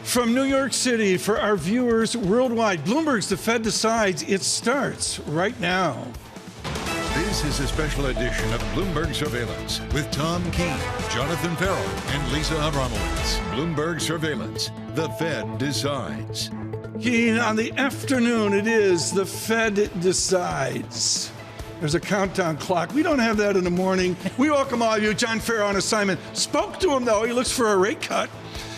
From New York City, for our viewers worldwide, Bloomberg's The Fed Decides. It starts right now. This is a special edition of Bloomberg Surveillance with Tom Keene, Jonathan Farrell, and Lisa Ambramowicz. Bloomberg Surveillance. The Fed Decides. Keene, on the afternoon, it is The Fed Decides. There's a countdown clock. We don't have that in the morning. We welcome all of you. John Farrell on assignment. Spoke to him, though. He looks for a rate cut.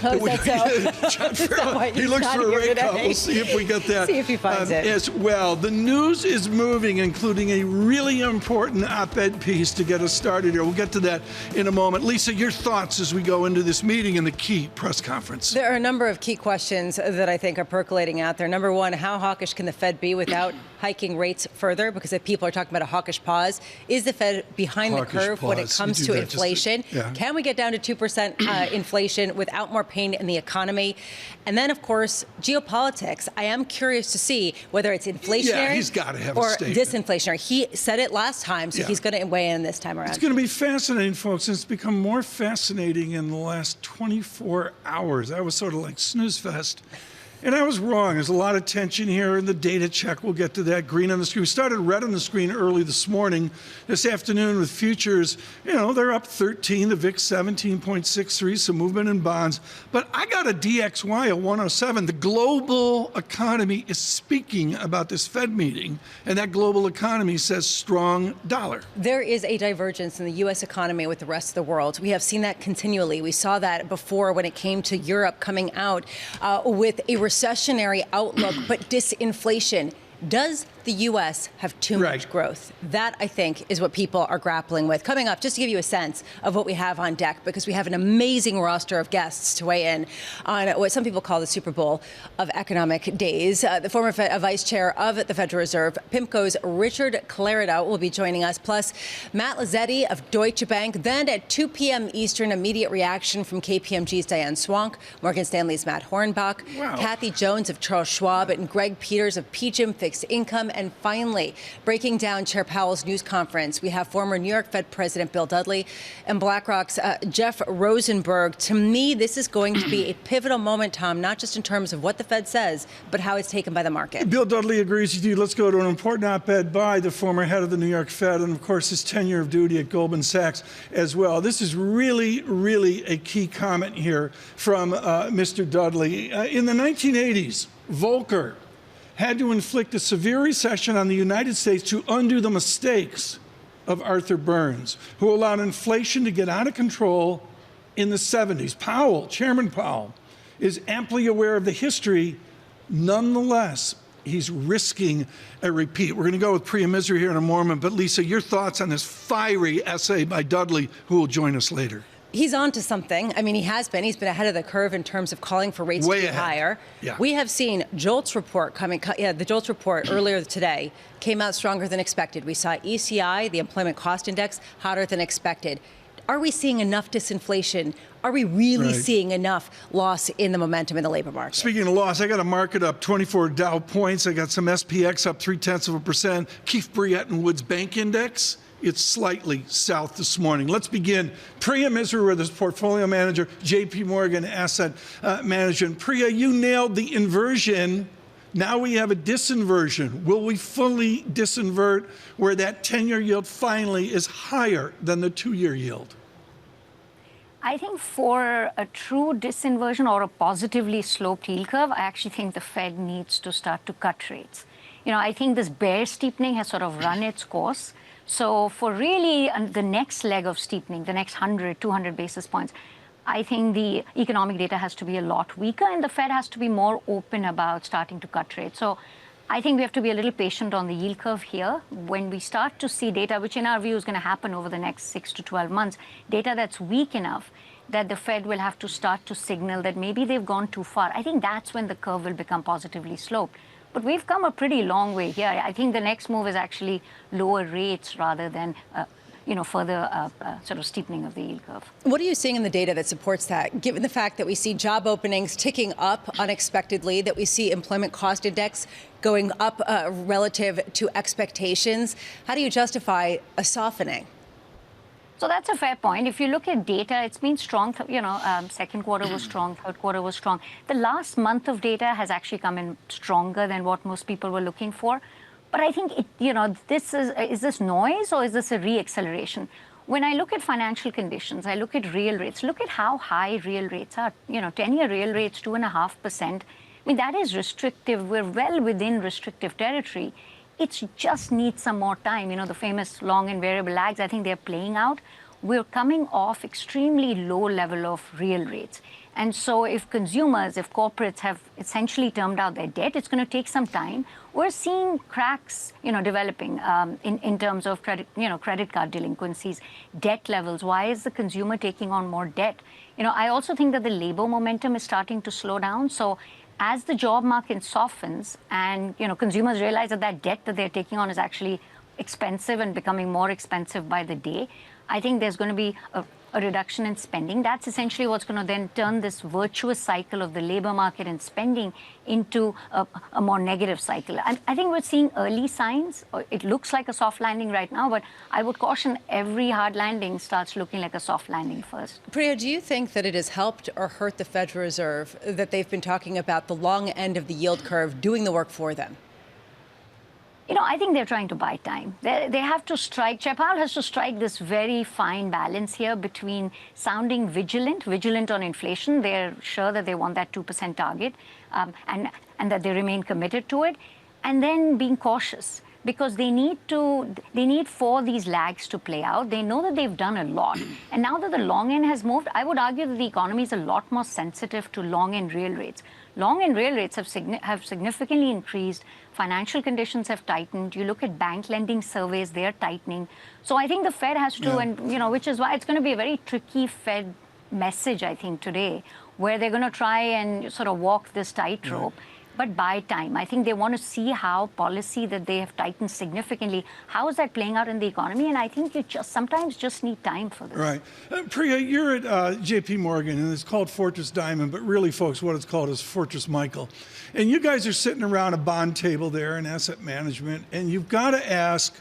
Oh, so? John Farrell, he looks for a rate cut. We'll see if we get that. See if he finds it. As well. The news is moving, including a really important op-ed piece to get us started here. We'll get to that in a moment. Lisa, your thoughts as we go into this meeting and the key press conference. There are a number of key questions that I think are percolating out there. Number one, how hawkish can the Fed be without hiking rates further? Because if people are talking about a hawkish pause, is the Fed behind the curve when it comes to inflation? Can we get down to 2% inflation without more pain in the economy? And then, of course, geopolitics. I am curious to see whether it's inflationary he's got to have or a statement. disinflationary. He said it last time, so he's going to weigh in this time around. It's going to be fascinating, folks. It's become more fascinating in the last 24 hours. I was sort of like snooze fest. And I was wrong. There's a lot of tension here in the data check. We'll get to that. Green on the screen. We started red on the screen early this morning. This afternoon with futures, they're up 13. The VIX 17.63. Some movement in bonds. But I got a DXY of 107. The global economy is speaking about this Fed meeting. And that global economy says strong dollar. There is a divergence in the U.S. economy with the rest of the world. We have seen that continually. We saw that before when it came to Europe coming out with a recessionary outlook, but disinflation. Does the U.S. have too much growth? That, I think, is what people are grappling with. Coming up, just to give you a sense of what we have on deck, because we have an amazing roster of guests to weigh in on what some people call the Super Bowl of economic days. The former Vice Chair of the Federal Reserve, PIMCO's Richard Clarida, will be joining us, plus Matt Lazzetti of Deutsche Bank. Then at 2 p.m. Eastern, immediate reaction from KPMG's Diane Swank, Morgan Stanley's Matt Hornbach, Kathy Jones of Charles Schwab, and Greg Peters of PGIM Fixed Income. And finally, breaking down Chair Powell's news conference, we have former New York Fed President Bill Dudley and BlackRock's Jeff Rosenberg. To me, this is going to be a pivotal moment, Tom, not just in terms of what the Fed says, but how it's taken by the market. Bill Dudley agrees with you. Let's go to an important op-ed by the former head of the New York Fed and, of course, his tenure of duty at Goldman Sachs as well. This is really, really a key comment here from Mr. Dudley. In the 1980s, Volcker had to inflict a severe recession on the United States to undo the mistakes of Arthur Burns, who allowed inflation to get out of control in the 70s. Chairman Powell, is amply aware of the history. Nonetheless, he's risking a repeat. We're going to go with Priya Misra here in a moment. But, Lisa, your thoughts on this fiery essay by Dudley, who will join us later? He's on to something. I mean, he has been. He's been ahead of the curve in terms of calling for rates to be higher. Yeah. We have seen JOLTS report coming. The JOLTS report earlier today came out stronger than expected. We saw ECI, the employment cost index, hotter than expected. Are we seeing enough disinflation? Are we really seeing enough loss in the momentum in the labor market? Speaking of loss, I got a market up 24 Dow points. I got some SPX up 0.3%. Keefe Bruyette and Woods Bank Index, it's slightly south this morning. Let's begin. Priya Misra with his portfolio manager, JP Morgan Asset Management. Priya, you nailed the inversion. Now we have a disinversion. Will we fully disinvert where that 10-year yield finally is higher than the 2-year yield? I think for a true disinversion or a positively sloped yield curve, I actually think the Fed needs to start to cut rates. I think this bear steepening has sort of run its course. So for really the next leg of steepening, the next 100, 200 basis points, I think the economic data has to be a lot weaker and the Fed has to be more open about starting to cut rates. So I think we have to be a little patient on the yield curve here. When we start to see data, which in our view is going to happen over the next 6 to 12 months, data that's weak enough that the Fed will have to start to signal that maybe they've gone too far. I think that's when the curve will become positively sloped. But we've come a pretty long way here. I think the next move is actually lower rates rather than further sort of steepening of the yield curve. What are you seeing in the data that supports that, given the fact that we see job openings ticking up unexpectedly, that we see employment cost index going up relative to expectations? How do you justify a softening? So that's a fair point. If you look at data, it's been strong. Second quarter was strong, third quarter was strong. The last month of data has actually come in stronger than what most people were looking for. But I think this is this noise or is this a re-acceleration? When I look at financial conditions, I look at real rates. Look at how high real rates are. 10-year real rates 2.5%. I mean, that is restrictive. We're well within restrictive territory. It just needs some more time. The famous long and variable lags, I think they're playing out. We're coming off extremely low level of real rates. And so if consumers, if corporates have essentially termed out their debt, it's going to take some time. We're seeing cracks, developing in terms of credit card delinquencies, debt levels. Why is the consumer taking on more debt? I also think that the labor momentum is starting to slow down. So as the job market softens and, consumers realize that debt that they're taking on is actually expensive and becoming more expensive by the day, I think there's going to be a reduction in spending. That's essentially what's going to then turn this virtuous cycle of the labor market and spending into a more negative cycle. I think we're seeing early signs. It looks like a soft landing right now, but I would caution every hard landing starts looking like a soft landing first. Priya, do you think that it has helped or hurt the Federal Reserve that they've been talking about the long end of the yield curve doing the work for them? I think they're trying to buy time. They have to strike, Chair Powell has to strike this very fine balance here between sounding vigilant on inflation. They're sure that they want that 2% target and that they remain committed to it, and then being cautious because they need for these lags to play out. They know that they've done a lot. And now that the long end has moved, I would argue that the economy is a lot more sensitive to long end real rates. Long end real rates have significantly increased. Financial conditions have tightened. You look at bank lending surveys, they're tightening. So I think the Fed has to, and which is why it's going to be a very tricky Fed message, I think, today, where they're going to try and sort of walk this tightrope. But buy time. I think they want to see how policy that they have tightened significantly, how is that playing out in the economy? And I think you sometimes just need time for this. Right. Priya, you're at J.P. Morgan, and it's called Fortress Diamond, but really, folks, what it's called is Fortress Michael. And you guys are sitting around a bond table there in asset management, and you've got to ask,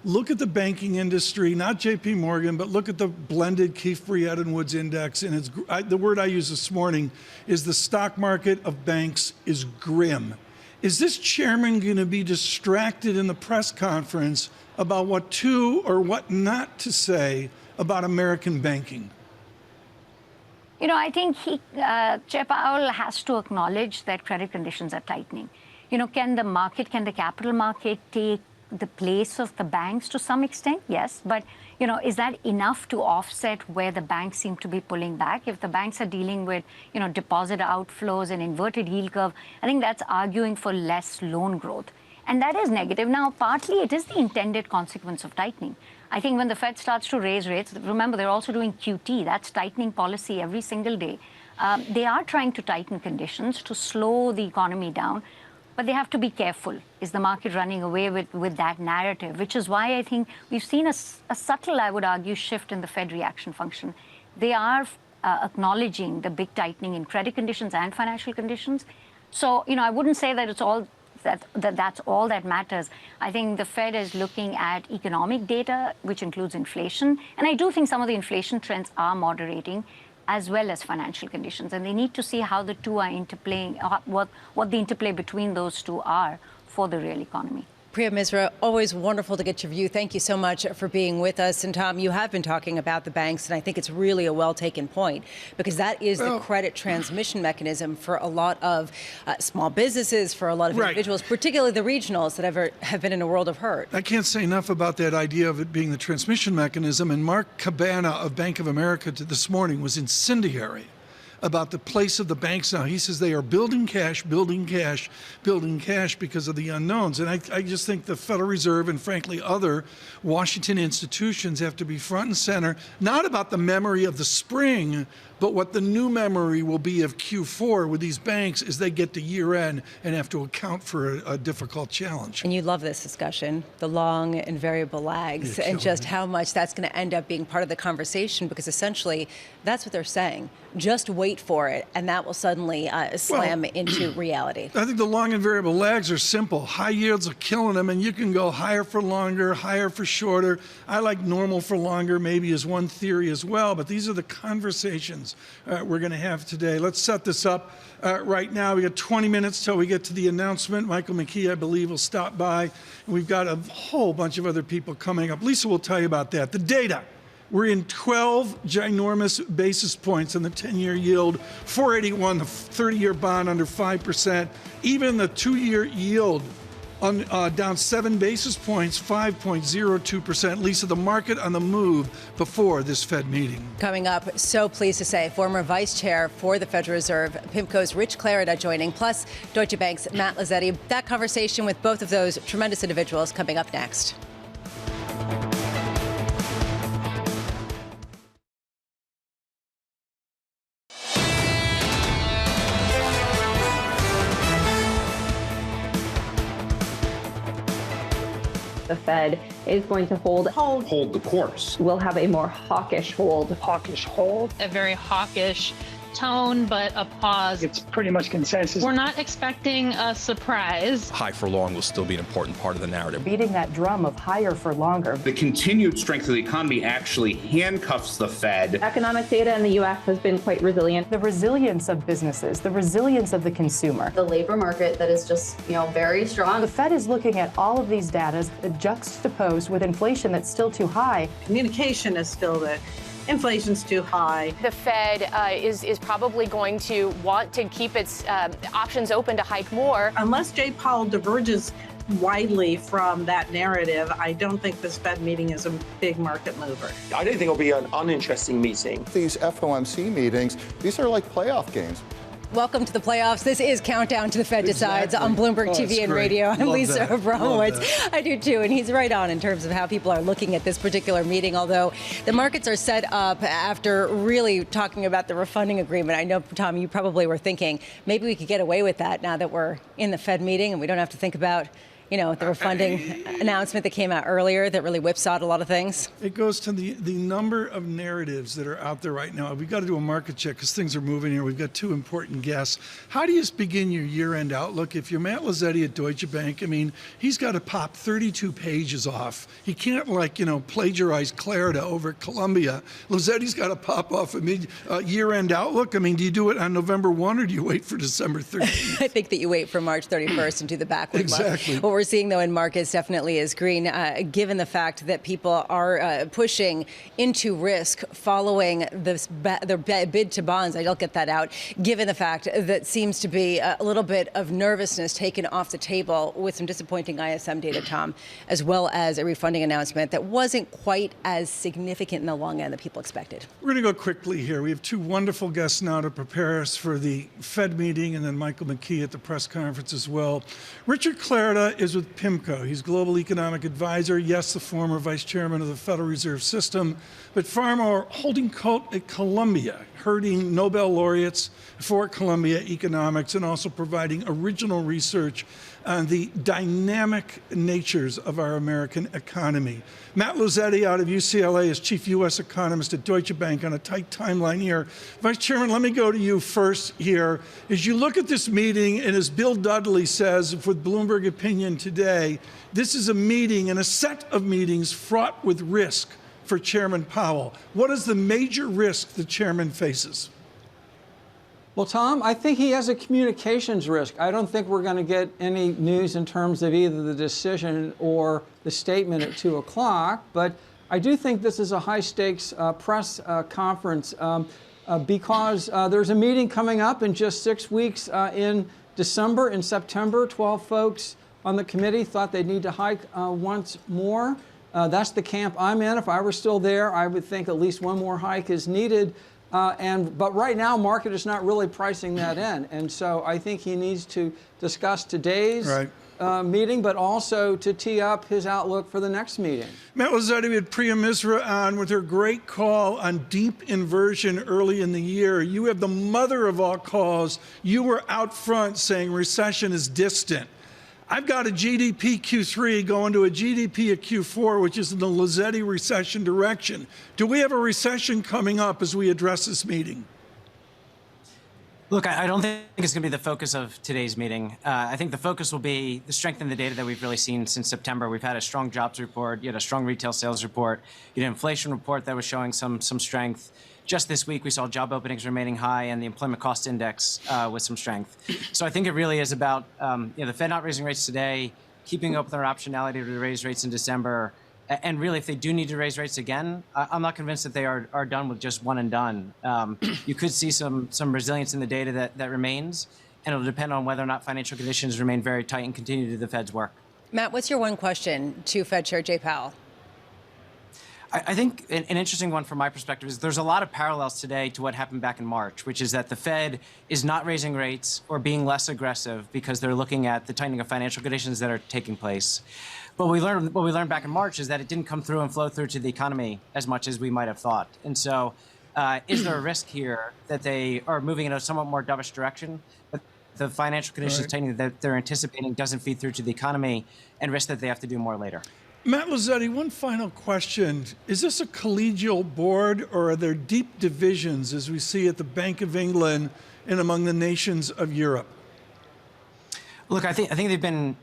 look at the banking industry, not J.P. Morgan, but look at the blended Keefe, Bruyette & Woods index. And the word I used this morning is the stock market of banks is grim. Is this chairman going to be distracted in the press conference about what to or what not to say about American banking? I think Chair Powell has to acknowledge that credit conditions are tightening. Can the capital market take the place of the banks to some extent? Yes. But, is that enough to offset where the banks seem to be pulling back? If the banks are dealing with, deposit outflows and inverted yield curve, I think that's arguing for less loan growth. And that is negative. Now, partly it is the intended consequence of tightening. I think when the Fed starts to raise rates, remember, they're also doing QT. That's tightening policy every single day. They are trying to tighten conditions to slow the economy down. But they have to be careful. Is the market running away with that narrative? Which is why I think we've seen a subtle, I would argue, shift in the Fed reaction function. They are acknowledging the big tightening in credit conditions and financial conditions. So, I wouldn't say that it's all that's all that matters. I think the Fed is looking at economic data, which includes inflation. And I do think some of the inflation trends are moderating, as well as financial conditions. And they need to see how the two are interplaying, what the interplay between those two are for the real economy. Priya Misra, always wonderful to get your view. Thank you so much for being with us. And Tom, you have been talking about the banks, and I think it's really a well-taken point, because that is the credit transmission mechanism for a lot of small businesses, for a lot of individuals, particularly the regionals that have been in a world of hurt. I can't say enough about that idea of it being the transmission mechanism. And Mark Cabana of Bank of America this morning was incendiary about the place of the banks now. He says they are building cash because of the unknowns. And I just think the Federal Reserve and, frankly, other Washington institutions have to be front and center, not about the memory of the spring, But what the new memory will be of Q4 with these banks is they get to year end and have to account for a difficult challenge. And you love this discussion, the long and variable lags, and just how much that's going to end up being part of the conversation, because essentially that's what they're saying. Just wait for it, and that will suddenly slam into reality. I think the long and variable lags are simple. High yields are killing them, and you can go higher for longer, higher for shorter. I like normal for longer, maybe as one theory as well, but these are the conversations we're going to have today. Let's set this up right now. We got 20 minutes till we get to the announcement. Michael McKee, I believe, will stop by. And we've got a whole bunch of other people coming up. Lisa will tell you about that. The data. We're in 12 ginormous basis points in the 10-year yield, 481, the 30-year bond under 5%. Even the 2-year yield down 7 basis points, 5.02%. Lisa, the market on the move before this Fed meeting. Coming up, so pleased to say, former vice chair for the Federal Reserve, PIMCO's Rich Clarida joining, plus Deutsche Bank's Matt Lazzetti. That conversation with both of those tremendous individuals coming up next. The Fed is going to hold the course. We'll have a more hawkish hold. A very hawkish tone, but a pause. It's pretty much consensus. We're not expecting a surprise. High for long will still be an important part of the narrative. Beating that drum of higher for longer. The continued strength of the economy actually handcuffs the Fed. Economic data in the U.S. has been quite resilient. The resilience of businesses, the resilience of the consumer. The labor market that is just, very strong. The Fed is looking at all of these data juxtaposed with inflation that's still too high. Communication is still that inflation's too high. The Fed is probably going to want to keep its options open to hike more. Unless Jay Powell diverges widely from that narrative, I don't think this Fed meeting is a big market mover. I don't think it'll be an uninteresting meeting. These FOMC meetings, these are like playoff games. Welcome to the playoffs. This is Countdown to the Fed Decides on Bloomberg TV and radio. I'm Lisa Ambramowicz. I do too, and he's right on in terms of how people are looking at this particular meeting, although the markets are set up after really talking about the refunding agreement. I know, Tom, you probably were thinking maybe we could get away with that now that we're in the Fed meeting and we don't have to think about the refunding announcement that came out earlier that really whipsawed a lot of things. It goes to the number of narratives that are out there right now. We've got to do a market check because things are moving here. We've got two important guests. How do you begin your year-end outlook? If you're Matt Lazzetti at Deutsche Bank, he's got to pop 32 pages off. He can't, plagiarize Clarida over at Columbia. Lazzetti's got to pop off a year-end outlook. Do you do it on November 1 or do you wait for December 13th? I think that you wait for March 31st and do the backward exactly. Look. What we're seeing, though, in markets definitely is green, given the fact that people are pushing into risk following this their bid to bonds. I don't get that out, given the fact that seems to be a little bit of nervousness taken off the table with some disappointing ISM data, Tom, as well as a refunding announcement that wasn't quite as significant in the long end that people expected. We're going to go quickly here. We have two wonderful guests now to prepare us for the Fed meeting, and then Michael McKee at the press conference as well. Richard Clarida is with PIMCO. He's Global Economic Advisor, yes, the former Vice Chairman of the Federal Reserve System, but far more holding court at Columbia, herding Nobel laureates for Columbia economics and also providing original research on the dynamic natures of our American economy. Matt Lazzetti out of UCLA is Chief U.S. Economist at Deutsche Bank on a tight timeline here. Vice Chairman, let me go to you first here. As you look at this meeting, and as Bill Dudley says with Bloomberg Opinion today, this is a meeting and a set of meetings fraught with risk for Chairman Powell. What is the major risk the chairman faces? Well, Tom, I think he has a communications risk. I don't think we're going to get any news in terms of either the decision or the statement at 2 o'clock. But I do think this is a high-stakes press conference because there's a meeting coming up in just 6 weeks in December. In September, 12 folks on the committee thought they'd need to hike once more. That's the camp I'm in. If I were still there, I would think at least one more hike is needed. But right now, market is not really pricing that in. And so I think he needs to discuss today's meeting, but also to tee up his outlook for the next meeting. Matt Lazzetti, we had Priya Misra on with her great call on deep inversion early in the year. You have the mother of all calls. You were out front saying recession is distant. I've got a GDP Q3 going to a GDP at Q4, which is in the Lazzetti recession direction. Do we have a recession coming up as we address this meeting? Look, I don't think it's going to be the focus of today's meeting. I think the focus will be the strength in the data that we've really seen since September. We've had a strong jobs report, you had a strong retail sales report, you had an inflation report that was showing some strength. Just this week, we saw job openings remaining high and the employment cost index with some strength. So I think it really is about the Fed not raising rates today, keeping up their optionality to raise rates in December. And really, if they do need to raise rates again, I'm not convinced that they are done with just one and done. You could see some resilience in the data that remains, and it'll depend on whether or not financial conditions remain very tight and continue to do the Fed's work. Matt, what's your one question to Fed Chair Jay Powell? I think an interesting one from my perspective is there's a lot of parallels today to what happened back in March, which is that the Fed is not raising rates or being less aggressive because they're looking at the tightening of financial conditions that are taking place. But what we learned back in March is that it didn't come through and flow through to the economy as much as we might have thought. And so is there a risk here that they are moving in a somewhat more dovish direction? But the financial conditions tightening that they're anticipating doesn't feed through to the economy and risk that they have to do more later. Matt Lazzetti, one final question. Is this a collegial board, or are there deep divisions as we see at the Bank of England and among the nations of Europe? Look, I think they've been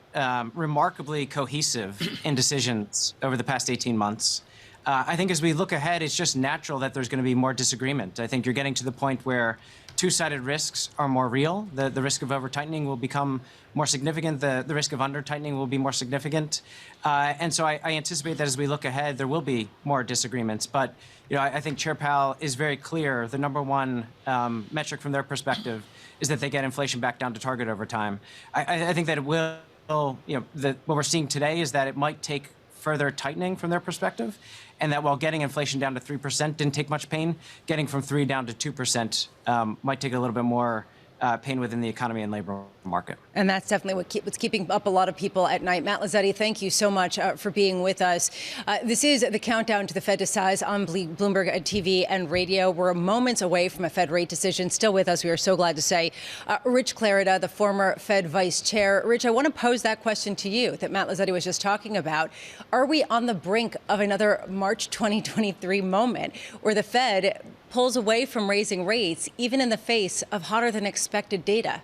remarkably cohesive in decisions over the past 18 months. I think as we look ahead, it's just natural that there's going to be more disagreement. I think you're getting to the point where two-sided risks are more real. The risk of over-tightening will become more significant. The risk of under-tightening will be more significant. And so I anticipate that as we look ahead, there will be more disagreements. But I think Chair Powell is very clear. The number one metric from their perspective is that they get inflation back down to target over time. I think that it will, what we're seeing today is that it might take further tightening from their perspective, and that while getting inflation down to 3% didn't take much pain, getting from 3 down to 2% might take a little bit more pain within the economy and labor market. And that's definitely what's keeping up a lot of people at night. Matt Lazzetti, thank you so much for being with us. This is the countdown to the Fed decides on Bloomberg TV and radio. We're moments away from a Fed rate decision. Still with us, we are so glad to say, Rich Clarida, the former Fed vice chair. Rich, I want to pose that question to you that Matt Lazzetti was just talking about. Are we on the brink of another March 2023 moment where the Fed pulls away from raising rates, even in the face of hotter than expected data?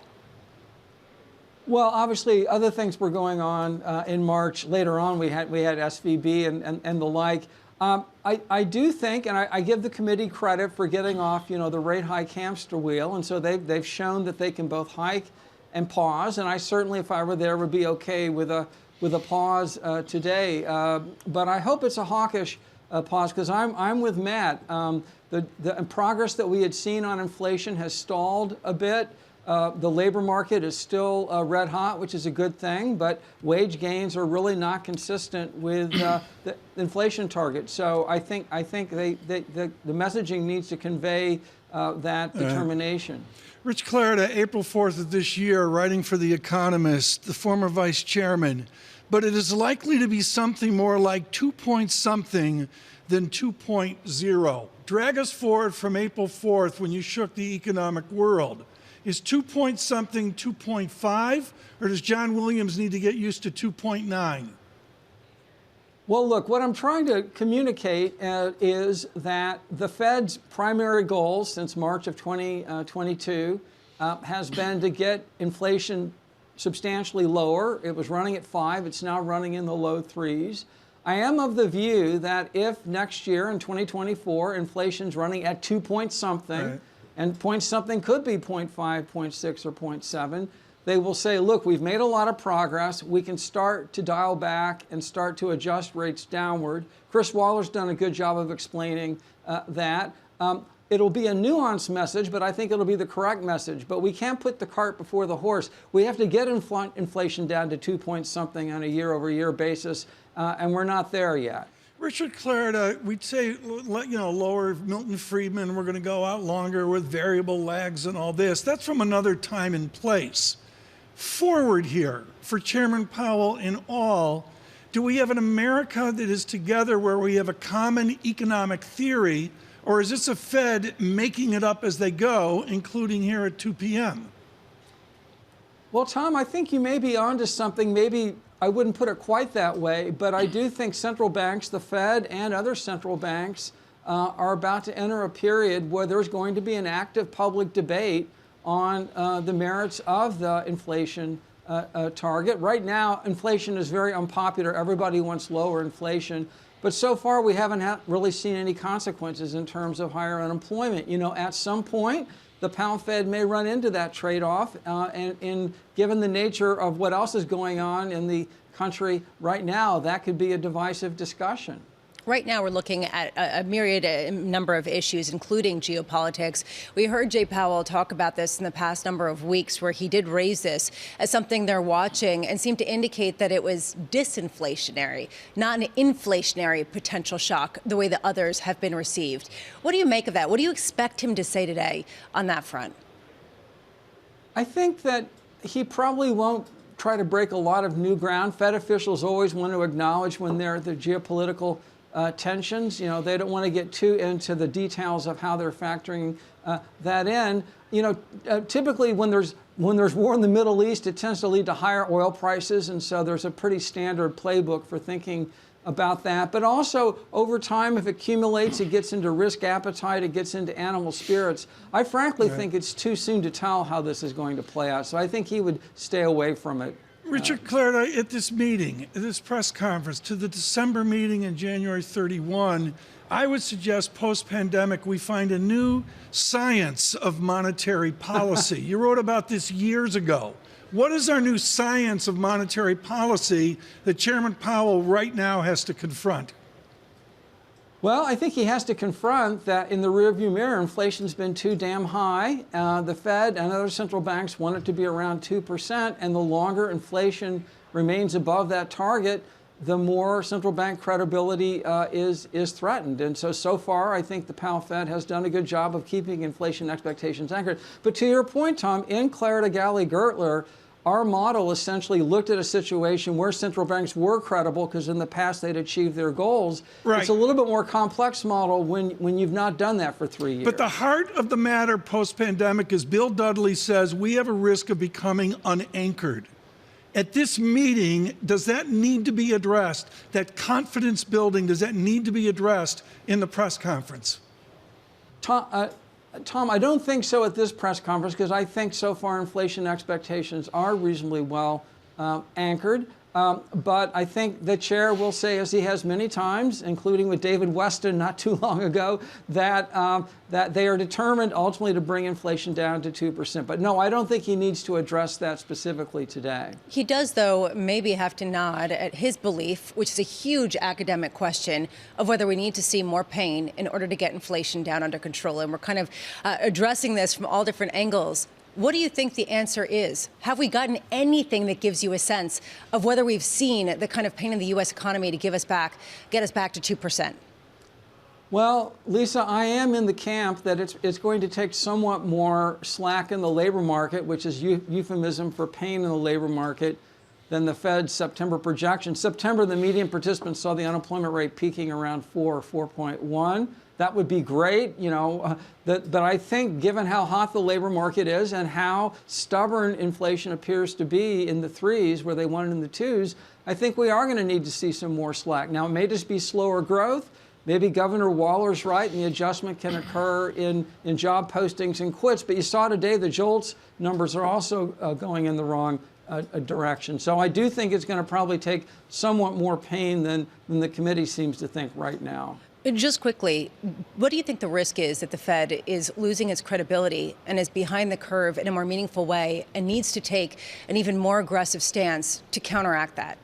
Well, obviously, other things were going on in March. Later on, we had SVB and the like. I do think, and I give the committee credit for getting off, the rate hike hamster wheel, and so they've shown that they can both hike and pause. And I certainly, if I were there, would be okay with a pause today. But I hope it's a hawkish pause, because I'm with Matt. The progress that we had seen on inflation has stalled a bit. The labor market is still red hot, which is a good thing, but wage gains are really not consistent with the inflation target. So I think the messaging needs to convey that determination. Rich Clarida, April 4th of this year, writing for The Economist, the former vice chairman. But it is likely to be something more like 2 point something than 2.0. Drag us forward from April 4th when you shook the economic world. Is 2 point something 2.5, or does John Williams need to get used to 2.9? Well, look, what I'm trying to communicate is that the Fed's primary goal since March of 2022 has been to get inflation substantially lower. It was running at 5. It's now running in the low 3s. I am of the view that if next year in 2024 inflation's running at 2 point something, and point something could be 0.5, 0.6, or 0.7, they will say, look, we've made a lot of progress. We can start to dial back and start to adjust rates downward. Chris Waller's done a good job of explaining that. It'll be a nuanced message, but I think it'll be the correct message. But we can't put the cart before the horse. We have to get inflation down to 2 point something on a year-over-year basis, and we're not there yet. Richard Clarida, we'd say, lower Milton Friedman, we're going to go out longer with variable lags and all this. That's from another time and place. Forward here, for Chairman Powell in all, do we have an America that is together where we have a common economic theory, or is this a Fed making it up as they go, including here at 2 p.m.? Well, Tom, I think you may be onto something. Maybe I wouldn't put it quite that way, but I do think central banks, the Fed and other central banks, are about to enter a period where there's going to be an active public debate on the merits of the inflation target. Right now, inflation is very unpopular. Everybody wants lower inflation. But so far, we haven't really seen any consequences in terms of higher unemployment. At some point, the Powell Fed may run into that trade-off, and given the nature of what else is going on in the country right now, that could be a divisive discussion. Right now, we're looking at a myriad number of issues, including geopolitics. We heard Jay Powell talk about this in the past number of weeks, where he did raise this as something they're watching and seemed to indicate that it was disinflationary, not an inflationary potential shock, the way that others have been received. What do you make of that? What do you expect him to say today on that front? I think that he probably won't try to break a lot of new ground. Fed officials always want to acknowledge when they're the geopolitical tensions. They don't want to get too into the details of how they're factoring that in. Typically when there's war in the Middle East, it tends to lead to higher oil prices, and so there's a pretty standard playbook for thinking about that. But also, over time, if it accumulates, it gets into risk appetite, it gets into animal spirits. I frankly think it's too soon to tell how this is going to play out, so I think he would stay away from it. Richard Clarida, at this meeting, at this press conference, to the December meeting in January 31, I would suggest post-pandemic we find a new science of monetary policy. You wrote about this years ago. What is our new science of monetary policy that Chairman Powell right now has to confront? Well, I think he has to confront that in the rearview mirror, inflation's been too damn high. The Fed and other central banks want it to be around 2%, and the longer inflation remains above that target, the more central bank credibility is threatened. And so far, I think the Powell Fed has done a good job of keeping inflation expectations anchored. But to your point, Tom, in Clarida Galley Gertler, our model essentially looked at a situation where central banks were credible because in the past they'd achieved their goals. Right. It's a little bit more complex model when you've not done that for 3 years. But the heart of the matter post-pandemic is Bill Dudley says we have a risk of becoming unanchored. At this meeting, does that need to be addressed? That confidence building, does that need to be addressed in the press conference? Tom, I don't think so at this press conference because I think so far inflation expectations are reasonably well anchored. But I think the chair will say, as he has many times, including with David Weston not too long ago, that they are determined ultimately to bring inflation down to 2%. But no, I don't think he needs to address that specifically today. He does, though, maybe have to nod at his belief, which is a huge academic question, of whether we need to see more pain in order to get inflation down under control. And we're kind of addressing this from all different angles. What do you think the answer is? Have we gotten anything that gives you a sense of whether we've seen the kind of pain in the U.S. economy to get us back to 2%? Well, Lisa, I am in the camp that it's going to take somewhat more slack in the labor market, which is euphemism for pain in the labor market, than the Fed's September projection. September, the median participants saw the unemployment rate peaking around 4.1. That would be great, but I think given how hot the labor market is and how stubborn inflation appears to be in the 3s where they want it in the 2s, I think we are going to need to see some more slack. Now, it may just be slower growth. Maybe Governor Waller's right and the adjustment can occur in job postings and quits. But you saw today the JOLTS numbers are also going in the wrong direction. So I do think it's going to probably take somewhat more pain than the committee seems to think right now. Just quickly, what do you think the risk is that the Fed is losing its credibility and is behind the curve in a more meaningful way and needs to take an even more aggressive stance to counteract that?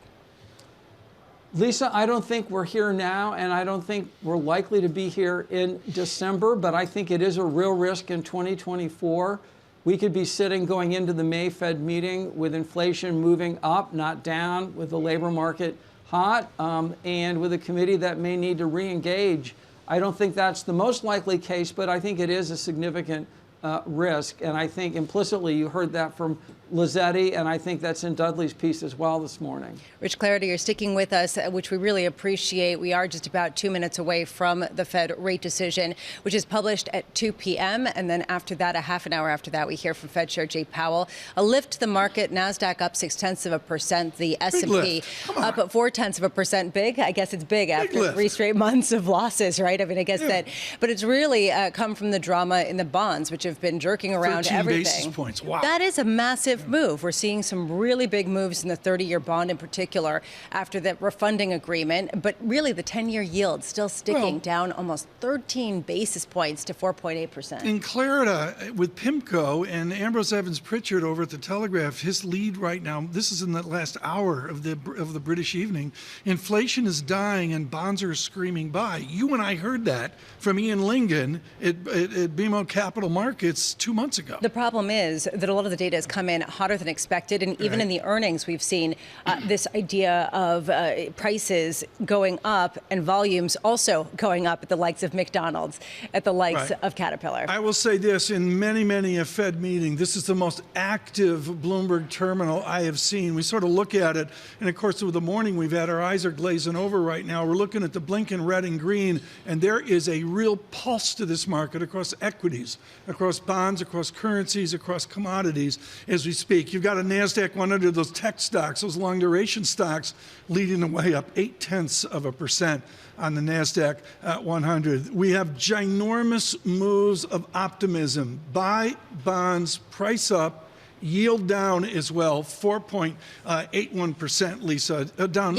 Lisa, I don't think we're here now, and I don't think we're likely to be here in December, but I think it is a real risk in 2024. We could be sitting going into the May Fed meeting with inflation moving up, not down, with the labor market hot, and with a committee that may need to re-engage. I don't think that's the most likely case, but I think it is a significant risk. And I think implicitly you heard that from Lizzetti, and I think that's in Dudley's piece as well this morning. Rich Clarity, you're sticking with us, which we really appreciate. We are just about 2 minutes away from the Fed rate decision, which is published at 2 p.m. And then after that, a half an hour after that, we hear from Fed Chair Jay Powell. A lift to the market, NASDAQ up 0.6%, the S&P up at 0.4%. Big? I guess it's big after 3 straight months of losses, right? I mean, I guess that, but it's really come from the drama in the bonds, which have been jerking around 13 everything. basis points. Wow. That is a massive move. We're seeing some really big moves in the 30-year bond in particular after the refunding agreement, but really the 10-year yield still sticking down almost 13 basis points to 4.8%. In Clarida, with PIMCO and Ambrose Evans Pritchard over at the Telegraph, his lead right now, this is in the last hour of the British evening, inflation is dying and bonds are screaming by. You and I heard that from Ian Lingen at BMO Capital Markets 2 months ago. The problem is that a lot of the data has come in hotter than expected, and even in the earnings, we've seen this idea of prices going up and volumes also going up at the likes of McDonald's, at the likes of Caterpillar. I will say this, in many a Fed meeting, this is the most active Bloomberg terminal I have seen. We sort of look at it, and of course, with the morning we've had, our eyes are glazing over right now. We're looking at the blinking red and green, and there is a real pulse to this market across equities, across bonds, across currencies, across commodities as we speak. You've got a NASDAQ 100, those tech stocks, those long duration stocks leading the way up 0.8% on the NASDAQ 100. We have ginormous moves of optimism. Buy bonds, price up, yield down as well, 4.81%, Lisa, down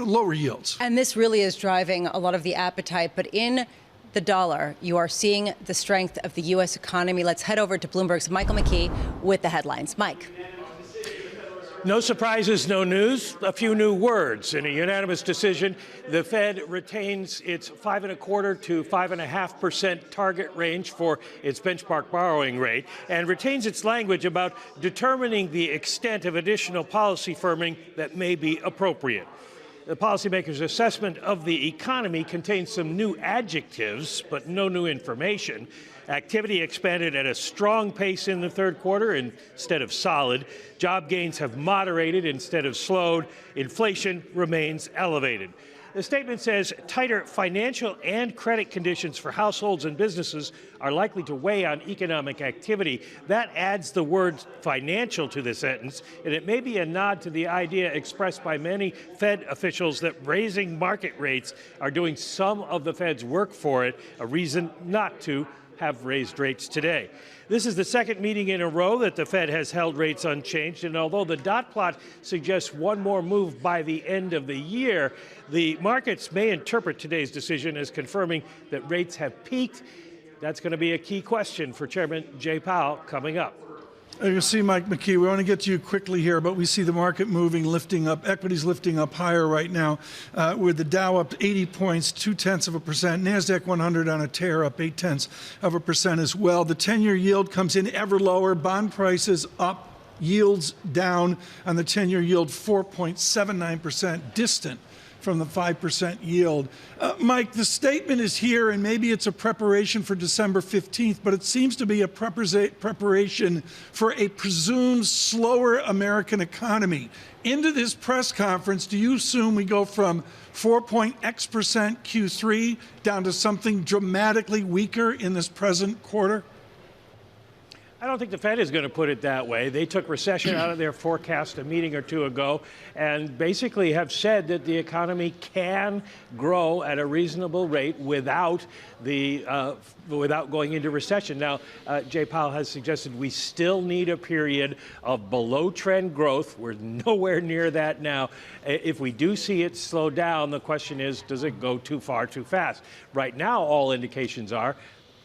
lower yields. And this really is driving a lot of the appetite, but in the dollar, you are seeing the strength of the U.S. economy. Let's head over to Bloomberg's Michael McKee with the headlines. Mike. No surprises, no news. A few new words. In a unanimous decision, the Fed retains its 5.25% to 5.5% target range for its benchmark borrowing rate and retains its language about determining the extent of additional policy firming that may be appropriate. The policymakers' assessment of the economy contains some new adjectives, but no new information. Activity expanded at a strong pace in the third quarter instead of solid. Job gains have moderated instead of slowed. Inflation remains elevated. The statement says tighter financial and credit conditions for households and businesses are likely to weigh on economic activity. That adds the word financial to the sentence, and it may be a nod to the idea expressed by many Fed officials that raising market rates are doing some of the Fed's work for it, a reason not to have raised rates today. This is the second meeting in a row that the Fed has held rates unchanged, and although the dot plot suggests one more move by the end of the year, the markets may interpret today's decision as confirming that rates have peaked. That's going to be a key question for Chairman Jay Powell coming up. You see, Mike McKee, we want to get to you quickly here, but we see the market moving, lifting up, equities lifting up higher right now, with the Dow up 80 points, 0.2%, NASDAQ 100 on a tear up 0.8% as well. The 10-year yield comes in ever lower, bond prices up, yields down on the 10-year yield 4.79%, distant from the 5% yield. Mike, the statement is here, and maybe it's a preparation for December 15th, but it seems to be a preparation for a presumed slower American economy. Into this press conference, do you assume we go from 4.x% Q3 down to something dramatically weaker in this present quarter? I don't think the Fed is going to put it that way. They took recession out of their forecast a meeting or two ago and basically have said that the economy can grow at a reasonable rate without going into recession. Now, Jay Powell has suggested we still need a period of below-trend growth. We're nowhere near that now. If we do see it slow down, the question is, does it go too far, too fast? Right now, all indications are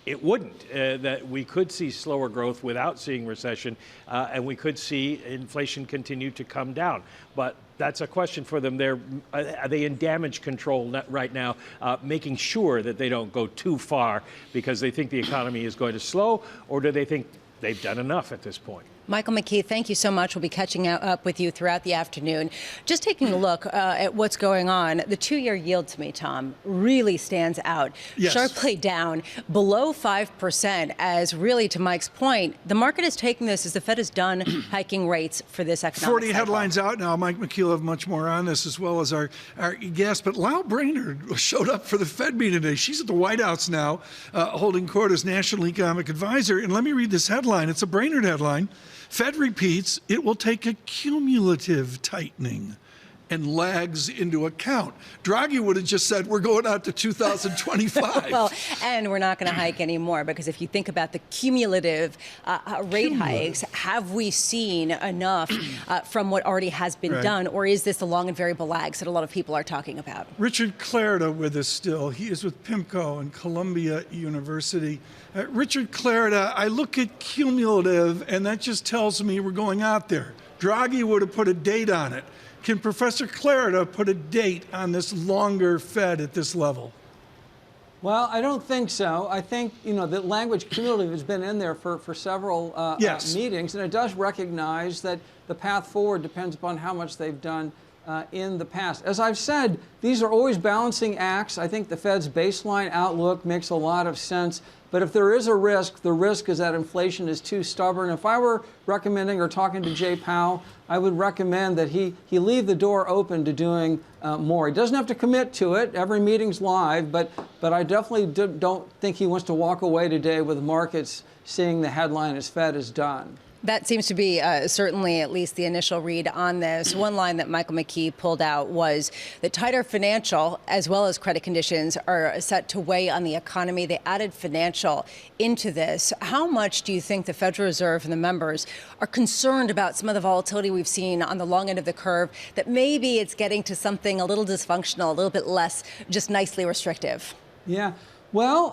it wouldn't, that we could see slower growth without seeing recession, and we could see inflation continue to come down. But that's a question for them. Are they in damage control right now, making sure that they don't go too far because they think the economy is going to slow, or do they think they've done enough at this point? Michael McKee, thank you so much. We'll be catching up with you throughout the afternoon. Just taking a look at what's going on, the 2-year yield to me, Tom, really stands out. Yes. Sharply down below 5%, as really, to Mike's point, the market is taking this as the Fed is done hiking rates for this economic 40 cycle. headlines out now. Mike McKee will have much more on this, as well as our guest. But Lyle Brainerd showed up for the Fed meeting today. She's at the White House now, holding court as National Economic Advisor. And let me read this headline. It's a Brainerd headline. Fed repeats it will take a cumulative tightening and lags into account. Draghi would have just said, we're going out to 2025. Well, and we're not going to hike anymore, because if you think about the cumulative rate hikes, have we seen enough from what already has been done, or is this the long and variable lags that a lot of people are talking about? Richard Clarida with us still. He is with PIMCO and Columbia University. Richard Clarida, I look at cumulative, and that just tells me we're going out there. Draghi would have put a date on it. Can Professor Clarida put a date on this longer Fed at this level? Well, I don't think so. I think, the language cumulative has been in there for several meetings, and it does recognize that the path forward depends upon how much they've done in the past. As I've said, these are always balancing acts. I think the Fed's baseline outlook makes a lot of sense. But if there is a risk, the risk is that inflation is too stubborn. If I were recommending or talking to Jay Powell, I would recommend that he leave the door open to doing more. He doesn't have to commit to it. Every meeting's live, but I definitely don't think he wants to walk away today with markets seeing the headline as Fed is done. That seems to be certainly at least the initial read on this. One line that Michael McKee pulled out was that tighter financial as well as credit conditions are set to weigh on the economy. They added financial into this. How much do you think the Federal Reserve and the members are concerned about some of the volatility we've seen on the long end of the curve, that maybe it's getting to something a little dysfunctional, a little bit less just nicely restrictive? Yeah. Well,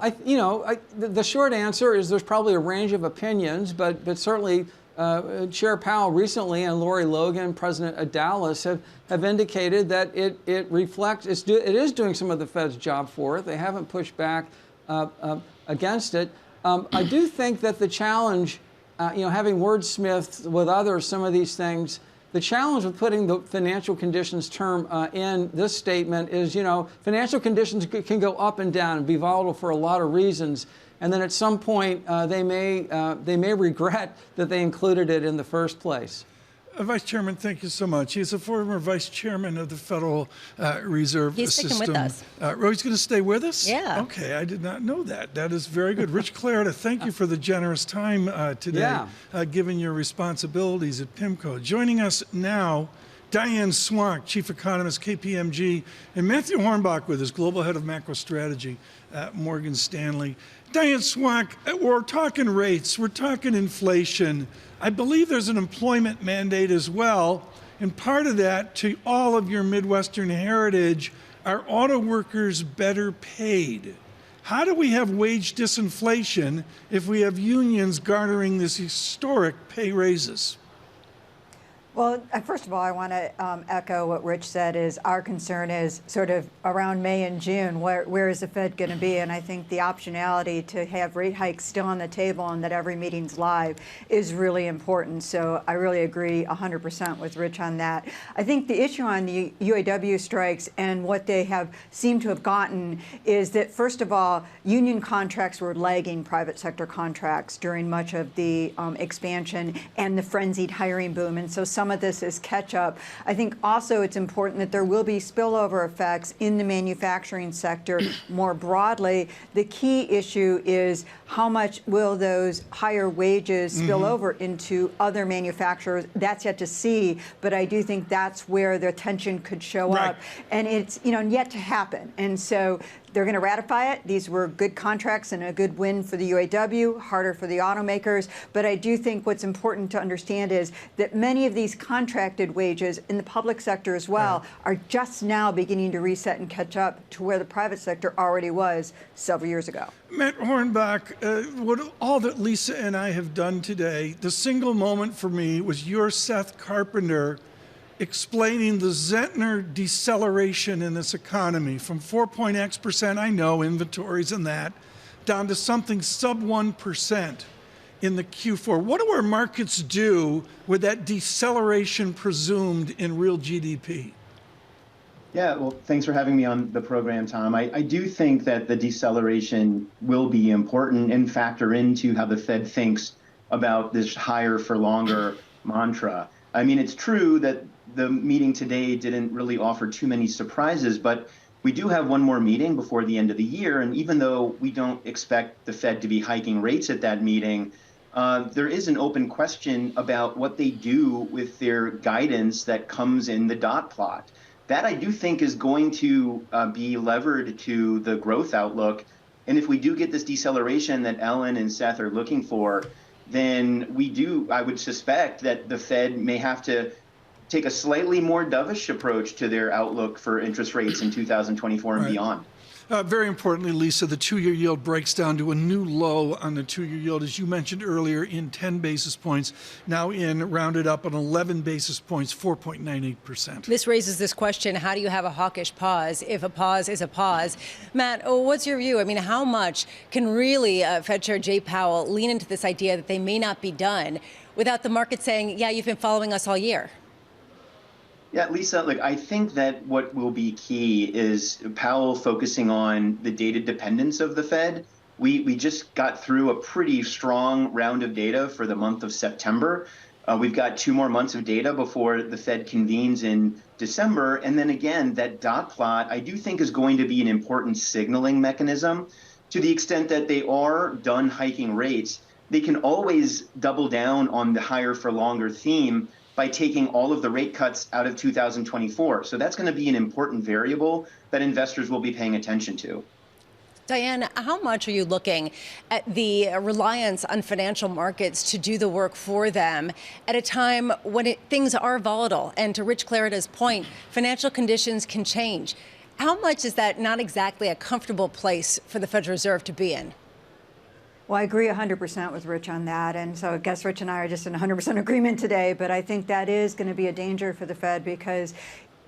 the short answer is there's probably a range of opinions, but certainly Chair Powell recently and Lori Logan, President of Dallas, have indicated that it is doing some of the Fed's job for it. They haven't pushed back against it. I do think that the challenge, having wordsmithed with others some of these things, the challenge with putting the financial conditions term in this statement is, financial conditions can go up and down and be volatile for a lot of reasons. And then at some point, they may regret that they included it in the first place. Vice Chairman, thank you so much. He's a former Vice Chairman of the Federal Reserve System. He's sticking with us. He's going to stay with us? Yeah. Okay, I did not know that. That is very good. Rich Clarida, thank you for the generous time today, given your responsibilities at PIMCO. Joining us now, Diane Swank, Chief Economist, KPMG, and Matthew Hornbach with us, Global Head of Macro Strategy at Morgan Stanley. Diane Swank, we're talking rates, we're talking inflation. I believe there's an employment mandate as well, and part of that, to all of your Midwestern heritage, are auto workers better paid? How do we have wage disinflation if we have unions garnering this historic pay raises? Well, first of all, I want to echo what Rich said. Is our concern is sort of around May and June, where is the Fed going to be? And I think the optionality to have rate hikes still on the table and that every meeting's live is really important. So I really agree 100% with Rich on that. I think the issue on the UAW strikes and what they have seemed to have gotten is that, first of all, union contracts were lagging private sector contracts during much of the expansion and the frenzied hiring boom. And so some of this is catch up. I think also it's important that there will be spillover effects in the manufacturing sector more broadly. The key issue is how much will those higher wages spill over into other manufacturers? That's yet to see, but I do think that's where the tension could show up. And it's yet to happen. And so they're going to ratify it. These were good contracts and a good win for the UAW, harder for the automakers. But I do think what's important to understand is that many of these contracted wages in the public sector as well are just now beginning to reset and catch up to where the private sector already was several years ago. Matt Hornbach, what all that Lisa and I have done today, the single moment for me was your Seth Carpenter explaining the Zentner deceleration in this economy from 4.x%, I know, inventories and that, down to something sub 1%. in the Q4. What do our markets do with that deceleration presumed in real GDP? Yeah, well, thanks for having me on the program, Tom. I do think that the deceleration will be important and factor into how the Fed thinks about this higher for longer mantra. I mean, it's true that the meeting today didn't really offer too many surprises, but we do have one more meeting before the end of the year. And even though we don't expect the Fed to be hiking rates at that meeting, there is an open question about what they do with their guidance that comes in the dot plot. That I do think is going to be levered to the growth outlook. And if we do get this deceleration that Ellen and Seth are looking for, then I would suspect that the Fed may have to take a slightly more dovish approach to their outlook for interest rates in 2024 and beyond. Very importantly, Lisa, the two-year yield breaks down to a new low on the two-year yield, as you mentioned earlier, in 10 basis points, now in rounded up on 11 basis points, 4.98%. This raises this question, how do you have a hawkish pause if a pause is a pause? Matt, what's your view? I mean, how much can really Fed Chair Jay Powell lean into this idea that they may not be done without the market saying, yeah, you've been following us all year? Yeah, Lisa, look, I think that what will be key is Powell focusing on the data dependence of the Fed. We just got through a pretty strong round of data for the month of September. We've got 2 more months of data before the Fed convenes in December. And then again, that dot plot, I do think is going to be an important signaling mechanism. To the extent that they are done hiking rates, they can always double down on the higher for longer theme by taking all of the rate cuts out of 2024. So that's going to be an important variable that investors will be paying attention to. Diane, how much are you looking at the reliance on financial markets to do the work for them at a time when things are volatile? And to Rich Clarita's point, financial conditions can change. How much is that not exactly a comfortable place for the Federal Reserve to be in? Well, I agree 100% with Rich on that. And so I guess Rich and I are just in 100% agreement today. But I think that is going to be a danger for the Fed because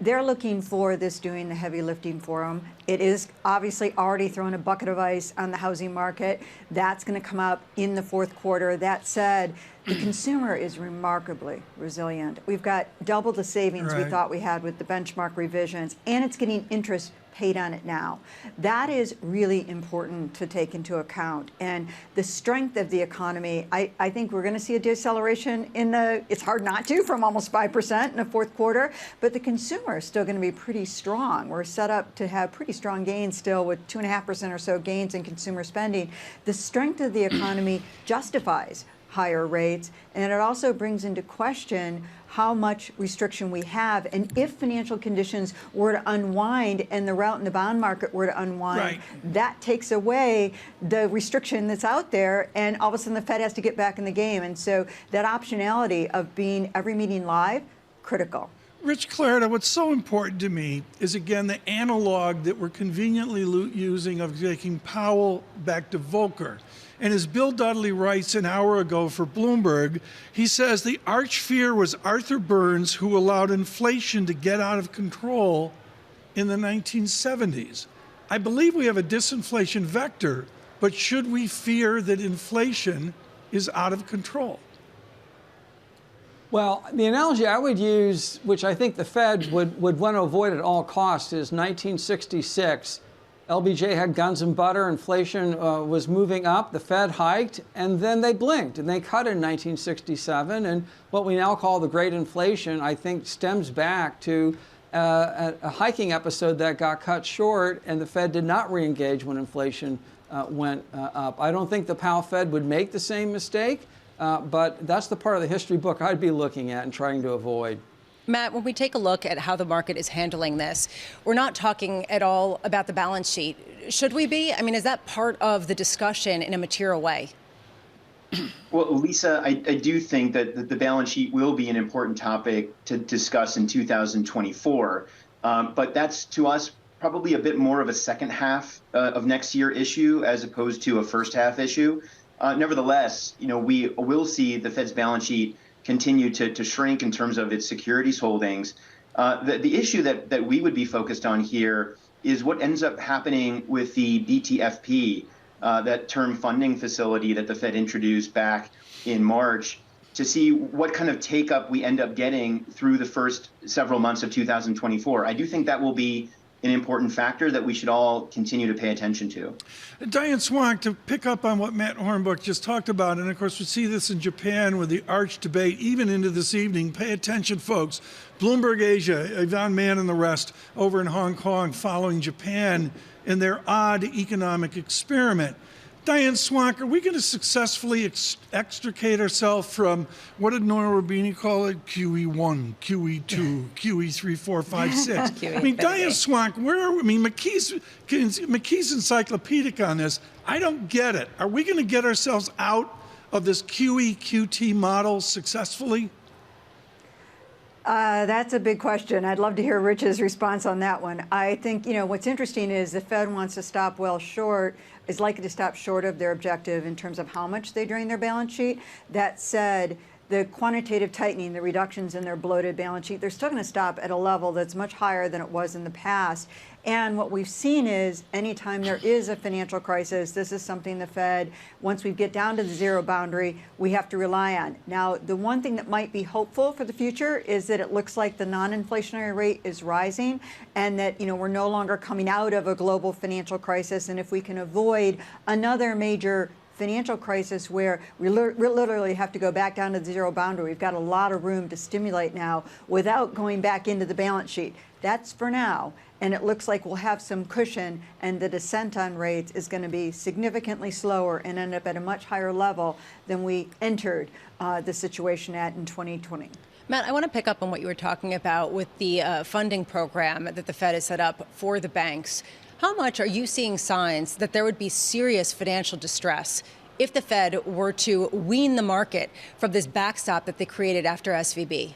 they're looking for this doing the heavy lifting for them. It is obviously already throwing a bucket of ice on the housing market. That's going to come up in the fourth quarter. That said, the consumer is remarkably resilient. We've got double the savings we thought we had with the benchmark revisions, and it's getting interest paid on it now. That is really important to take into account. And the strength of the economy, I think we're going to see a deceleration it's hard not to, from almost 5% in the fourth quarter, but the consumer is still going to be pretty strong. We're set up to have pretty strong gains still with 2.5% or so gains in consumer spending. The strength of the economy justifies higher rates, and it also brings into question how much restriction we have. And if financial conditions were to unwind and the rout in the bond market were to unwind, that takes away the restriction that's out there, and all of a sudden the Fed has to get back in the game. And so that optionality of being every meeting live, critical. Rich Clarita, what's so important to me is, again, the analog that we're conveniently using of taking Powell back to Volcker. And as Bill Dudley writes an hour ago for Bloomberg, he says the arch fear was Arthur Burns, who allowed inflation to get out of control in the 1970s. I believe we have a disinflation vector, but should we fear that inflation is out of control? Well, the analogy I would use, which I think the Fed would want to avoid at all costs, is 1966. LBJ had guns and butter, inflation was moving up, the Fed hiked, and then they blinked, and they cut in 1967. And what we now call the Great Inflation, I think, stems back to a hiking episode that got cut short, and the Fed did not reengage when inflation went up. I don't think the Powell Fed would make the same mistake, but that's the part of the history book I'd be looking at and trying to avoid. Matt, when we take a look at how the market is handling this, we're not talking at all about the balance sheet. Should we be? I mean, is that part of the discussion in a material way? Well, Lisa, I do think that the balance sheet will be an important topic to discuss in 2024. But that's, to us, probably a bit more of a second half of next year issue as opposed to a first half issue. Nevertheless, we will see the Fed's balance sheet continue to shrink in terms of its securities holdings. The issue that we would be focused on here is what ends up happening with the BTFP, that term funding facility that the Fed introduced back in March, to see what kind of take-up we end up getting through the first several months of 2024. I do think that will be an important factor that we should all continue to pay attention to. Diane Swank, to pick up on what Matt Hornbuck just talked about, and of course we see this in Japan with the arch debate even into this evening. Pay attention, folks. Bloomberg Asia, Yvonne Mann and the rest over in Hong Kong following Japan in their odd economic experiment. Diane Swank, are we going to successfully extricate ourselves from, what did Nora Rubini call it? QE1, QE2, QE3, 4, 5, 6. I mean, Diane Swank, where are we? I mean, McKee's encyclopedic on this. I don't get it. Are we going to get ourselves out of this QE-QT model successfully? That's a big question. I'd love to hear Rich's response on that one. I think, what's interesting is the Fed wants to stop is likely to stop short of their objective in terms of how much they drain their balance sheet. That said, the quantitative tightening, the reductions in their bloated balance sheet, they're still going to stop at a level that's much higher than it was in the past. And what we've seen is anytime there is a financial crisis, this is something the Fed, once we get down to the zero boundary, we have to rely on. Now, the one thing that might be hopeful for the future is that it looks like the non-inflationary rate is rising and that, we're no longer coming out of a global financial crisis. And if we can avoid another major financial crisis where we literally have to go back down to the zero boundary, we've got a lot of room to stimulate now without going back into the balance sheet. That's for now. And it looks like we'll have some cushion, and the descent on rates is going to be significantly slower and end up at a much higher level than we entered the situation at in 2020. Matt, I want to pick up on what you were talking about with the funding program that the Fed has set up for the banks. How much are you seeing signs that there would be serious financial distress if the Fed were to wean the market from this backstop that they created after SVB?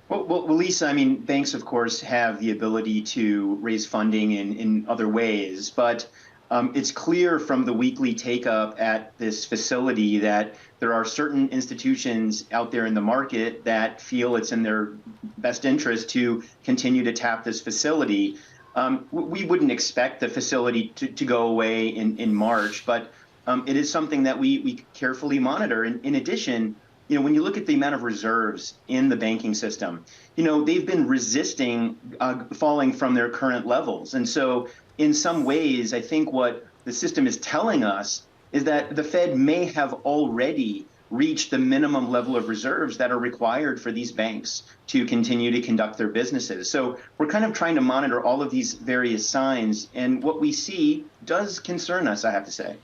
Well, Lisa, I mean, banks, of course, have the ability to raise funding in other ways, but it's clear from the weekly take-up at this facility that there are certain institutions out there in the market that feel it's in their best interest to continue to tap this facility. We wouldn't expect the facility to go away in March, but it is something that we carefully monitor. And in addition, when you look at the amount of reserves in the banking system, they've been resisting falling from their current levels. And so in some ways, I think what the system is telling us is that the Fed may have already reached the minimum level of reserves that are required for these banks to continue to conduct their businesses. So we're kind of trying to monitor all of these various signs. And what we see does concern us, I have to say.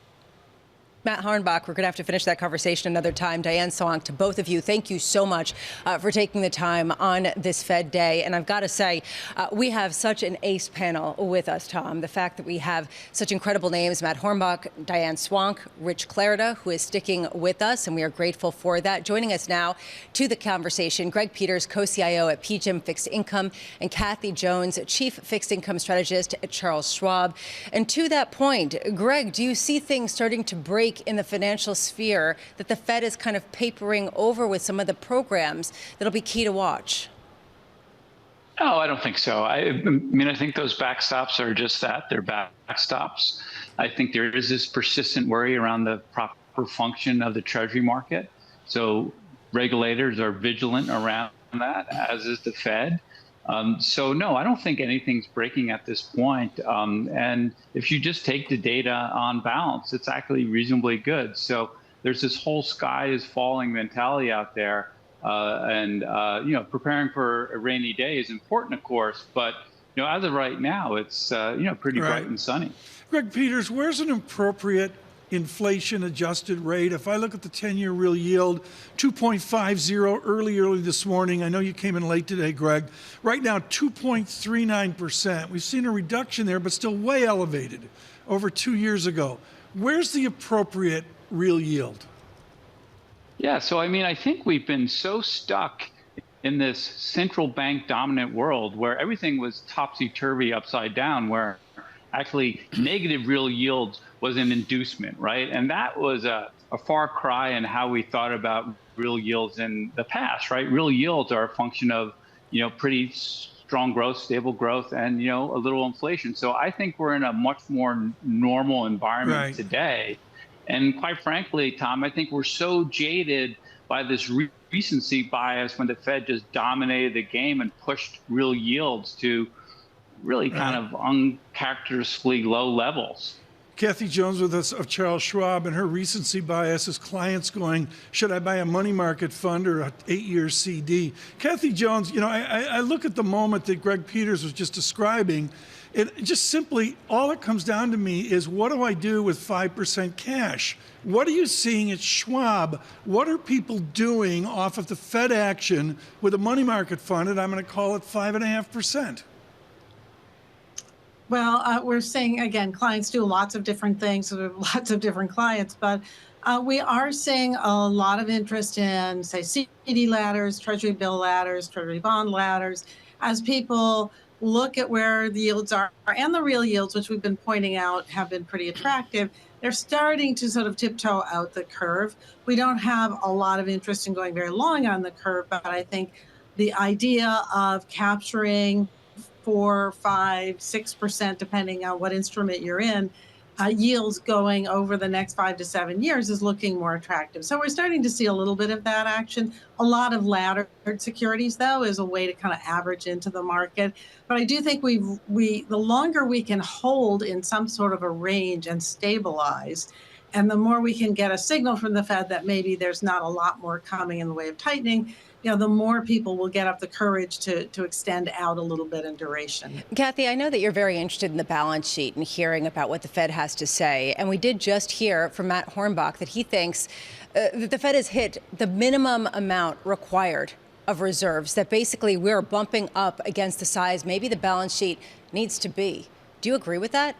Matt Hornbuck, we're going to have to finish that conversation another time. Diane Swank, to both of you, thank you so much for taking the time on this Fed Day. And I've got to say, we have such an ace panel with us, Tom. The fact that we have such incredible names, Matt Hornbuck, Diane Swank, Rich Clarida, who is sticking with us, and we are grateful for that. Joining us now to the conversation, Greg Peters, co-CIO at PGIM Fixed Income, and Kathy Jones, Chief Fixed Income Strategist at Charles Schwab. And to that point, Greg, do you see things starting to break in the financial sphere that the Fed is kind of papering over with some of the programs that'll be key to watch? No, I don't think so. I mean, I think those backstops are just that. They're backstops. I think there is this persistent worry around the proper function of the Treasury market. So regulators are vigilant around that, as is the Fed. So no, I don't think anything's breaking at this point. And if you just take the data on balance, it's actually reasonably good. So there's this whole sky is falling mentality out there. Preparing for a rainy day is important, of course, but as of right now, it's pretty bright and sunny. Greg Peters, where's an appropriate inflation-adjusted rate? If I look at the 10-year real yield, 2.50 early this morning. I know you came in late today, Greg. Right now, 2.39%. We've seen a reduction there, but still way elevated over 2 years ago. Where's the appropriate real yield? Yeah, so I mean, I think we've been so stuck in this central bank dominant world where everything was topsy-turvy upside down, where actually negative real yields was an inducement, right? And that was a far cry in how we thought about real yields in the past, right? Real yields are a function of, pretty strong growth, stable growth, and a little inflation. So I think we're in a much more normal environment today. And quite frankly, Tom, I think we're so jaded by this recency bias when the Fed just dominated the game and pushed real yields to really kind of uncharacteristically low levels. Kathy Jones with us of Charles Schwab, and her recency bias is clients going, should I buy a money market fund or an 8-year CD? Kathy Jones, I look at the moment that Greg Peters was just describing. It just simply, all it comes down to me is, what do I do with 5% cash? What are you seeing at Schwab? What are people doing off of the Fed action with a money market fund, and I'm going to call it 5.5%? Well, we're seeing, again, clients do lots of different things, so lots of different clients, but we are seeing a lot of interest in, say, CD ladders, Treasury bill ladders, Treasury bond ladders, as people look at where the yields are, and the real yields, which we've been pointing out have been pretty attractive. They're starting to sort of tiptoe out the curve. We don't have a lot of interest in going very long on the curve, but I think the idea of capturing 4, 5, 6%, depending on what instrument you're in, yields going over the next 5 to 7 years is looking more attractive. So we're starting to see a little bit of that action. A lot of laddered securities, though, is a way to kind of average into the market. But I do think the longer we can hold in some sort of a range and stabilize, and the more we can get a signal from the Fed that maybe there's not a lot more coming in the way of tightening, the more people will get up the courage to extend out a little bit in duration. Kathy, I know that you're very interested in the balance sheet and hearing about what the Fed has to say. And we did just hear from Matt Hornbach that he thinks that the Fed has hit the minimum amount required of reserves, that basically we're bumping up against the size maybe the balance sheet needs to be. Do you agree with that?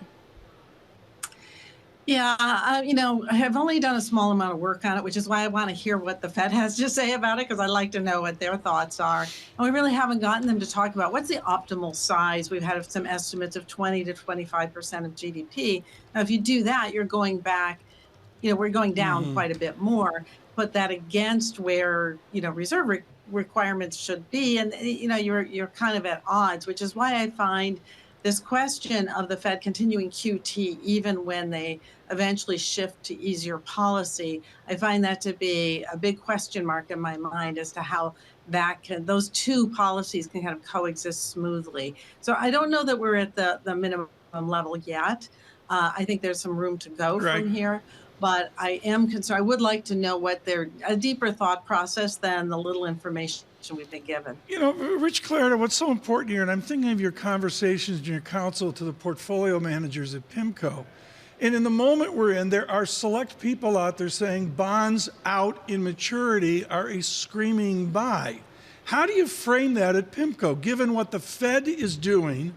Yeah, I have only done a small amount of work on it, which is why I want to hear what the Fed has to say about it, because I like to know what their thoughts are. And we really haven't gotten them to talk about what's the optimal size. We've had some estimates of 20 to 25% of GDP. Now, if you do that, you're going back, we're going down quite a bit more. Put that against where, reserve requirements should be. And, you're kind of at odds, which is why I find this question of the Fed continuing QT even when they eventually shift to easier policy, I find that to be a big question mark in my mind as to how those two policies can kind of coexist smoothly. So I don't know that we're at the minimum level yet. I think there's some room to go from here. But I am concerned. I would like to know a deeper thought process than the little information we've been given. Rich Clarida, what's so important here, and I'm thinking of your conversations and your counsel to the portfolio managers at PIMCO. And in the moment we're in, there are select people out there saying bonds out in maturity are a screaming buy. How do you frame that at PIMCO, given what the Fed is doing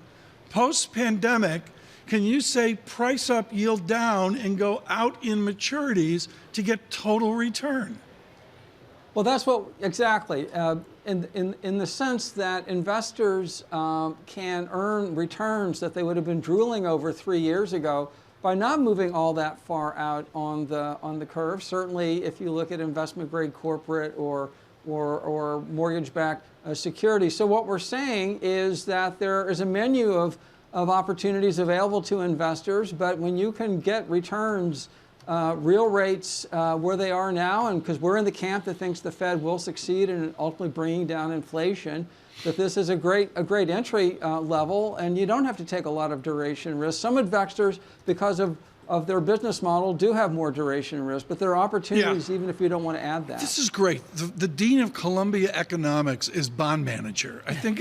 post-pandemic? Can you say price up, yield down, and go out in maturities to get total return? Well, that's exactly. In the sense that investors can earn returns that they would have been drooling over 3 years ago by not moving all that far out on the curve. Certainly, if you look at investment-grade corporate or mortgage-backed securities. So what we're saying is that there is a menu of opportunities available to investors, but when you can get returns, real rates where they are now, and because we're in the camp that thinks the Fed will succeed in ultimately bringing down inflation, that this is a great entry level, and you don't have to take a lot of duration risk. Some investors, because of their business model, do have more duration risk, but there are opportunities even if you don't want to add that. This is great. The Dean of Columbia Economics is bond manager. I think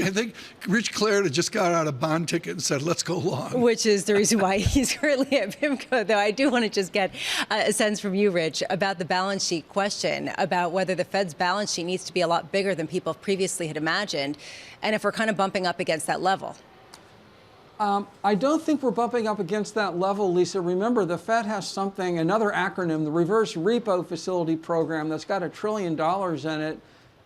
Rich Clarida just got out a bond ticket and said, let's go long. Which is the reason why he's currently at PIMCO, though I do want to just get a sense from you, Rich, about the balance sheet question, about whether the Fed's balance sheet needs to be a lot bigger than people previously had imagined, and if we're kind of bumping up against that level. I don't think we're bumping up against that level, Lisa. Remember, the Fed has another acronym, the Reverse Repo Facility Program, that's got $1 trillion in it.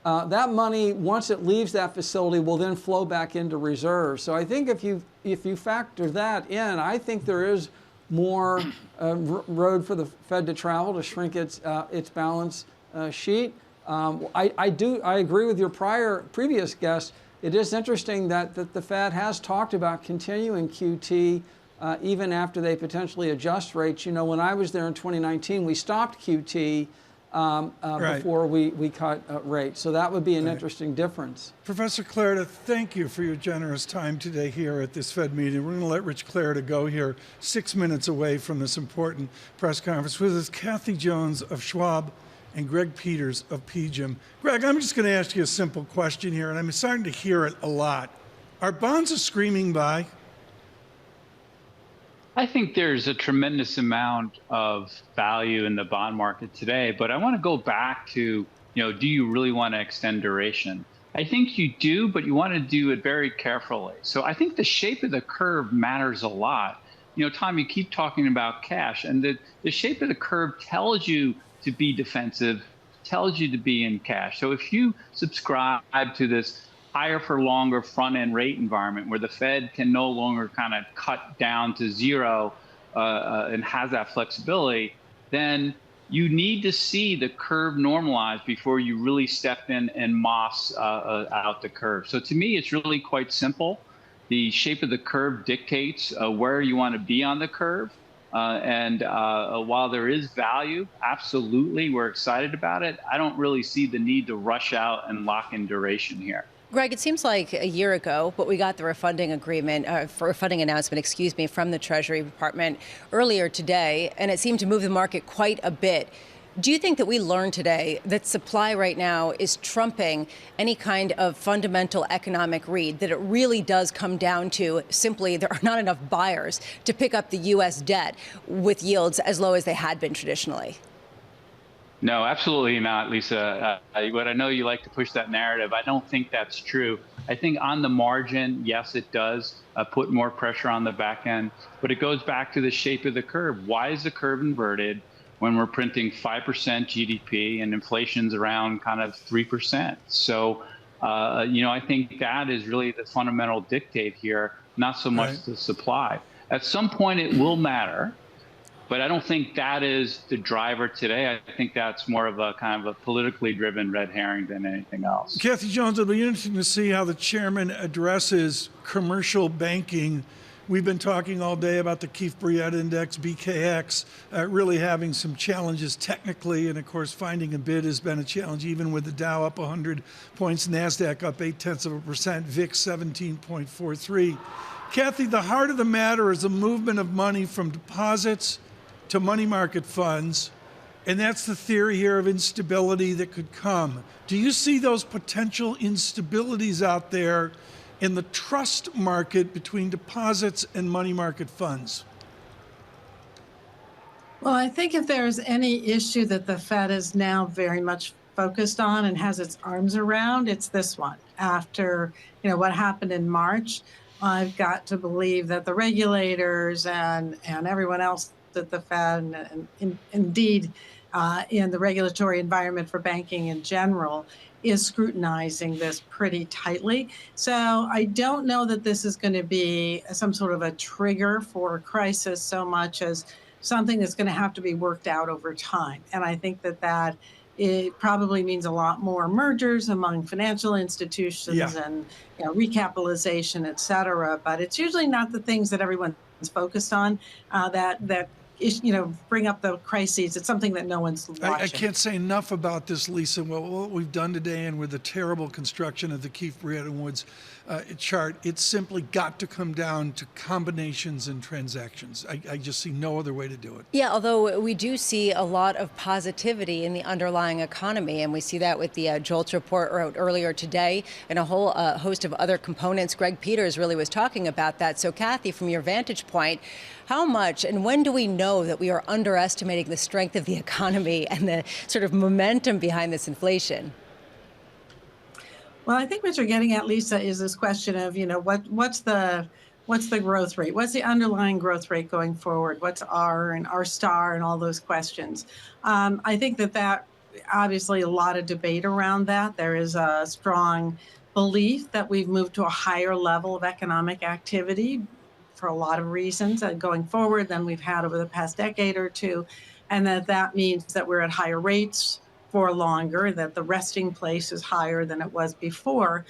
That money, once it leaves that facility, will then flow back into reserves. So I think if you factor that in, I think there is more road for the Fed to travel to shrink its balance sheet. I agree with your previous guest it is interesting that the Fed has talked about continuing QT even after they potentially adjust rates. You know, when I was there in 2019, we stopped QT before we cut rates. So that would be an interesting difference. Professor Clarida, thank you for your generous time today here at this Fed meeting. We're going to let Rich Clarida go here 6 minutes away from this important press conference. With us, Kathy Jones of Schwab and Greg Peters of PGIM. Greg, I'm just going to ask you a simple question here, and I'm starting to hear it a lot. Are bonds a screaming buy? I think there's a tremendous amount of value in the bond market today, but I want to go back to, do you really want to extend duration? I think you do, but you want to do it very carefully. So I think the shape of the curve matters a lot. Tom, you keep talking about cash, and the shape of the curve tells you to be defensive, tells you to be in cash. So if you subscribe to this higher for longer front end rate environment where the Fed can no longer kind of cut down to zero and has that flexibility, then you need to see the curve normalize before you really step in and moss out the curve. So to me, it's really quite simple. The shape of the curve dictates where you want to be on the curve. And while there is value, absolutely, we're excited about it. I don't really see the need to rush out and lock in duration here. Greg, it seems like a year ago, but we got the refunding announcement, from the Treasury Department earlier today, and it seemed to move the market quite a bit. Do you think that we learned today that supply right now is trumping any kind of fundamental economic read, that it really does come down to simply there are not enough buyers to pick up the U.S. debt with yields as low as they had been traditionally? No, absolutely not, Lisa. But I know you like to push that narrative. I don't think that's true. I think on the margin, yes, it does put more pressure on the back end, but it goes back to the shape of the curve. Why is the curve inverted when we're printing 5% GDP and inflation's around kind of 3%? So, I think that is really the fundamental dictate here, not so much the supply. At some point, it will matter. But I don't think that is the driver today. I think that's more of a kind of a politically driven red herring than anything else. Kathy Jones, it'll be interesting to see how the chairman addresses commercial banking. We've been talking all day about the Keefe Bruyette Index, BKX, really having some challenges technically. And of course, finding a bid has been a challenge, even with the Dow up 100 points, NASDAQ up 0.8%, VIX 17.43. Kathy, the heart of the matter is the movement of money from deposits to money market funds, and that's the theory here of instability that could come. Do you see those potential instabilities out there in the trust market between deposits and money market funds? Well, I think if there's any issue that the Fed is now very much focused on and has its arms around, it's this one. After what happened in March, I've got to believe that the regulators and everyone else at the Fed and indeed in the regulatory environment for banking in general is scrutinizing this pretty tightly. So I don't know that this is going to be some sort of a trigger for a crisis so much as something that's going to have to be worked out over time. And I think that it probably means a lot more mergers among financial institutions and recapitalization, et cetera. But it's usually not the things that everyone's focused on that bring up the crises. It's something that no one's watching. I can't say enough about this, Lisa. Well, what we've done today and with the terrible construction of the Keefe Bruyette Woods chart, it's simply got to come down to combinations and transactions. I just see no other way to do it. Yeah, although we do see a lot of positivity in the underlying economy, and we see that with the JOLTS report out earlier today and a whole host of other components. Greg Peters really was talking about that. So, Kathy, from your vantage point, how much and when do we know that we are underestimating the strength of the economy and the sort of momentum behind this inflation? Well, I think what you're getting at, Lisa, is this question of, what's the growth rate? What's the underlying growth rate going forward? What's R and R star and all those questions? I think that obviously a lot of debate around that. There is a strong belief that we've moved to a higher level of economic activity for a lot of reasons going forward than we've had over the past decade or two. And that means that we're at higher rates for longer, that the resting place is higher than it was before.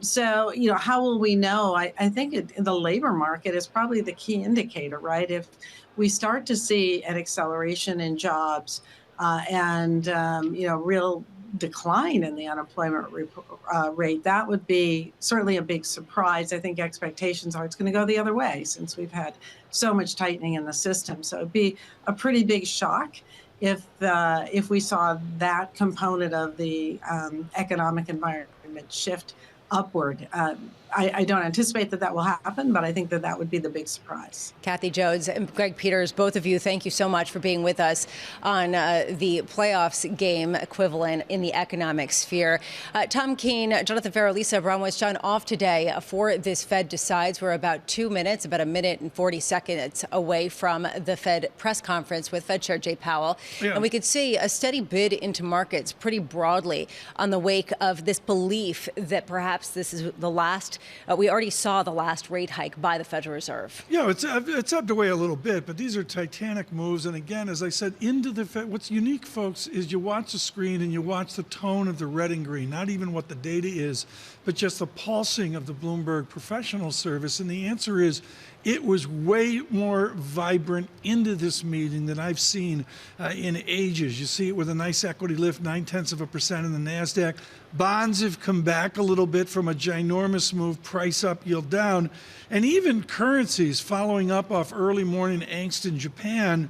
So, how will we know? I think the labor market is probably the key indicator, right? If we start to see an acceleration in jobs and, real decline in the unemployment rate, that would be certainly a big surprise. I think expectations are it's going to go the other way since we've had so much tightening in the system. So it'd be a pretty big shock if we saw that component of the economic environment shift upward. I don't anticipate that will happen, but I think that would be the big surprise. Kathy Jones and Greg Peters, both of you, thank you so much for being with us on the playoffs game equivalent in the economic sphere. Tom Keene, Jonathan Ferro, Lisa Ambramowicz, John, off today for this Fed Decides. We're about 2 minutes, about a minute and 40 seconds away from the Fed press conference with Fed Chair Jay Powell. Yeah. And we could see a steady bid into markets pretty broadly on the wake of this belief that perhaps this is the last. We already saw the last rate hike by the Federal Reserve. Yeah, it's ebbed away a little bit, but these are titanic moves. And again, as I said, into the Fed. What's unique, folks, is you watch the screen and you watch the tone of the red and green, not even what the data is, but just the pulsing of the Bloomberg professional service. And the answer is, it was way more vibrant into this meeting than I've seen in ages. You see it with a nice equity lift, 0.9% in the NASDAQ. Bonds have come back a little bit from a ginormous move, price up, yield down. And even currencies, following up off early morning angst in Japan,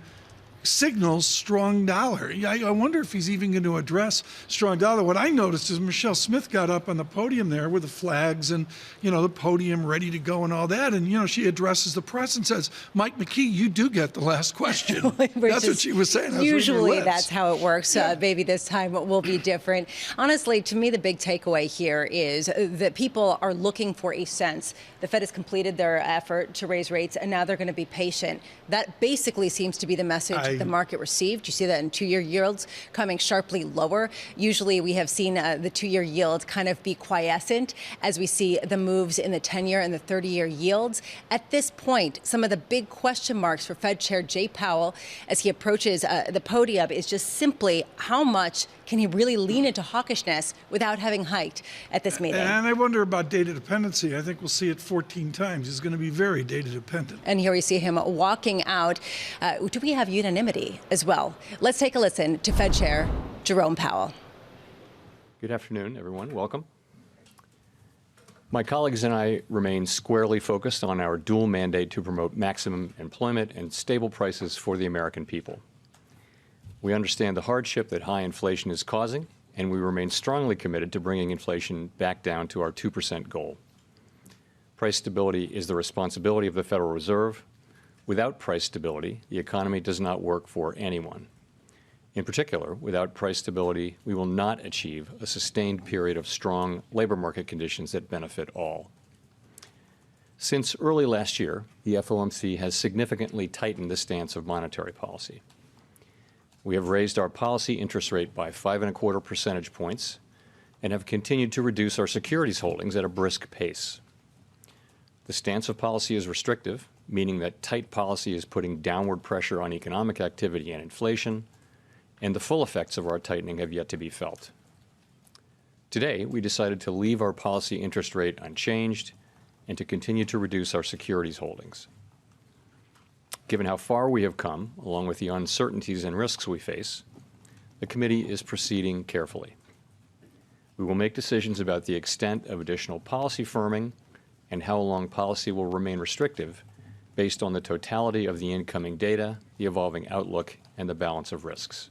signals strong dollar. I wonder if he's even going to address strong dollar. What I noticed is Michelle Smith got up on the podium there with the flags and, the podium ready to go and all that. And, she addresses the press and says, Mike McKee, you do get the last question. That's what she was saying. Usually that's how it works. Yeah. Maybe this time it will be different. Honestly, to me, the big takeaway here is that people are looking for a sense. The Fed has completed their effort to raise rates, and now they're going to be patient. That basically seems to be the message the market received. You see that in two-year yields coming sharply lower. Usually we have seen the two-year yield kind of be quiescent as we see the moves in the 10-year and the 30-year yields. At this point, some of the big question marks for Fed Chair Jay Powell as he approaches the podium is just simply how much can he really lean into hawkishness without having hiked at this meeting? And I wonder about data dependency. I think we'll see it 14 times. He's going to be very data dependent. And here we see him walking out. Do we have unanimity as well? Let's take a listen to Fed Chair Jerome Powell. Good afternoon, everyone. Welcome. My colleagues and I remain squarely focused on our dual mandate to promote maximum employment and stable prices for the American people. We understand the hardship that high inflation is causing, and we remain strongly committed to bringing inflation back down to our 2% goal. Price stability is the responsibility of the Federal Reserve. Without price stability, the economy does not work for anyone. In particular, without price stability, we will not achieve a sustained period of strong labor market conditions that benefit all. Since early last year, the FOMC has significantly tightened the stance of monetary policy. We have raised our policy interest rate by 5.25 percentage points and have continued to reduce our securities holdings at a brisk pace. The stance of policy is restrictive, meaning that tight policy is putting downward pressure on economic activity and inflation, and the full effects of our tightening have yet to be felt. Today, we decided to leave our policy interest rate unchanged and to continue to reduce our securities holdings. Given how far we have come, along with the uncertainties and risks we face, the committee is proceeding carefully. We will make decisions about the extent of additional policy firming and how long policy will remain restrictive based on the totality of the incoming data, the evolving outlook, and the balance of risks.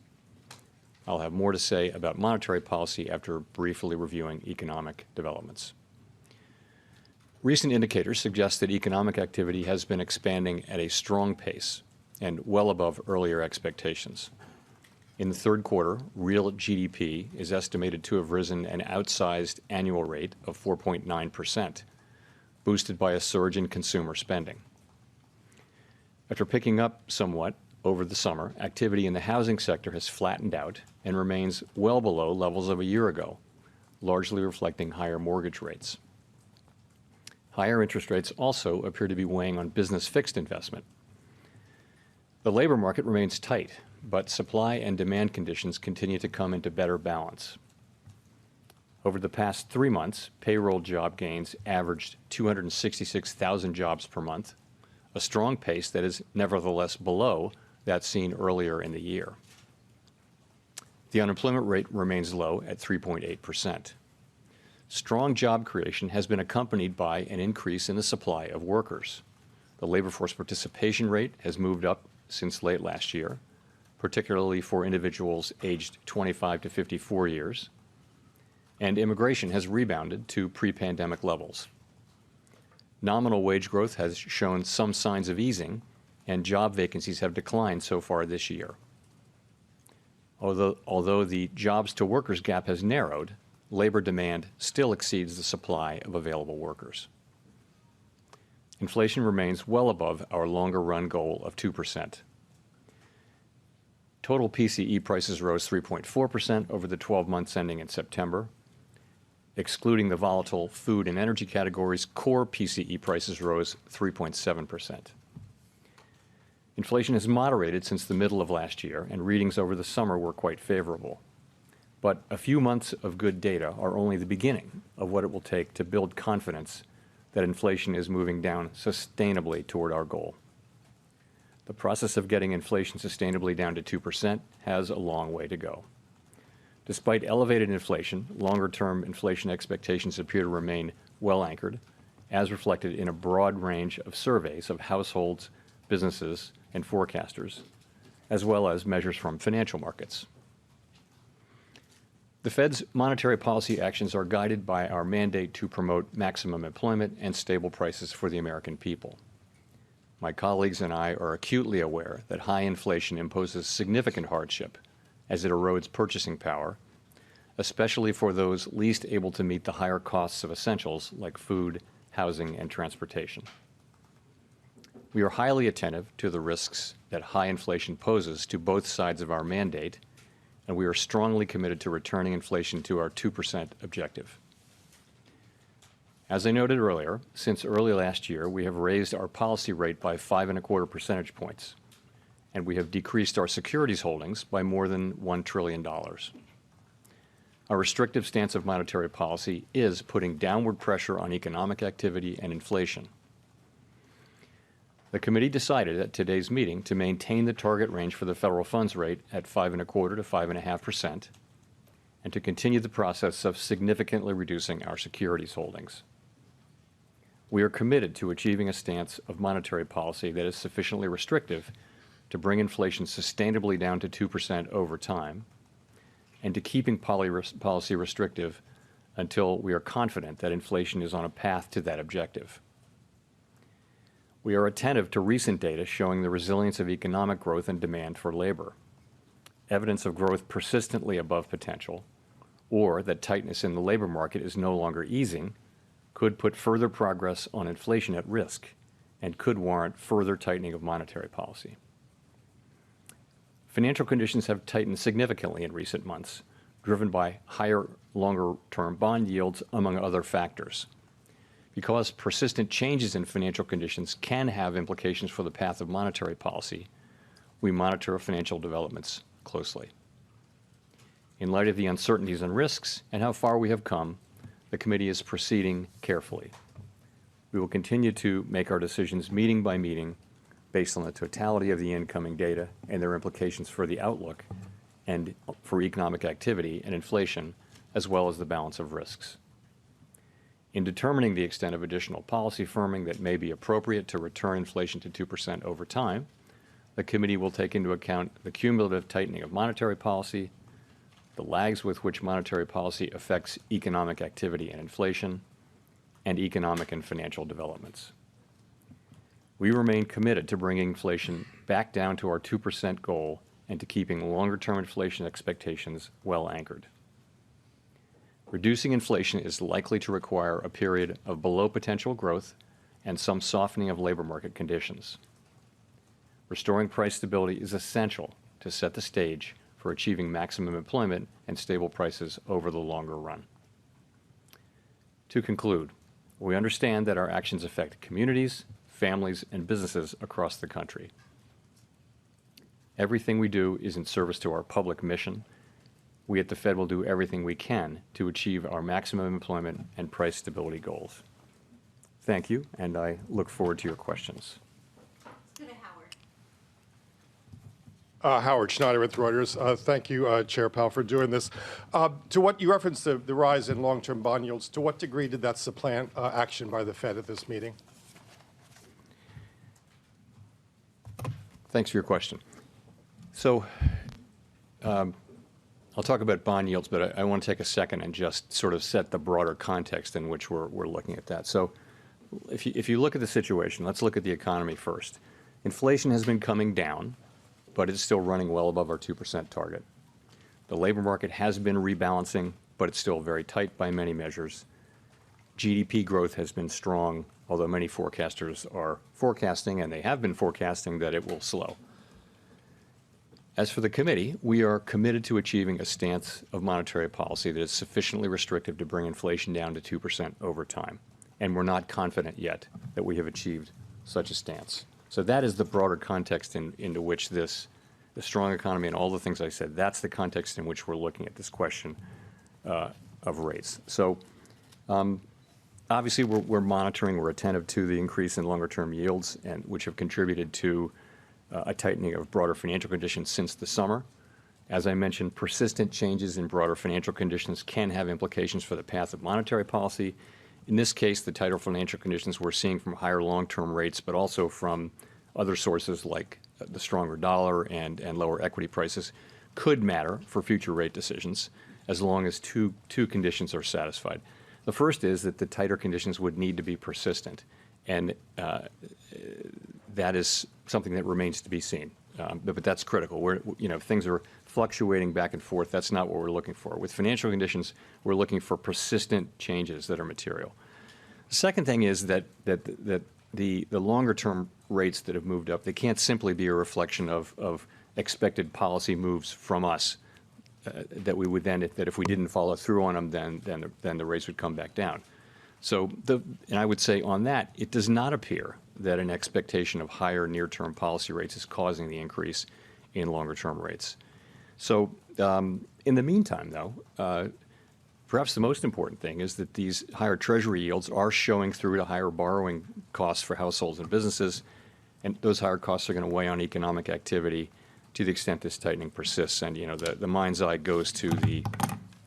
I'll have more to say about monetary policy after briefly reviewing economic developments. Recent indicators suggest that economic activity has been expanding at a strong pace and well above earlier expectations. In the third quarter, real GDP is estimated to have risen an outsized annual rate of 4.9%, boosted by a surge in consumer spending. After picking up somewhat over the summer, activity in the housing sector has flattened out and remains well below levels of a year ago, largely reflecting higher mortgage rates. Higher interest rates also appear to be weighing on business fixed investment. The labor market remains tight, but supply and demand conditions continue to come into better balance. Over the past 3 months, payroll job gains averaged 266,000 jobs per month, a strong pace that is nevertheless below that seen earlier in the year. The unemployment rate remains low at 3.8%. Strong job creation has been accompanied by an increase in the supply of workers. The labor force participation rate has moved up since late last year, particularly for individuals aged 25 to 54 years, and immigration has rebounded to pre-pandemic levels. Nominal wage growth has shown some signs of easing, and job vacancies have declined so far this year. Although the jobs-to-workers gap has narrowed, labor demand still exceeds the supply of available workers. Inflation remains well above our longer-run goal of 2%. Total PCE prices rose 3.4% over the 12 months ending in September. Excluding the volatile food and energy categories, core PCE prices rose 3.7%. Inflation has moderated since the middle of last year, and readings over the summer were quite favorable. But a few months of good data are only the beginning of what it will take to build confidence that inflation is moving down sustainably toward our goal. The process of getting inflation sustainably down to 2% has a long way to go. Despite elevated inflation, longer-term inflation expectations appear to remain well anchored, as reflected in a broad range of surveys of households, businesses, and forecasters, as well as measures from financial markets. The Fed's monetary policy actions are guided by our mandate to promote maximum employment and stable prices for the American people. My colleagues and I are acutely aware that high inflation imposes significant hardship as it erodes purchasing power, especially for those least able to meet the higher costs of essentials like food, housing, and transportation. We are highly attentive to the risks that high inflation poses to both sides of our mandate, and we are strongly committed to returning inflation to our 2% objective. As I noted earlier, since early last year, we have raised our policy rate by 5.25 percentage points, and we have decreased our securities holdings by more than $1 trillion. Our restrictive stance of monetary policy is putting downward pressure on economic activity and inflation. The committee decided at today's meeting to maintain the target range for the federal funds rate at 5.25% to 5.5%, and to continue the process of significantly reducing our securities holdings. We are committed to achieving a stance of monetary policy that is sufficiently restrictive to bring inflation sustainably down to 2% over time, and to keeping policy restrictive until we are confident that inflation is on a path to that objective. We are attentive to recent data showing the resilience of economic growth and demand for labor. Evidence of growth persistently above potential, or that tightness in the labor market is no longer easing, could put further progress on inflation at risk and could warrant further tightening of monetary policy. Financial conditions have tightened significantly in recent months, driven by higher, longer-term bond yields, among other factors. Because persistent changes in financial conditions can have implications for the path of monetary policy, we monitor financial developments closely. In light of the uncertainties and risks and how far we have come, the committee is proceeding carefully. We will continue to make our decisions meeting by meeting based on the totality of the incoming data and their implications for the outlook and for economic activity and inflation, as well as the balance of risks. In determining the extent of additional policy firming that may be appropriate to return inflation to 2% over time, the committee will take into account the cumulative tightening of monetary policy, the lags with which monetary policy affects economic activity and inflation, and economic and financial developments. We remain committed to bringing inflation back down to our 2% goal and to keeping longer-term inflation expectations well anchored. Reducing inflation is likely to require a period of below-potential growth and some softening of labor market conditions. Restoring price stability is essential to set the stage for achieving maximum employment and stable prices over the longer run. To conclude, we understand that our actions affect communities, families, and businesses across the country. Everything we do is in service to our public mission. We at the Fed will do everything we can to achieve our maximum employment and price stability goals. Thank you, and I look forward to your questions. Howard Schneider with Reuters. Thank you, Chair Powell, for doing this. To what you referenced the rise in long-term bond yields, to what degree did that supplant action by the Fed at this meeting? Thanks for your question. So I'll talk about bond yields, but I want to take a second and just sort of set the broader context in which we're looking at that. So if you look at the situation, let's look at the economy first. Inflation has been coming down, but it's still running well above our 2% target. The labor market has been rebalancing, but it's still very tight by many measures. GDP growth has been strong, although many forecasters are forecasting, and they have been forecasting, that it will slow. As for the committee, we are committed to achieving a stance of monetary policy that is sufficiently restrictive to bring inflation down to 2% over time. And we're not confident yet that we have achieved such a stance. So that is the broader context into which the strong economy and all the things I said, that's the context in which we're looking at this question of rates. So obviously we're monitoring, we're attentive to the increase in longer-term yields, and which have contributed to a tightening of broader financial conditions since the summer. As I mentioned, persistent changes in broader financial conditions can have implications for the path of monetary policy. In this case, the tighter financial conditions we're seeing from higher long-term rates, but also from other sources like the stronger dollar and lower equity prices, could matter for future rate decisions as long as two conditions are satisfied. The first is that the tighter conditions would need to be persistent, and that is something that remains to be seen. But that's critical. Things are fluctuating back and forth. That's not what we're looking for. With financial conditions, we're looking for persistent changes that are material. The second thing is that the longer-term rates that have moved up, they can't simply be a reflection of expected policy moves from us. That we would then, that if we didn't follow through on them, then the rates would come back down. So, and I would say on that, it does not appear that an expectation of higher near-term policy rates is causing the increase in longer-term rates. So, in the meantime, though, perhaps the most important thing is that these higher Treasury yields are showing through to higher borrowing costs for households and businesses, and those higher costs are going to weigh on economic activity to the extent this tightening persists. And the mind's eye goes to the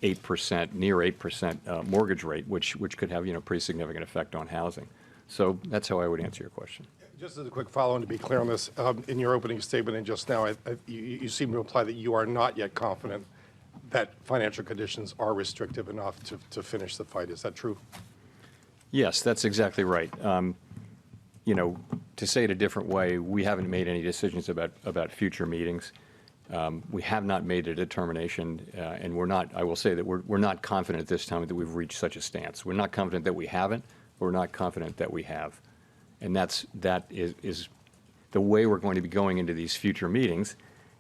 8%, near 8% mortgage rate, which could have pretty significant effect on housing. So that's how I would answer your question. Just as a quick follow-on to be clear on this, in your opening statement and just now, you seem to imply that you are not yet confident that financial conditions are restrictive enough to finish the fight. Is that true? Yes, that's exactly right. To say it a different way, we haven't made any decisions about future meetings. We have not made a determination, and I will say that we're not confident at this time that we've reached such a stance. We're not confident that we haven't. We're not confident that we have. And that is the way we're going to be going into these future meetings,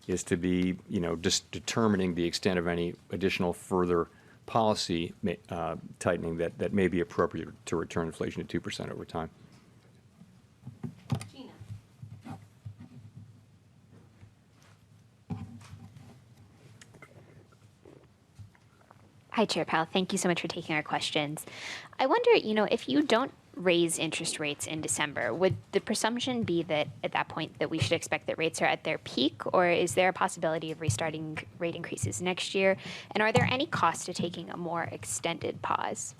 is to be, just determining the extent of any additional further policy tightening that may be appropriate to return inflation to 2% over time. Hi, Chair Powell. Thank you so much for taking our questions. I wonder, if you don't raise interest rates in December, would the presumption be that at that point that we should expect that rates are at their peak, or is there a possibility of restarting rate increases next year? And are there any costs to taking a more extended pause?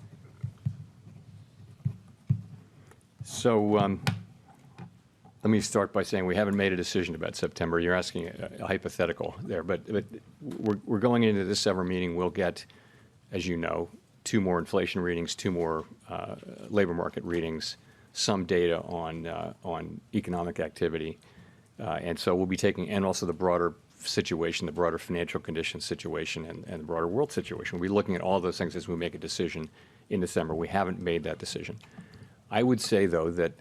So let me start by saying we haven't made a decision about September. You're asking a hypothetical there, but we're going into this December meeting. We'll get, as you know, 2 more inflation readings, 2 more labor market readings, some data on economic activity, and so we'll be taking, and also the broader situation, the broader financial conditions situation, and the broader world situation. We'll be looking at all those things as we make a decision in December. We haven't made that decision. I would say, though, that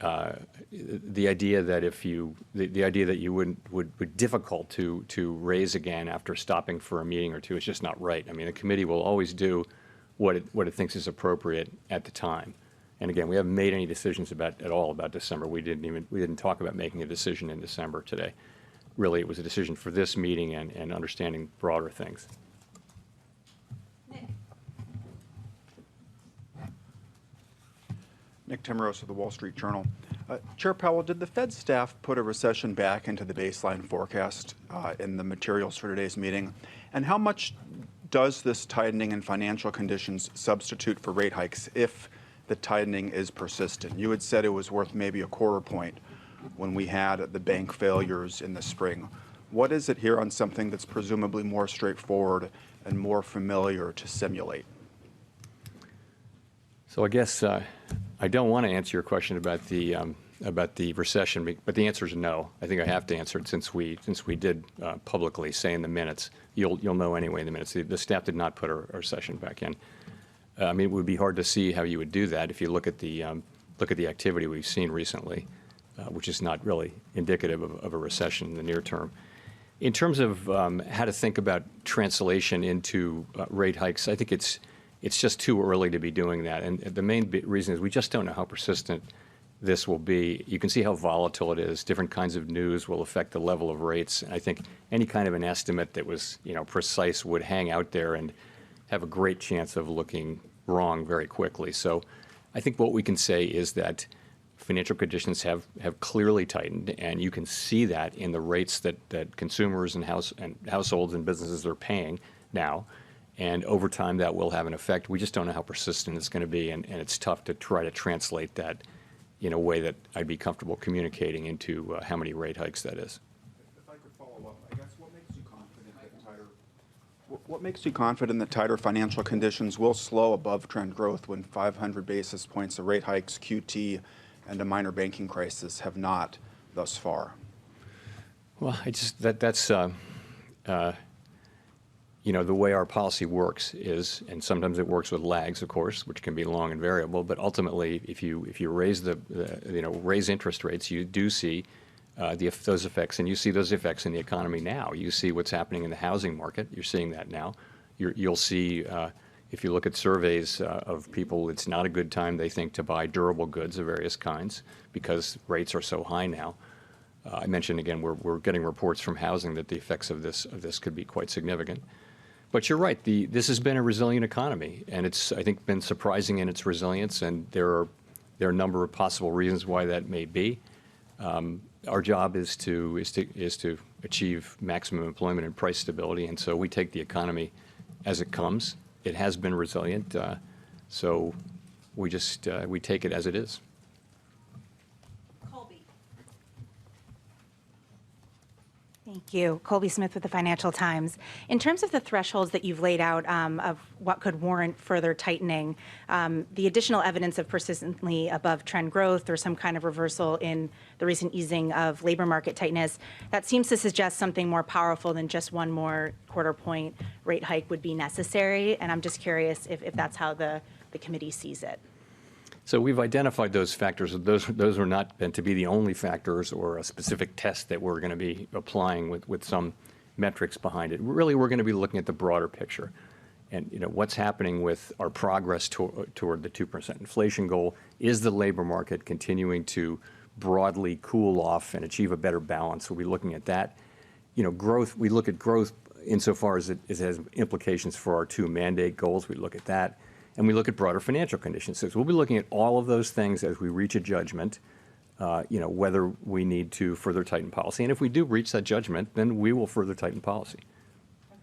the idea that the idea that you would be difficult to raise again after stopping for a meeting or two is just not right. I mean, the committee will always do what it thinks is appropriate at the time. And again, we haven't made any decisions at all about December. We didn't talk about making a decision in December today. really it was a decision for this meeting and understanding broader things. Nick Timmeros of the Wall Street Journal. Chair Powell, did the Fed staff put a recession back into the baseline forecast in the materials for today's meeting? And how much does this tightening in financial conditions substitute for rate hikes if the tightening is persistent? You had said it was worth maybe a quarter point when we had the bank failures in the spring. What is it here on something that's presumably more straightforward and more familiar to simulate? So I guess I don't want to answer your question about the recession, but the answer is no. I think I have to answer it since we did publicly say in the minutes. You'll know anyway in the minutes. The staff did not put a recession back in. I mean, it would be hard to see how you would do that if you look at the activity we've seen recently, which is not really indicative of a recession in the near term. In terms of how to think about translation into rate hikes, I think it's just too early to be doing that. And the main reason is we just don't know how persistent this will be. You can see how volatile it is. Different kinds of news will affect the level of rates. And I think any kind of an estimate that was, precise would hang out there and have a great chance of looking wrong very quickly. So I think what we can say is that financial conditions have clearly tightened, and you can see that in the rates that consumers and households and businesses are paying now. And over time, that will have an effect. We just don't know how persistent it's going to be, and it's tough to try to translate that in a way that I'd be comfortable communicating into how many rate hikes that is. If I could follow up, I guess what makes you confident that tighter financial conditions will slow above trend growth when 500 basis points of rate hikes, QT, and a minor banking crisis have not thus far? Well, that's the way our policy works is, and sometimes it works with lags, of course, which can be long and variable. But ultimately, if you raise raise interest rates, you do see those effects, and you see those effects in the economy now. You see what's happening in the housing market. You're seeing that now. You'll see. If you look at surveys of people, it's not a good time, they think, to buy durable goods of various kinds because rates are so high now. I mentioned again, we're getting reports from housing that the effects of this could be quite significant. But you're right. This has been a resilient economy, and it's, I think, been surprising in its resilience. And there are a number of possible reasons why that may be. Our job is to achieve maximum employment and price stability, and so we take the economy as it comes. It has been resilient, so we take it as it is. Thank you. Colby Smith with the Financial Times. In terms of the thresholds that you've laid out of what could warrant further tightening, the additional evidence of persistently above trend growth or some kind of reversal in the recent easing of labor market tightness, that seems to suggest something more powerful than just one more quarter point rate hike would be necessary. And I'm just curious if that's how the committee sees it. So we've identified those factors. Those are not meant to be the only factors or a specific test that we're going to be applying with some metrics behind it. Really, we're going to be looking at the broader picture and what's happening with our progress toward the 2% inflation goal. Is the labor market continuing to broadly cool off and achieve a better balance? We'll be looking at that. Growth. We look at growth insofar as it has implications for our two mandate goals. We look at that. And we look at broader financial conditions. So we'll be looking at all of those things as we reach a judgment, whether we need to further tighten policy. And if we do reach that judgment, then we will further tighten policy.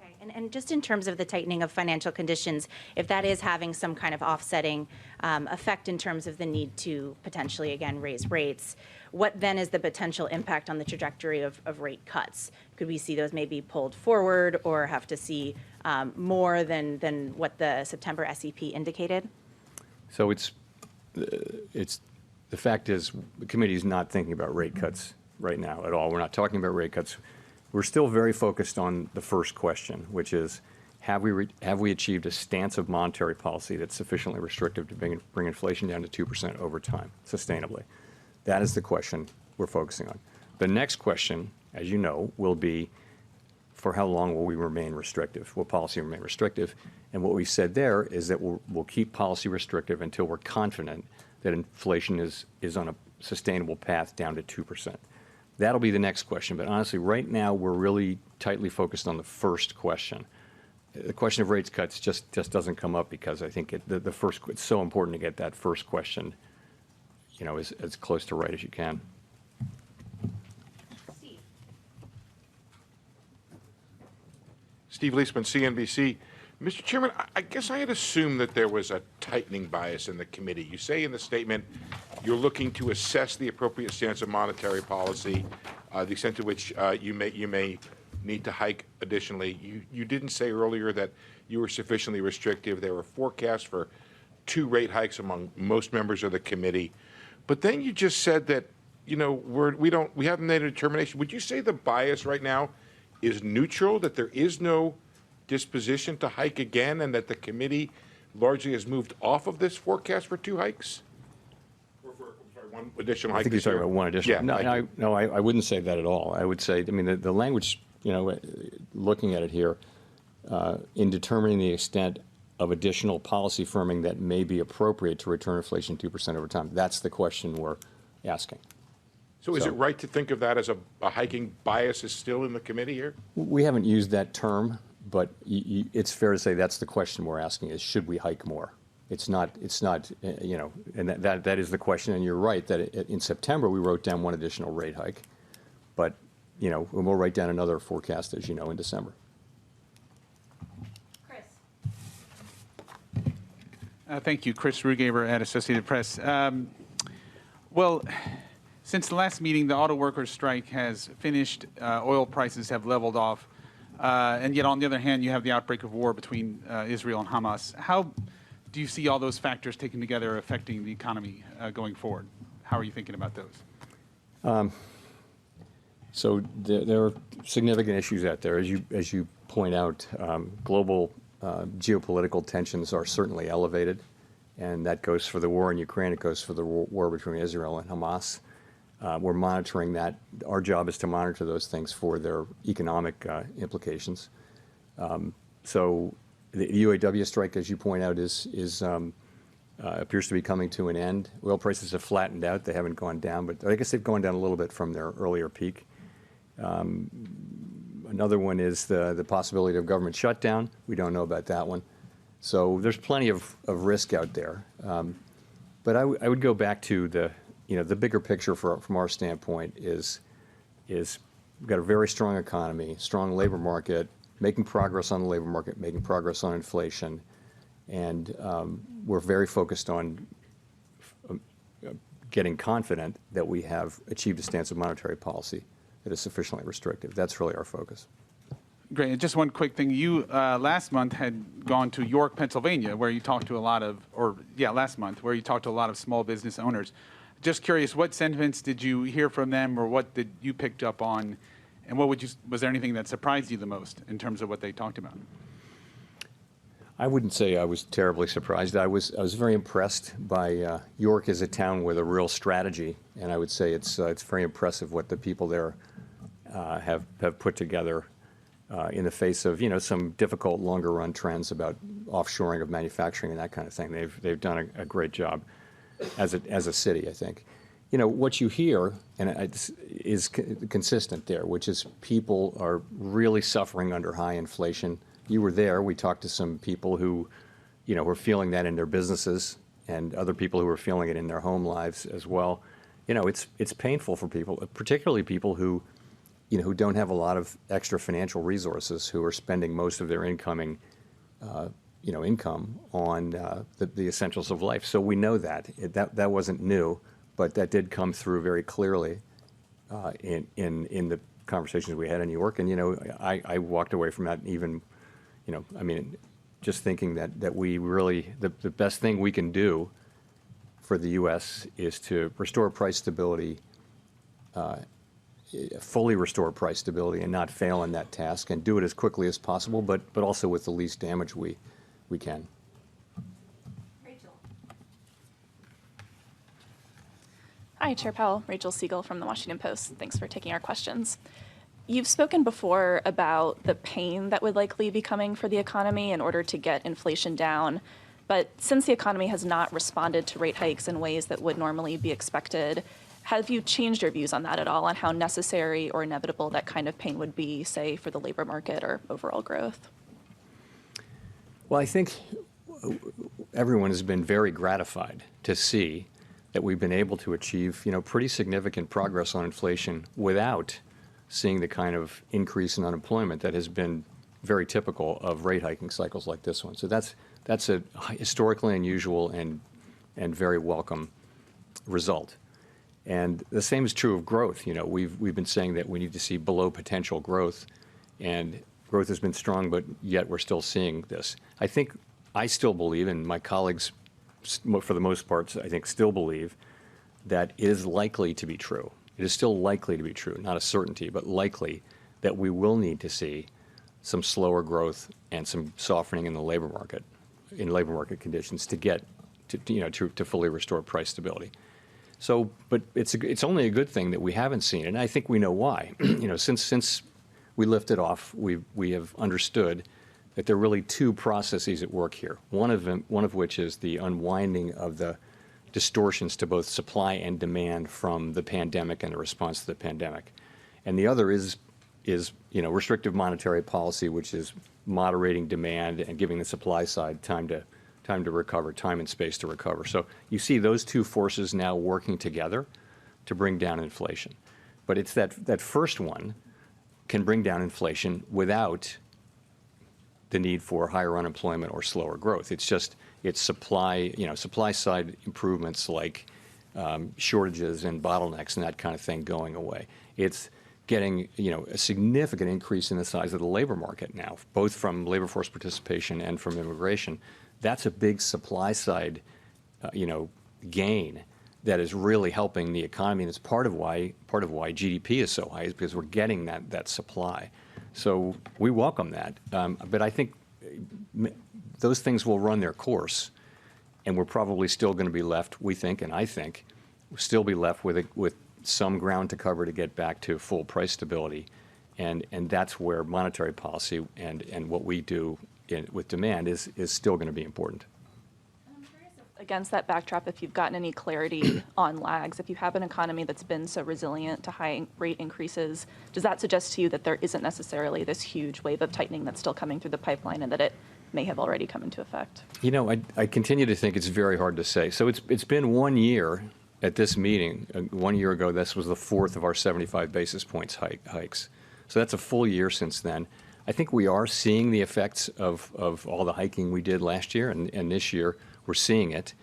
Okay. And just in terms of the tightening of financial conditions, if that is having some kind of offsetting effect in terms of the need to potentially, again, raise rates, what then is the potential impact on the trajectory of rate cuts? Could we see those maybe pulled forward or have to see more than what the September SEP indicated? So the fact is the committee is not thinking about rate cuts right now at all. We're not talking about rate cuts. We're still very focused on the first question, which is have we achieved a stance of monetary policy that's sufficiently restrictive to bring inflation down to 2% over time, sustainably? That is the question we're focusing on. The next question, as you know, will be for how long will we remain restrictive? Will policy remain restrictive? And what we said there is that we'll keep policy restrictive until we're confident that inflation is on a sustainable path down to 2%. That'll be the next question. But honestly, right now, we're really tightly focused on the first question. The question of rates cuts just doesn't come up because I think it's so important to get that first question, as close to right as you can. Steve Leisman, CNBC. Mr. Chairman, I guess I had assumed that there was a tightening bias in the committee. You say in the statement you're looking to assess the appropriate stance of monetary policy, the extent to which you may need to hike additionally. You didn't say earlier that you were sufficiently restrictive. There were forecasts for 2 rate hikes among most members of the committee. But then you just said that, we haven't made a determination. Would you say the bias right now is neutral, that there is no disposition to hike again, and that the committee largely has moved off of this forecast for 2 hikes? Or for, one additional hike? I think you're talking about one additional. Yeah, No, I wouldn't say that at all. I would say, the language, looking at it here, in determining the extent of additional policy firming that may be appropriate to return inflation 2% over time, that's the question we're asking. So is it right to think of that as a hiking bias is still in the committee here? We haven't used that term, but it's fair to say that's the question we're asking is, should we hike more? It's not, and that is the question. And you're right that in September we wrote down 1 additional rate hike, but, we'll write down another forecast, as you know, in December. Thank you. Chris Rugaber at Associated Press. Since the last meeting, the auto workers' strike has finished. Oil prices have leveled off. And yet, on the other hand, you have the outbreak of war between Israel and Hamas. How do you see all those factors taken together affecting the economy going forward? How are you thinking about those? So there are significant issues out there. As you point out, global geopolitical tensions are certainly elevated, and that goes for the war in Ukraine. It goes for the war between Israel and Hamas. We're monitoring that. Our job is to monitor those things for their economic implications. So the UAW strike, as you point out, appears to be coming to an end. Oil prices have flattened out. They haven't gone down, but I guess they've gone down a little bit from their earlier peak. Another one is the possibility of government shutdown. We don't know about that one. So there's plenty of risk out there. But I would go back to the bigger picture from our standpoint is we've got a very strong economy, strong labor market, making progress on the labor market, making progress on inflation, and we're very focused on getting confident that we have achieved a stance of monetary policy that is sufficiently restrictive. That's really our focus. Great. And just one quick thing. You last month had gone to York, Pennsylvania, where you talked to last month, where you talked to a lot of small business owners. Just curious, what sentiments did you hear from them, or what did you picked up on, and was there anything that surprised you the most in terms of what they talked about? I wouldn't say I was terribly surprised. I was very impressed by York as a town with a real strategy, and I would say it's very impressive what the people there have put together in the face of some difficult longer run trends about offshoring of manufacturing and that kind of thing. They've done a great job as a city, I think. What you hear is consistent there, which is people are really suffering under high inflation. You were there. We talked to some people who, were feeling that in their businesses, and other people who were feeling it in their home lives as well. It's painful for people, particularly people who don't have a lot of extra financial resources, who are spending most of their income on the essentials of life. So we know that wasn't new, but that did come through very clearly in the conversations we had in New York. And I walked away from that even, just thinking that we really the best thing we can do for the U.S. is to restore price stability, fully restore price stability, and not fail in that task, and do it as quickly as possible, but also with the least damage we can. Rachel. Hi, Chair Powell. Rachel Siegel from the Washington Post. Thanks for taking our questions. You've spoken before about the pain that would likely be coming for the economy in order to get inflation down. But since the economy has not responded to rate hikes in ways that would normally be expected, Have you changed your views on that at all, on how necessary or inevitable that kind of pain would be, say, for the labor market or overall growth? Well, I think everyone has been very gratified to see that we've been able to achieve, pretty significant progress on inflation without seeing the kind of increase in unemployment that has been very typical of rate hiking cycles like this one. So that's a historically unusual and very welcome result. And the same is true of growth. We've been saying that we need to see below potential growth, and growth has been strong, but yet we're still seeing this. I still believe, and my colleagues, for the most part, I think still believe that it is likely to be true. It is still likely to be true, not a certainty, but likely that we will need to see some slower growth and some softening in the labor market conditions to get to fully restore price stability. So, but it's only a good thing that we haven't seen it, and I think we know why. Since we lifted off, we have understood that there are really two processes at work here. One of which is the unwinding of the distortions to both supply and demand from the pandemic and the response to the pandemic, and the other is restrictive monetary policy, which is moderating demand and giving the supply side time to recover, time and space to recover. So you see those two forces now working together to bring down inflation. But it's that first one can bring down inflation without the need for higher unemployment or slower growth. It's supply side improvements like shortages and bottlenecks and that kind of thing going away. It's getting a significant increase in the size of the labor market now, both from labor force participation and from immigration. That's a big supply side gain that is really helping the economy, and it's part of why GDP is so high, is because we're getting that supply. So we welcome that, but I think those things will run their course, and we're probably still going to be left, we think, and I think, we'll still be left with some ground to cover to get back to full price stability, and that's where monetary policy and what we do with demand is still going to be important. Against that backdrop, if you've gotten any clarity on lags, if you have an economy that's been so resilient to high rate increases, does that suggest to you that there isn't necessarily this huge wave of tightening that's still coming through the pipeline and that it may have already come into effect? I continue to think it's very hard to say. So it's been 1 year at this meeting. 1 year ago, this was the fourth of our 75 basis points hikes. So that's a full year since then. I think we are seeing the effects of all the hiking we did last year, and this year we're seeing it.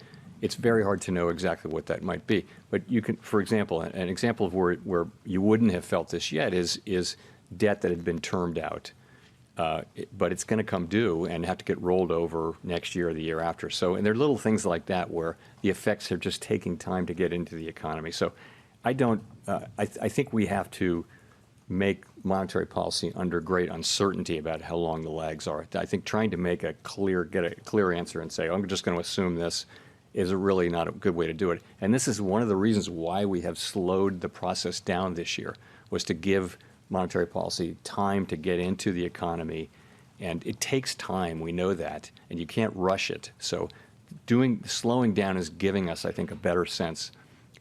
It's very hard to know exactly what that might be. But you can, for example, an example of where you wouldn't have felt this yet is debt that had been termed out, but it's going to come due and have to get rolled over next year or the year after. So, and there are little things like that where the effects are just taking time to get into the economy. So I think we have to make monetary policy under great uncertainty about how long the lags are. I think trying to get a clear answer and say, I'm just going to assume this, is really not a good way to do it. And this is one of the reasons why we have slowed the process down this year, was to give monetary policy time to get into the economy. And it takes time, we know that, and you can't rush it. So slowing down is giving us, I think, a better sense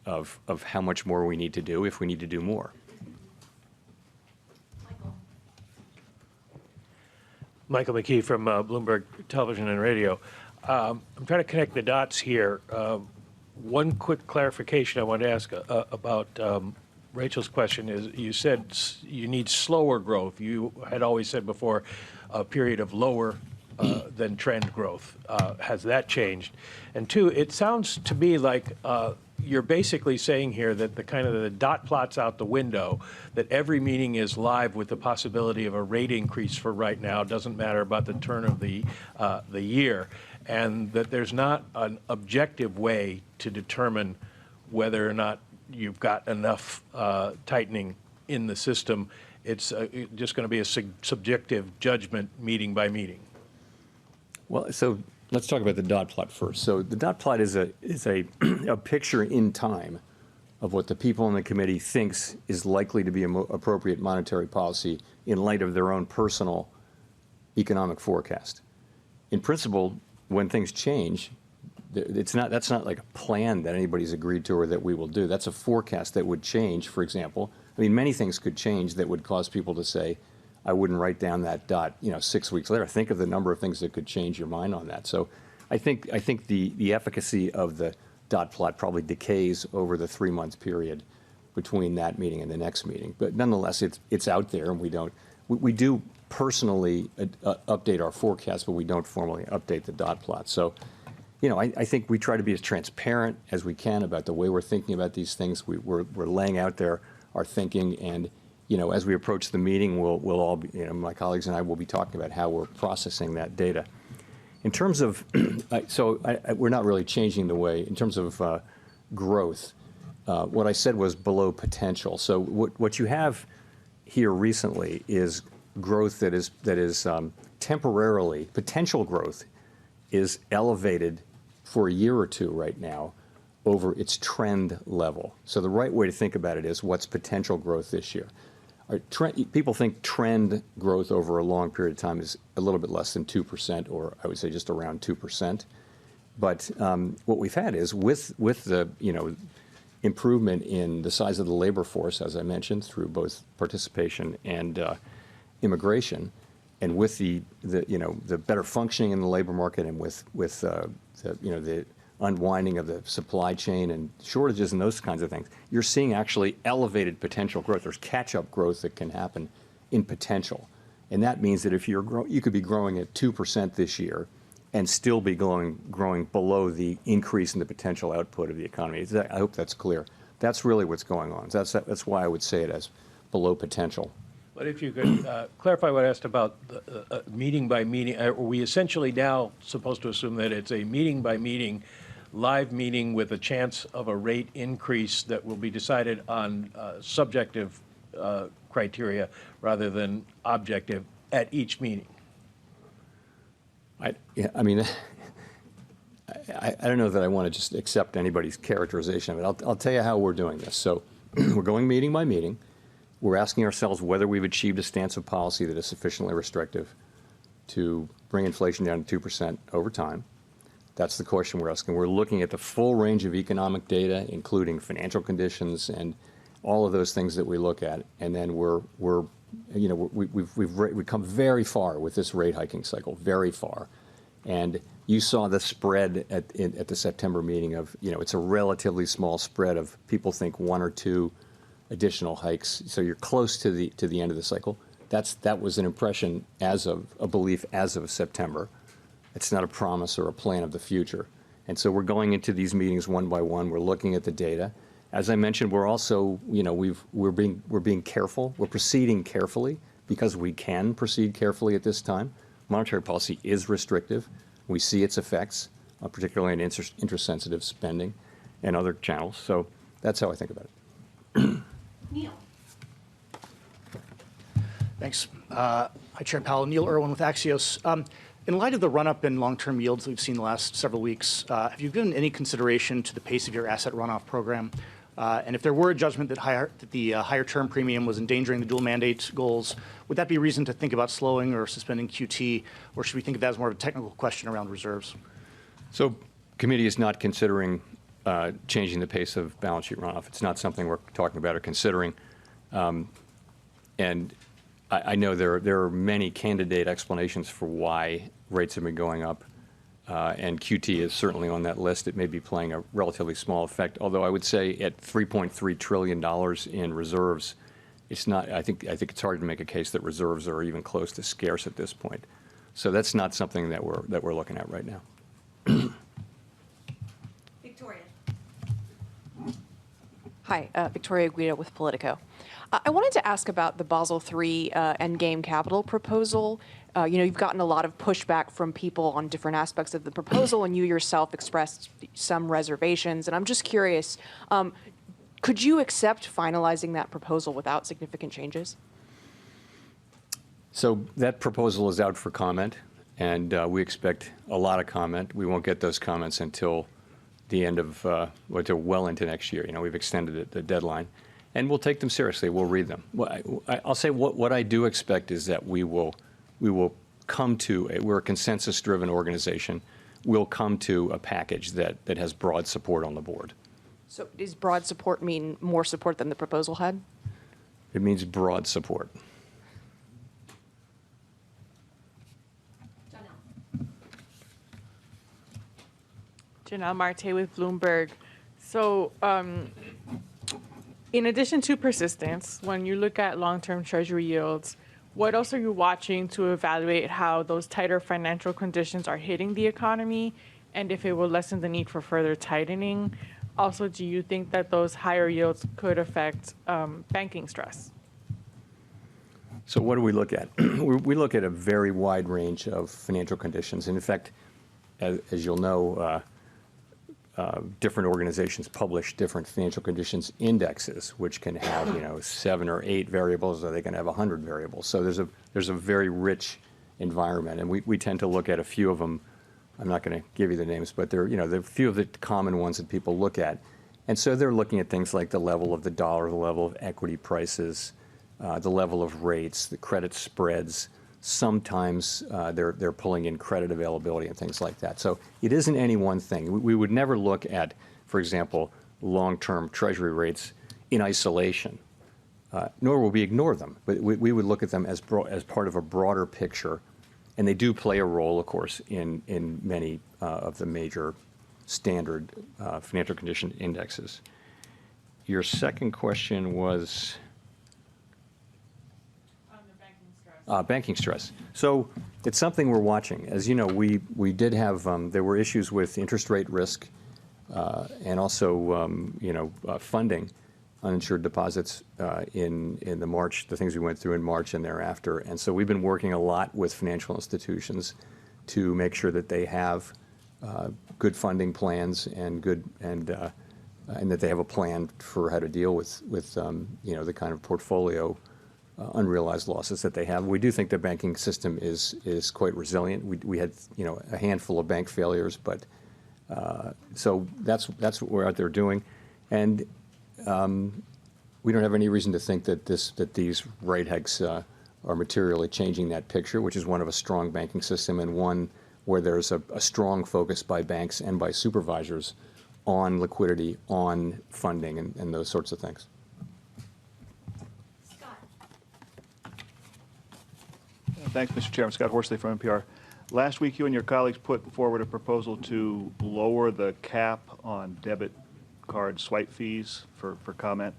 of how much more we need to do if we need to do more. Michael McKee from Bloomberg Television and Radio. I'm trying to connect the dots here. One quick clarification I want to ask about Rachel's question is, you said you need slower growth. You had always said before a period of lower than trend growth. Has that changed? And two, it sounds to me like you're basically saying here that the dot plot's out the window, that every meeting is live with the possibility of a rate increase for right now. It doesn't matter about the turn of the year, and that there's not an objective way to determine whether or not you've got enough tightening in the system. It's just going to be a subjective judgment meeting by meeting. Well, so let's talk about the dot plot first. So the dot plot is a picture in time of what the people in the committee thinks is likely to be appropriate monetary policy in light of their own personal economic forecast. In principle, when things change, that's not like a plan that anybody's agreed to or that we will do. That's a forecast that would change, for example. I mean, many things could change that would cause people to say, I wouldn't write down that dot, 6 weeks later. Think of the number of things that could change your mind on that. So I think the efficacy of the dot plot probably decays over the 3-month period between that meeting and the next meeting. But nonetheless, it's out there, and we do personally update our forecast, but we don't formally update the dot plot. So, I think we try to be as transparent as we can about the way we're thinking about these things. We're laying out there our thinking, and as we approach the meeting, we'll all be, my colleagues and I will be talking about how we're processing that data. In terms of, we're not really changing the way, in terms of growth, what I said was below potential. So what you have here recently is growth that is temporarily, potential growth is elevated for a year or two right now over its trend level. So the right way to think about it is what's potential growth this year. People think trend growth over a long period of time is a little bit less than 2%, or I would say just around 2%. But what we've had is with the improvement in the size of the labor force, as I mentioned, through both participation and immigration, and with the better functioning in the labor market, and with the unwinding of the supply chain and shortages and those kinds of things, you're seeing actually elevated potential growth. There's catch-up growth that can happen in potential. And that means that if you could be growing at 2% this year and still be growing below the increase in the potential output of the economy. I hope that's clear. That's really what's going on. That's why I would say it as below potential. But if you could clarify what I asked about meeting by meeting, are we essentially now supposed to assume that it's a meeting by meeting, live meeting with a chance of a rate increase that will be decided on subjective criteria rather than objective at each meeting? I don't know that I want to just accept anybody's characterization of it. I'll tell you how we're doing this. So we're going meeting by meeting. We're asking ourselves whether we've achieved a stance of policy that is sufficiently restrictive to bring inflation down to 2% over time. That's the question we're asking. We're looking at the full range of economic data, including financial conditions and all of those things that we look at. And then we've come very far with this rate hiking cycle, very far. And you saw the spread at the September meeting of, it's a relatively small spread of people think 1 or 2 additional hikes. So you're close to the end of the cycle. That was an impression a belief as of September. It's not a promise or a plan of the future. And so we're going into these meetings one by one. We're looking at the data. As I mentioned, we're also, we're being careful. We're proceeding carefully because we can proceed carefully at this time. Monetary policy is restrictive. We see its effects, particularly in interest-sensitive spending and other channels. So that's how I think about it. Neil. Thanks. Hi, Chair Powell. Neil Irwin with Axios. In light of the run-up in long-term yields we've seen the last several weeks, have you given any consideration to the pace of your asset runoff program? And if there were a judgment that the higher term premium was endangering the dual mandate goals, would that be a reason to think about slowing or suspending QT, or should we think of that as more of a technical question around reserves? So, committee is not considering changing the pace of balance sheet runoff. It's not something we're talking about or considering. And I know there are many candidate explanations for why rates have been going up. And QT is certainly on that list. It may be playing a relatively small effect, although I would say at $3.3 trillion in reserves, it's not. I think it's hard to make a case that reserves are even close to scarce at this point. So that's not something that we're looking at right now. Victoria. Hi, Victoria Guido with Politico. I wanted to ask about the Basel III endgame capital proposal. You've gotten a lot of pushback from people on different aspects of the proposal, and you yourself expressed some reservations. And I'm just curious, could you accept finalizing that proposal without significant changes? So that proposal is out for comment, and we expect a lot of comment. We won't get those comments until the end of, well into next year. We've extended the deadline. And we'll take them seriously. We'll read them. I'll say what I do expect is that we will come to we're a consensus-driven organization. we'll come to a package that has broad support on the board. So does broad support mean more support than the proposal had? It means broad support. Janelle Marte with Bloomberg. So in addition to persistence, when you look at long-term Treasury yields, what else are you watching to evaluate how those tighter financial conditions are hitting the economy and if it will lessen the need for further tightening? Also, do you think that those higher yields could affect banking stress? So what do we look at? We look at a very wide range of financial conditions. And in fact, as you'll know, different organizations publish different financial conditions indexes, which can have 7 or 8 variables, or they can have 100 variables. So there's a very rich environment, and we tend to look at a few of them. I'm not going to give you the names, but there are a few of the common ones that people look at, and so they're looking at things like the level of the dollar, the level of equity prices, the level of rates, the credit spreads. Sometimes they're pulling in credit availability and things like that. So it isn't any one thing. We would never look at, for example, long-term Treasury rates in isolation, nor will we ignore them. But we would look at them as part of a broader picture, and they do play a role, of course, in many of the major standard financial condition indexes. Your second question was? Banking stress. So it's something we're watching. As you know, we did have, there were issues with interest rate risk and also, funding uninsured deposits in the March, the things we went through in March and thereafter. And so we've been working a lot with financial institutions to make sure that they have good funding plans and and that they have a plan for how to deal with the kind of portfolio unrealized losses that they have. We do think the banking system is quite resilient. We had a handful of bank failures, but so that's what we're out there doing, and we don't have any reason to think that these rate hikes are materially changing that picture, which is one of a strong banking system and one where there's a strong focus by banks and by supervisors on liquidity, on funding, and those sorts of things. Thanks, Mr. Chairman. Scott Horsley from NPR. Last week, you and your colleagues put forward a proposal to lower the cap on debit card swipe fees for comment.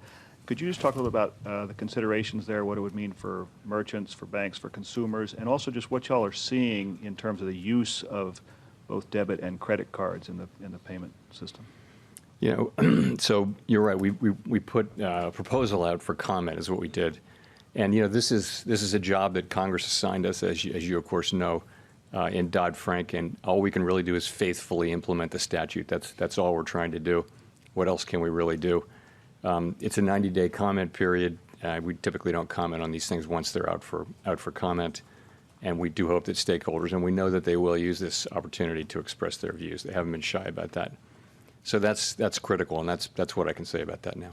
Could you just talk a little about the considerations there, what it would mean for merchants, for banks, for consumers, and also just what y'all are seeing in terms of the use of both debit and credit cards in the payment system? So you're right. We put a proposal out for comment is what we did. And this is a job that Congress assigned us, as you of course know, in Dodd-Frank, and all we can really do is faithfully implement the statute. That's all we're trying to do. What else can we really do? It's a 90-day comment period. We typically don't comment on these things once they're out for comment, and we do hope that stakeholders, and we know that they will use this opportunity to express their views. They haven't been shy about that. So that's critical, and that's what I can say about that now.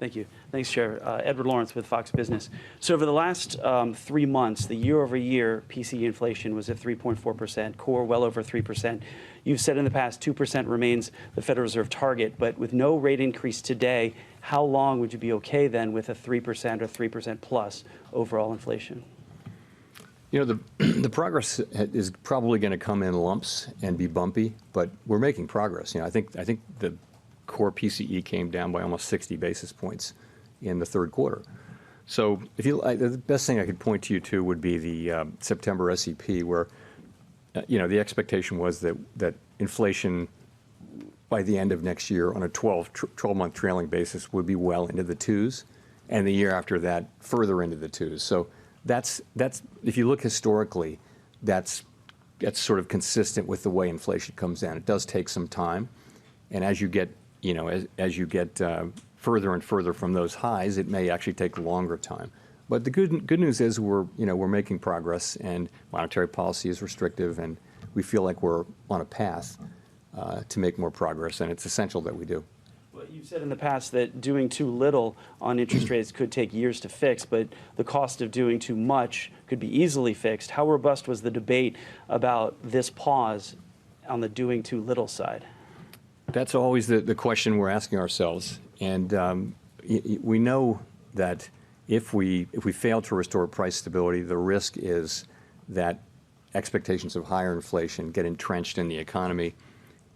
Thank you. Thanks, Chair. Edward Lawrence with Fox Business. So over the last 3 months, the year-over-year PCE inflation was at 3.4%, core well over 3%. You've said in the past 2% remains the Federal Reserve target, but with no rate increase today, how long would you be okay then with a 3% or 3% plus overall inflation? The progress is probably going to come in lumps and be bumpy, but we're making progress. I think the core PCE came down by almost 60 basis points in the third quarter. So the best thing I could point to you to would be the September SEP, where the expectation was that inflation by the end of next year on a 12-month trailing basis would be well into the 2s, and the year after that further into the 2s. So that's if you look historically, that's sort of consistent with the way inflation comes down. It does take some time, and as you get as you get further and further from those highs, it may actually take longer time. But the good news is we're making progress, and monetary policy is restrictive, and we feel like we're on a path to make more progress, and it's essential that we do. But you've said in the past that doing too little on interest rates could take years to fix, but the cost of doing too much could be easily fixed. How robust was the debate about this pause on the doing too little side? That's always the question we're asking ourselves. And we know that if we fail to restore price stability, the risk is that expectations of higher inflation get entrenched in the economy.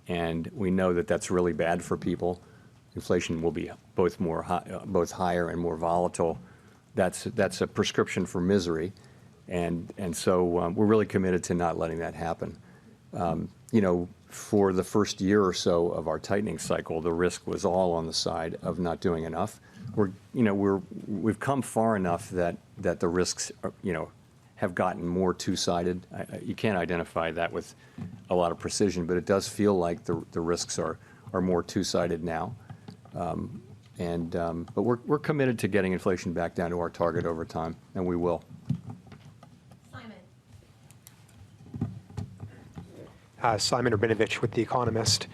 And we know that that's really bad for people. Inflation will be both higher and more volatile. That's a prescription for misery. And so we're really committed to not letting that happen. For the first year or so of our tightening cycle, the risk was all on the side of not doing enough. We've come far enough that the risks have gotten more two-sided. You can't identify that with a lot of precision, but it does feel like the risks are more two-sided now. But we're committed to getting inflation back down to our target over time, and we will. Simon Rabinovich with The Economist.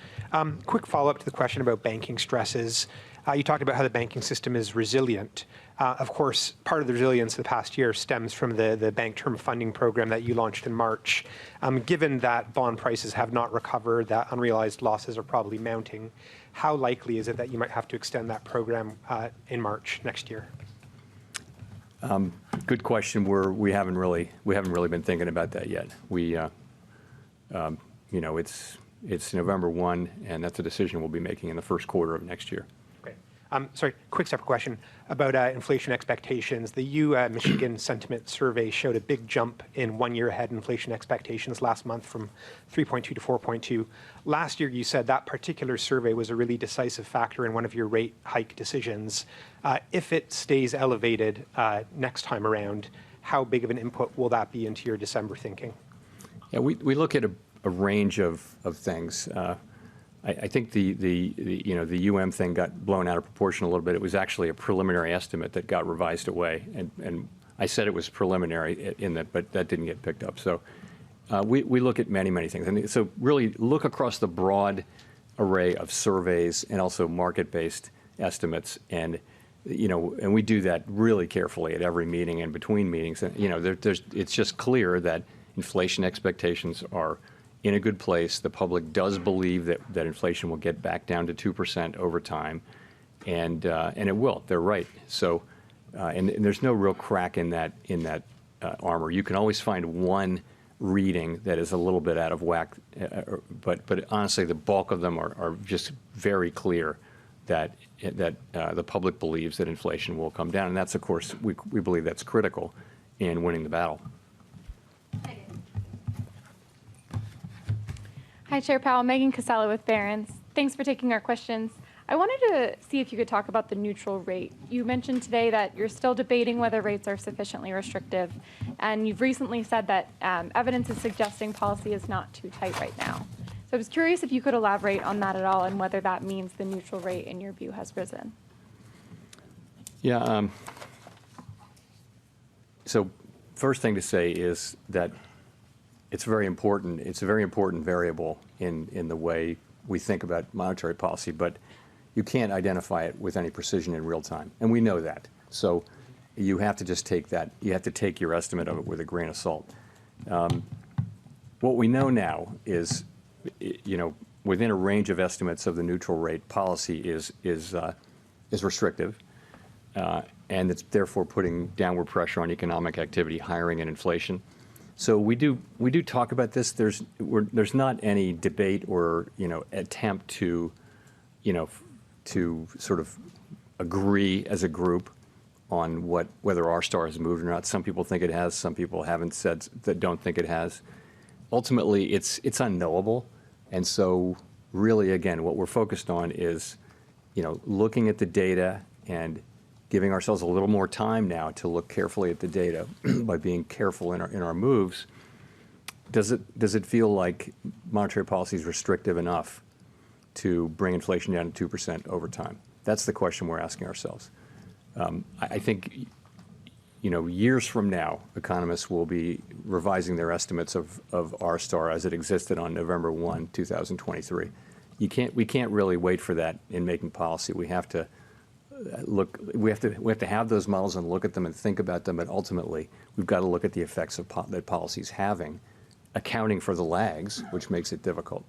Quick follow-up to the question about banking stresses. You talked about how the banking system is resilient. Of course, part of the resilience of the past year stems from the bank term funding program that you launched in March. Given that bond prices have not recovered, that unrealized losses are probably mounting, how likely is it that you might have to extend that program in March next year? Good question. We haven't really been thinking about that yet. It's November 1, and that's a decision we'll be making in the first quarter of next year. Okay. Sorry, quick separate question about inflation expectations. The Michigan Sentiment Survey showed a big jump in one-year ahead inflation expectations last month from 3.2 to 4.2. Last year, you said that particular survey was a really decisive factor in one of your rate hike decisions. If it stays elevated next time around, how big of an input will that be into your December thinking? Yeah, we look at a range of things. I think the thing got blown out of proportion a little bit. It was actually a preliminary estimate that got revised away, and I said it was preliminary in that, but that didn't get picked up. So we look at many things, and so really look across the broad array of surveys and also market-based estimates, and we do that really carefully at every meeting and between meetings. And it's just clear that inflation expectations are in a good place. The public does believe that inflation will get back down to 2% over time, and it will. They're right. So, and there's no real crack in that armor. You can always find one reading that is a little bit out of whack, but honestly, the bulk of them are just very clear that the public believes that inflation will come down, and that's, of course, we believe that's critical in winning the battle. Hi, Chair Powell. Megan Casella with Barron's. Thanks for taking our questions. I wanted to see if you could talk about the neutral rate. You mentioned today that you're still debating whether rates are sufficiently restrictive, and you've recently said that evidence is suggesting policy is not too tight right now. So I was curious if you could elaborate on that at all and whether that means the neutral rate, in your view, has risen. Yeah. So first thing to say is that it's very important. It's a very important variable in the way we think about monetary policy, but you can't identify it with any precision in real time, and we know that. So you have to just take that. You have to take your estimate of it with a grain of salt. What we know now is, within a range of estimates of the neutral rate, policy is restrictive, and it's therefore putting downward pressure on economic activity, hiring, and inflation. So we do talk about this. There's not any debate or attempt to sort of agree as a group on whether R-star has moved or not. Some people think it has. Some people haven't said that don't think it has. Ultimately, it's unknowable, and so really, again, what we're focused on is looking at the data and giving ourselves a little more time now to look carefully at the data by being careful in our moves. Does it feel like monetary policy is restrictive enough to bring inflation down to 2% over time? That's the question we're asking ourselves. I think years from now, economists will be revising their estimates of R-star as it existed on November 1, 2023. we can't really wait for that in making policy. We have to we have to have those models and look at them and think about them, but ultimately we've got to look at the effects of that policy is having, accounting for the lags, which makes it difficult.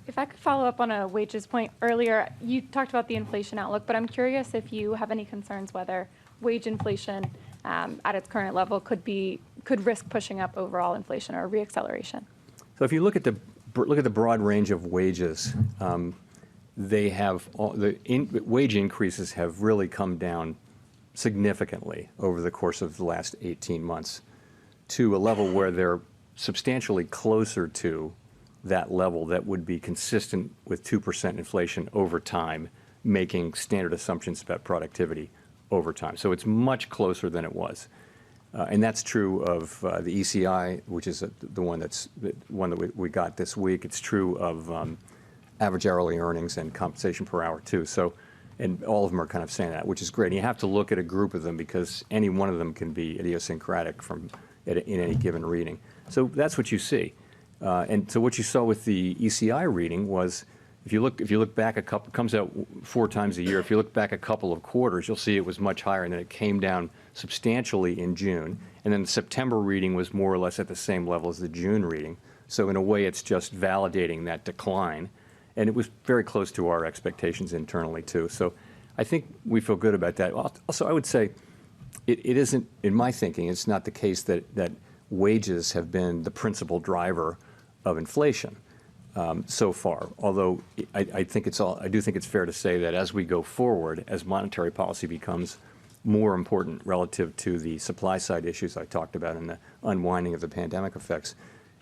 If I could follow up on a wages point earlier, you talked about the inflation outlook, but I'm curious if you have any concerns whether wage inflation at its current level could risk pushing up overall inflation or reacceleration. So if you look at the broad range of wages, they have wage increases have really come down significantly over the course of the last 18 months to a level where they're substantially closer to that level that would be consistent with 2% inflation over time, making standard assumptions about productivity over time. So it's much closer than it was. And that's true of the ECI, which is the one that we got this week. It's true of average hourly earnings and compensation per hour too. So, and all of them are kind of saying that, which is great. And you have to look at a group of them because any one of them can be idiosyncratic in any given reading. So that's what you see. And so what you saw with the ECI reading was, if you look back a couple, it comes out 4 times a year. If you look back a couple of quarters, you'll see it was much higher, and then it came down substantially in June. And then the September reading was more or less at the same level as the June reading. So in a way, it's just validating that decline. And it was very close to our expectations internally, too. So I think we feel good about that. Also, I would say it isn't, in my thinking, it's not the case that wages have been the principal driver of inflation so far. Although I do think it's fair to say that as we go forward, as monetary policy becomes more important relative to the supply side issues I talked about and the unwinding of the pandemic effects,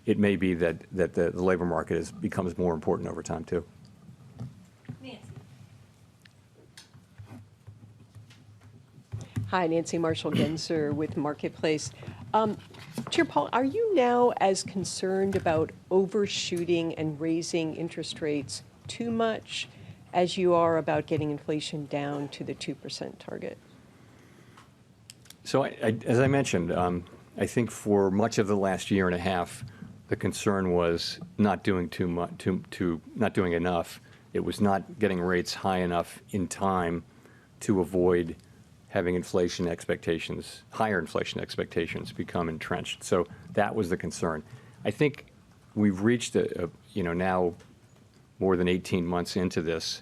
it may be that the labor market becomes more important over time too. Hi, Nancy Marshall-Genzer with Marketplace. Chair Powell, are you now as concerned about overshooting and raising interest rates too much as you are about getting inflation down to the 2% target? So as I mentioned, I think for much of the last year and a half, the concern was not doing too much, not doing enough. It was not getting rates high enough in time to avoid having inflation expectations, higher inflation expectations, become entrenched. So that was the concern. I think we've reached now more than 18 months into this.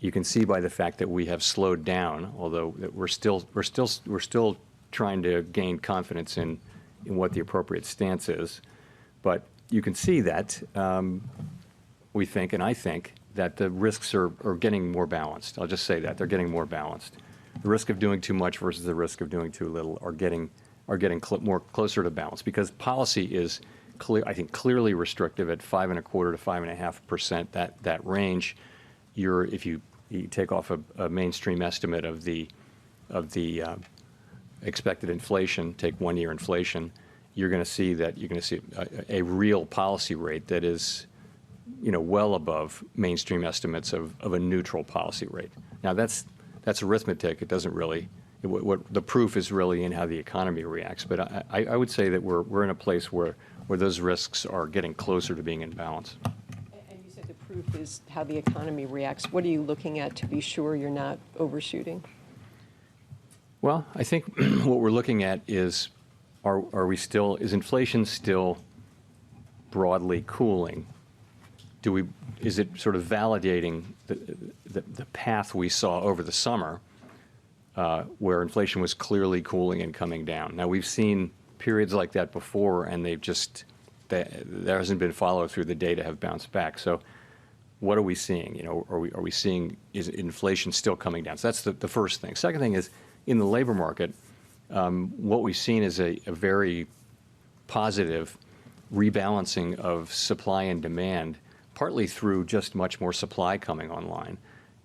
You can see by the fact that we have slowed down, although we're still trying to gain confidence in what the appropriate stance is. But you can see that we think, and I think, that the risks are getting more balanced. I'll just say that they're getting more balanced. The risk of doing too much versus the risk of doing too little are getting more closer to balance, because policy is I think clearly restrictive at 5.25% to 5.5%. That range, if you take off a mainstream estimate of the expected inflation, take 1-year inflation, you're going to see a real policy rate that is well above mainstream estimates of a neutral policy rate. Now that's arithmetic. It doesn't really, what the proof is really in how the economy reacts. But I would say that we're in a place where those risks are getting closer to being in balance. And you said the proof is how the economy reacts. What are you looking at to be sure you're not overshooting? Well, I think what we're looking at is, is inflation still broadly cooling? Is it sort of validating the path we saw over the summer, where inflation was clearly cooling and coming down? Now, we've seen periods like that before, and there hasn't been follow through. The data have bounced back. So what are we seeing? Are we seeing, is inflation still coming down? So that's the first thing. Second thing is, in the labor market, what we've seen is a very positive rebalancing of supply and demand, partly through just much more supply coming online,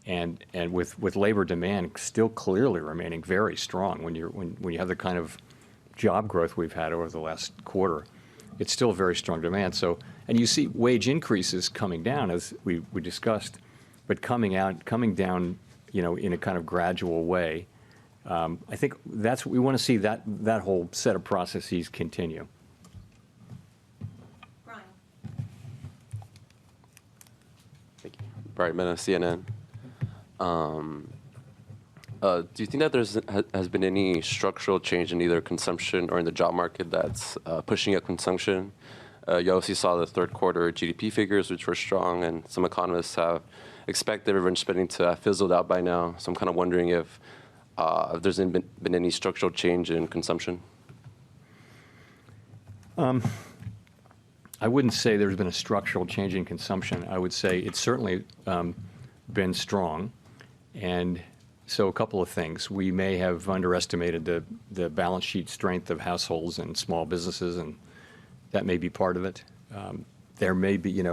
and with labor demand still clearly remaining very strong. When you have the kind of job growth we've had over the last quarter, it's still very strong demand. So, and you see wage increases coming down, as we discussed, but coming down, in a kind of gradual way. I think that's what we want to see, that whole set of processes continue. Thank you. Brian Mena, CNN. Do you think that has been any structural change in either consumption or in the job market that's pushing up consumption? You obviously saw the third quarter GDP figures, which were strong, and some economists have expected revenge spending to have fizzled out by now. So I'm kind of wondering if there's been any structural change in consumption. I wouldn't say there's been a structural change in consumption. I would say it's certainly been strong. And so a couple of things. We may have underestimated the balance sheet strength of households and small businesses, and that may be part of it. There may be,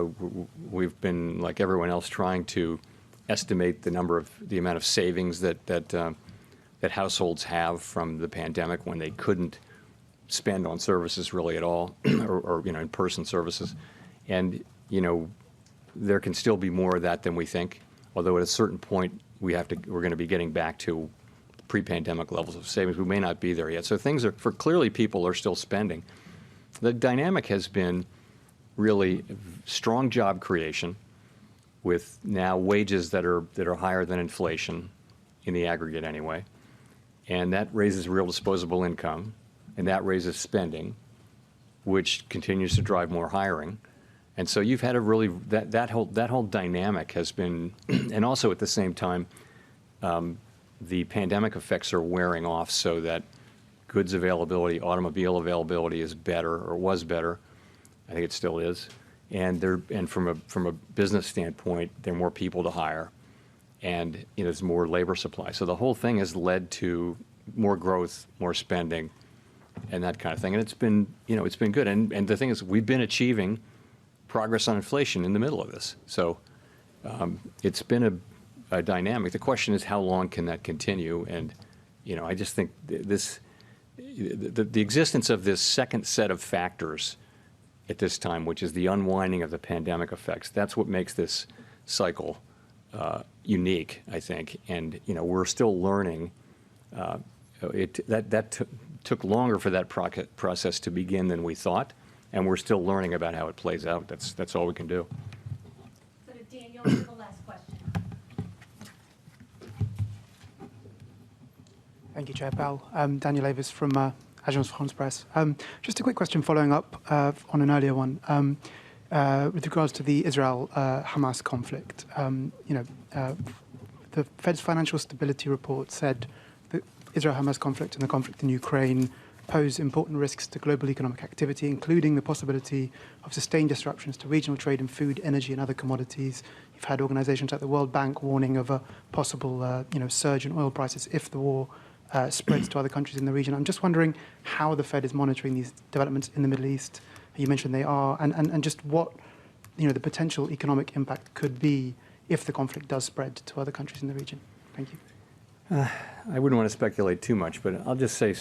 we've been, like everyone else, trying to estimate the amount of savings that households have from the pandemic when they couldn't spend on services really at all, or in-person services. And, there can still be more of that than we think, although at a certain point we're going to be getting back to pre-pandemic levels of savings. We may not be there yet. So clearly people are still spending. The dynamic has been really strong job creation with now wages that are higher than inflation in the aggregate anyway. And that raises real disposable income, and that raises spending, which continues to drive more hiring. And so you've had that whole dynamic has been, and also at the same time, the pandemic effects are wearing off so that goods availability, automobile availability is better, or was better. I think it still is. And from a business standpoint, there are more people to hire, and there's more labor supply. So the whole thing has led to more growth, more spending, and that kind of thing. And it's been good. And the thing is, we've been achieving progress on inflation in the middle of this. So it's been a dynamic. The question is, how long can that continue? And I just think the existence of this second set of factors at this time, which is the unwinding of the pandemic effects, that's what makes this cycle unique, I think. And we're still learning. That took longer for that process to begin than we thought, and we're still learning about how it plays out. That's all we can do. So to Daniel, for the last question. Thank you, Chair Powell. Daniel Avis from Agence France-Presse. Just a quick question following up on an earlier one. With regards to the Israel-Hamas conflict, the Fed's financial stability report said that Israel-Hamas conflict and the conflict in Ukraine pose important risks to global economic activity, including the possibility of sustained disruptions to regional trade in food, energy, and other commodities. You've had organizations like the World Bank warning of a possible surge in oil prices if the war spreads to other countries in the region. I'm just wondering how the Fed is monitoring these developments in the Middle East. You mentioned they are, and just what the potential economic impact could be if the conflict does spread to other countries in the region. Thank you. I wouldn't want to speculate too much, but I'll just say,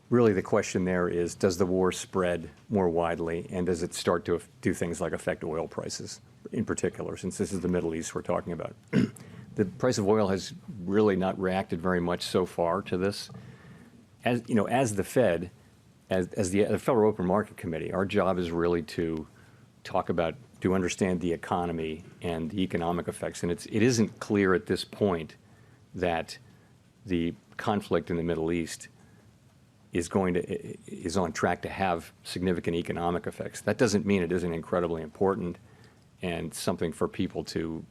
really the question there is, does the war spread more widely, and does it start to do things like affect oil prices in particular, since this is the Middle East we're talking about? The price of oil has really not reacted very much so far to this. As the Fed, as the Federal Open Market Committee, our job is really to understand the economy and the economic effects. And it isn't clear at this point that the conflict in the Middle East is on track to have significant economic effects. That doesn't mean it isn't incredibly important and something for people to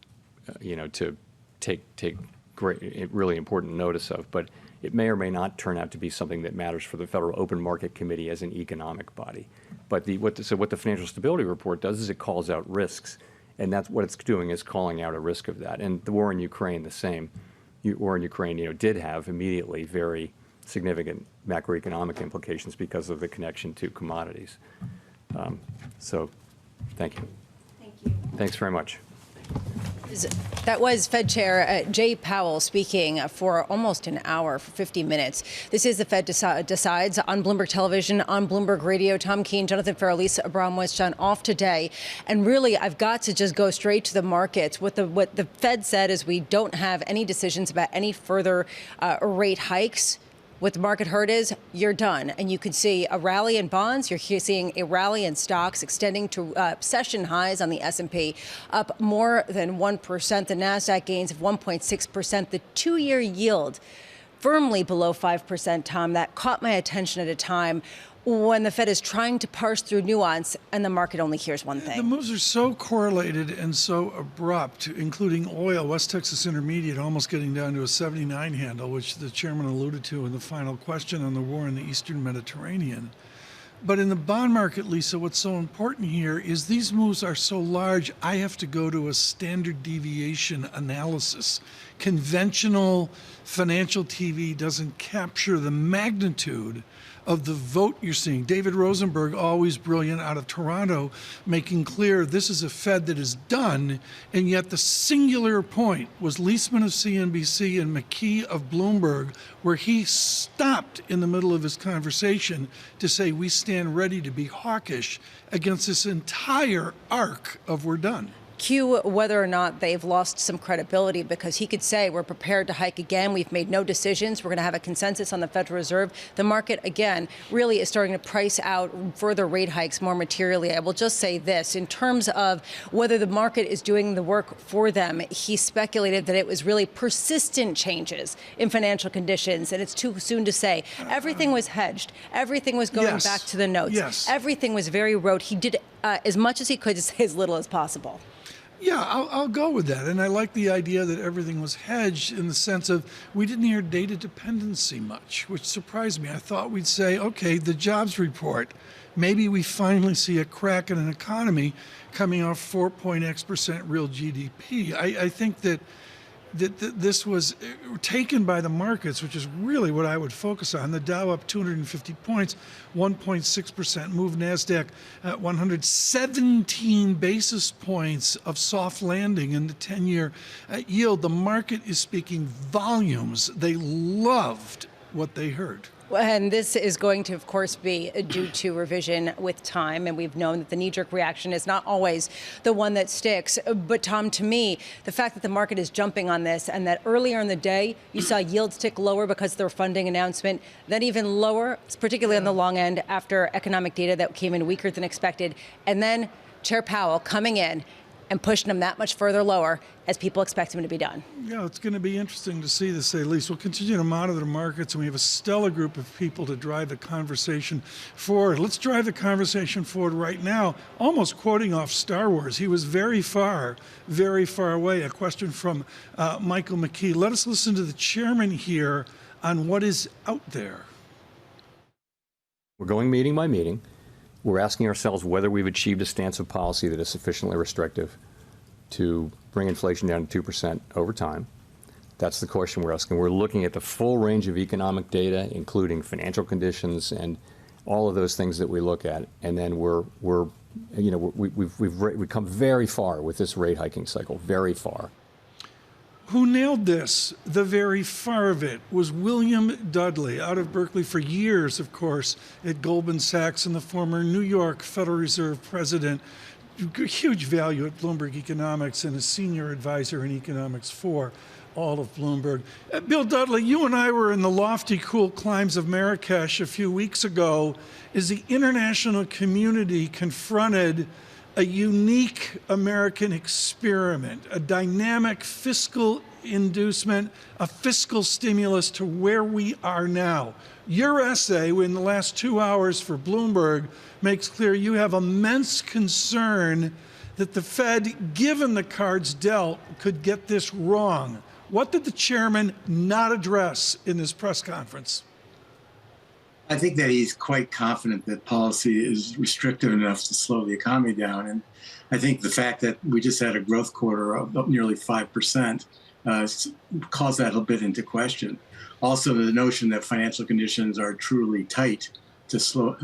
take really important notice of. But it may or may not turn out to be something that matters for the Federal Open Market Committee as an economic body. But what the Financial Stability Report does is it calls out risks, and that's what it's doing, is calling out a risk of that. And the war in Ukraine, the same. The war in Ukraine, did have immediately very significant macroeconomic implications because of the connection to commodities. So, thank you. Thank you. Thanks very much. That was Fed Chair Jay Powell speaking for almost an hour, for 50 minutes. This is the Fed Decides on Bloomberg Television, on Bloomberg Radio. Tom Keene, Jonathan Ferro, Lisa Ambramowicz, John off today. And really, I've got to just go straight to the markets. What the Fed said is we don't have any decisions about any further rate hikes. what the market heard is you're done. And you could see a rally in bonds. You're seeing a rally in stocks extending to session highs on the S&P, up more than 1%. The NASDAQ gains of 1.6%. The two-year yield firmly below 5%, Tom. That caught my attention at a time when the Fed is trying to parse through nuance and the market only hears one thing. The moves are so correlated and so abrupt, including oil, West Texas Intermediate almost getting down to a 79 handle, which the chairman alluded to in the final question on the war in the Eastern Mediterranean. But in the bond market, Lisa, what's so important here is these moves are so large, I have to go to a standard deviation analysis. Conventional financial TV doesn't capture the magnitude of the vote you're seeing. David Rosenberg, always brilliant out of Toronto, making clear this is a Fed that is done, and yet the singular point was Leisman of CNBC and McKee of Bloomberg, where he stopped in the middle of his conversation to say we stand ready to be hawkish against this entire arc of we're done. Q whether or not they've lost some credibility, because he could say we're prepared to hike again. We've made no decisions. We're going to have a consensus on the Federal Reserve. The market, again, really is starting to price out further rate hikes more materially. I will just say this. In terms of whether the market is doing the work for them, he speculated that it was really persistent changes in financial conditions, and it's too soon to say. Everything was hedged. Everything was going back to the notes. Yes. Everything was very rote. He did as much as he could to say as little as possible. Yeah, I'll go with that. And I like the idea that everything was hedged in the sense of we didn't hear data dependency much, which surprised me. I thought we'd say, okay, the jobs report, maybe we finally see a crack in an economy coming off 4.x% real GDP. I think that this was taken by the markets, which is really what I would focus on. The Dow up 250 points, 1.6% move. NASDAQ at 117 basis points of soft landing in the 10-year yield. The market is speaking volumes. They loved what they heard. And this is going to, of course, be due to revision with time. And we've known that the knee-jerk reaction is not always the one that sticks. But, Tom, to me, the fact that the market is jumping on this and that earlier in the day you saw yields tick lower because of their funding announcement, then even lower, particularly on the long end after economic data that came in weaker than expected, and then Chair Powell coming in and pushing them that much further lower as people expect him to be done. Yeah, it's going to be interesting to see, to say the least. We'll continue to monitor the markets, and we have a stellar group of people to drive the conversation forward. Let's drive the conversation forward right now, almost quoting off Star Wars. He was very far away. A question from Michael McKee. Let us listen to the chairman here on what is out there. We're going meeting by meeting. We're asking ourselves whether we've achieved a stance of policy that is sufficiently restrictive to bring inflation down to 2% over time. That's the question we're asking. We're looking at the full range of economic data, including financial conditions and all of those things that we look at. And then we've come very far with this rate hiking cycle, very far. Who nailed this, the very far of it, was William Dudley, out of Berkeley for years, of course, at Goldman Sachs, and the former New York Federal Reserve president. Huge value at Bloomberg Economics and a senior advisor in economics for all of Bloomberg. Bill Dudley, you and I were in the lofty, cool climes of Marrakesh a few weeks ago as the international community confronted a unique American experiment, a dynamic fiscal inducement, a fiscal stimulus to where we are now. Your essay in the last 2 hours for Bloomberg makes clear you have immense concern that the Fed, given the cards dealt, could get this wrong. What did the chairman not address in this press conference? I think that he's quite confident that policy is restrictive enough to slow the economy down. And I think the fact that we just had a growth quarter of up nearly 5% calls that a bit into question. Also, the notion that financial conditions are truly tight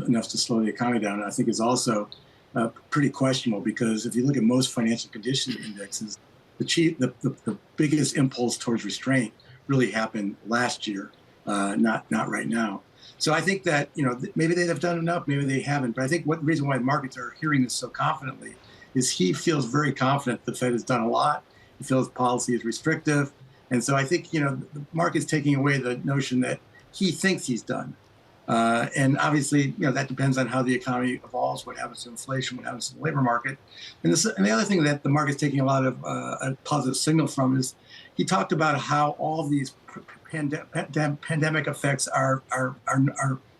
enough to slow the economy down, I think is also pretty questionable, because if you look at most financial condition indexes, the biggest impulse towards restraint really happened last year, not right now. So I think that, maybe they have done enough, maybe they haven't. But I think the reason why the markets are hearing this so confidently is he feels very confident the Fed has done a lot. He feels policy is restrictive. And so I think, the market's taking away the notion that he thinks he's done. And obviously, that depends on how the economy evolves, what happens to inflation, what happens to the labor market. And the other thing that the market's taking a lot of a positive signal from is he talked about how all these pandemic effects are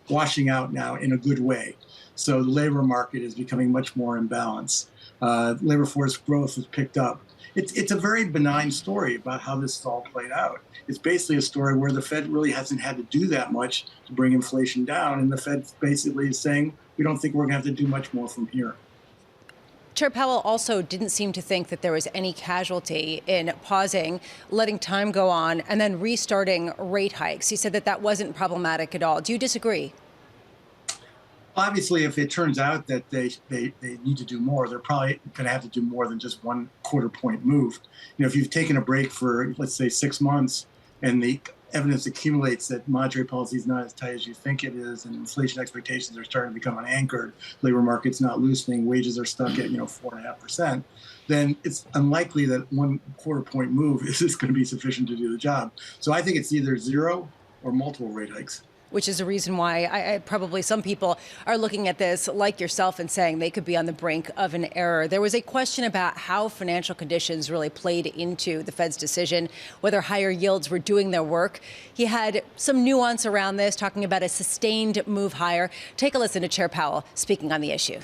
washing out now in a good way. So the labor market is becoming much more in balance. Labor force growth has picked up. It's a very benign story about how this is all played out. It's basically a story where the Fed really hasn't had to do that much to bring inflation down, and the Fed basically is saying, we don't think we're going to have to do much more from here. Chair Powell also didn't seem to think that there was any casualty in pausing, letting time go on, and then restarting rate hikes. He said that that wasn't problematic at all. Do you disagree? Obviously, if it turns out that they need to do more, they're probably going to have to do more than just 1/4 point move. If you've taken a break for, let's say, 6 months, and the evidence accumulates that monetary policy is not as tight as you think it is, and inflation expectations are starting to become unanchored, labor market's not loosening, wages are stuck at 4.5%, then it's unlikely that 1/4 point move is going to be sufficient to do the job. So I think it's either 0 or multiple rate hikes. Which is a reason why I probably some people are looking at this like yourself and saying they could be on the brink of an error. There was a question about how financial conditions really played into the Fed's decision, whether higher yields were doing their work. He had some nuance around this, talking about a sustained move higher. Take a listen to Chair Powell speaking on the issue.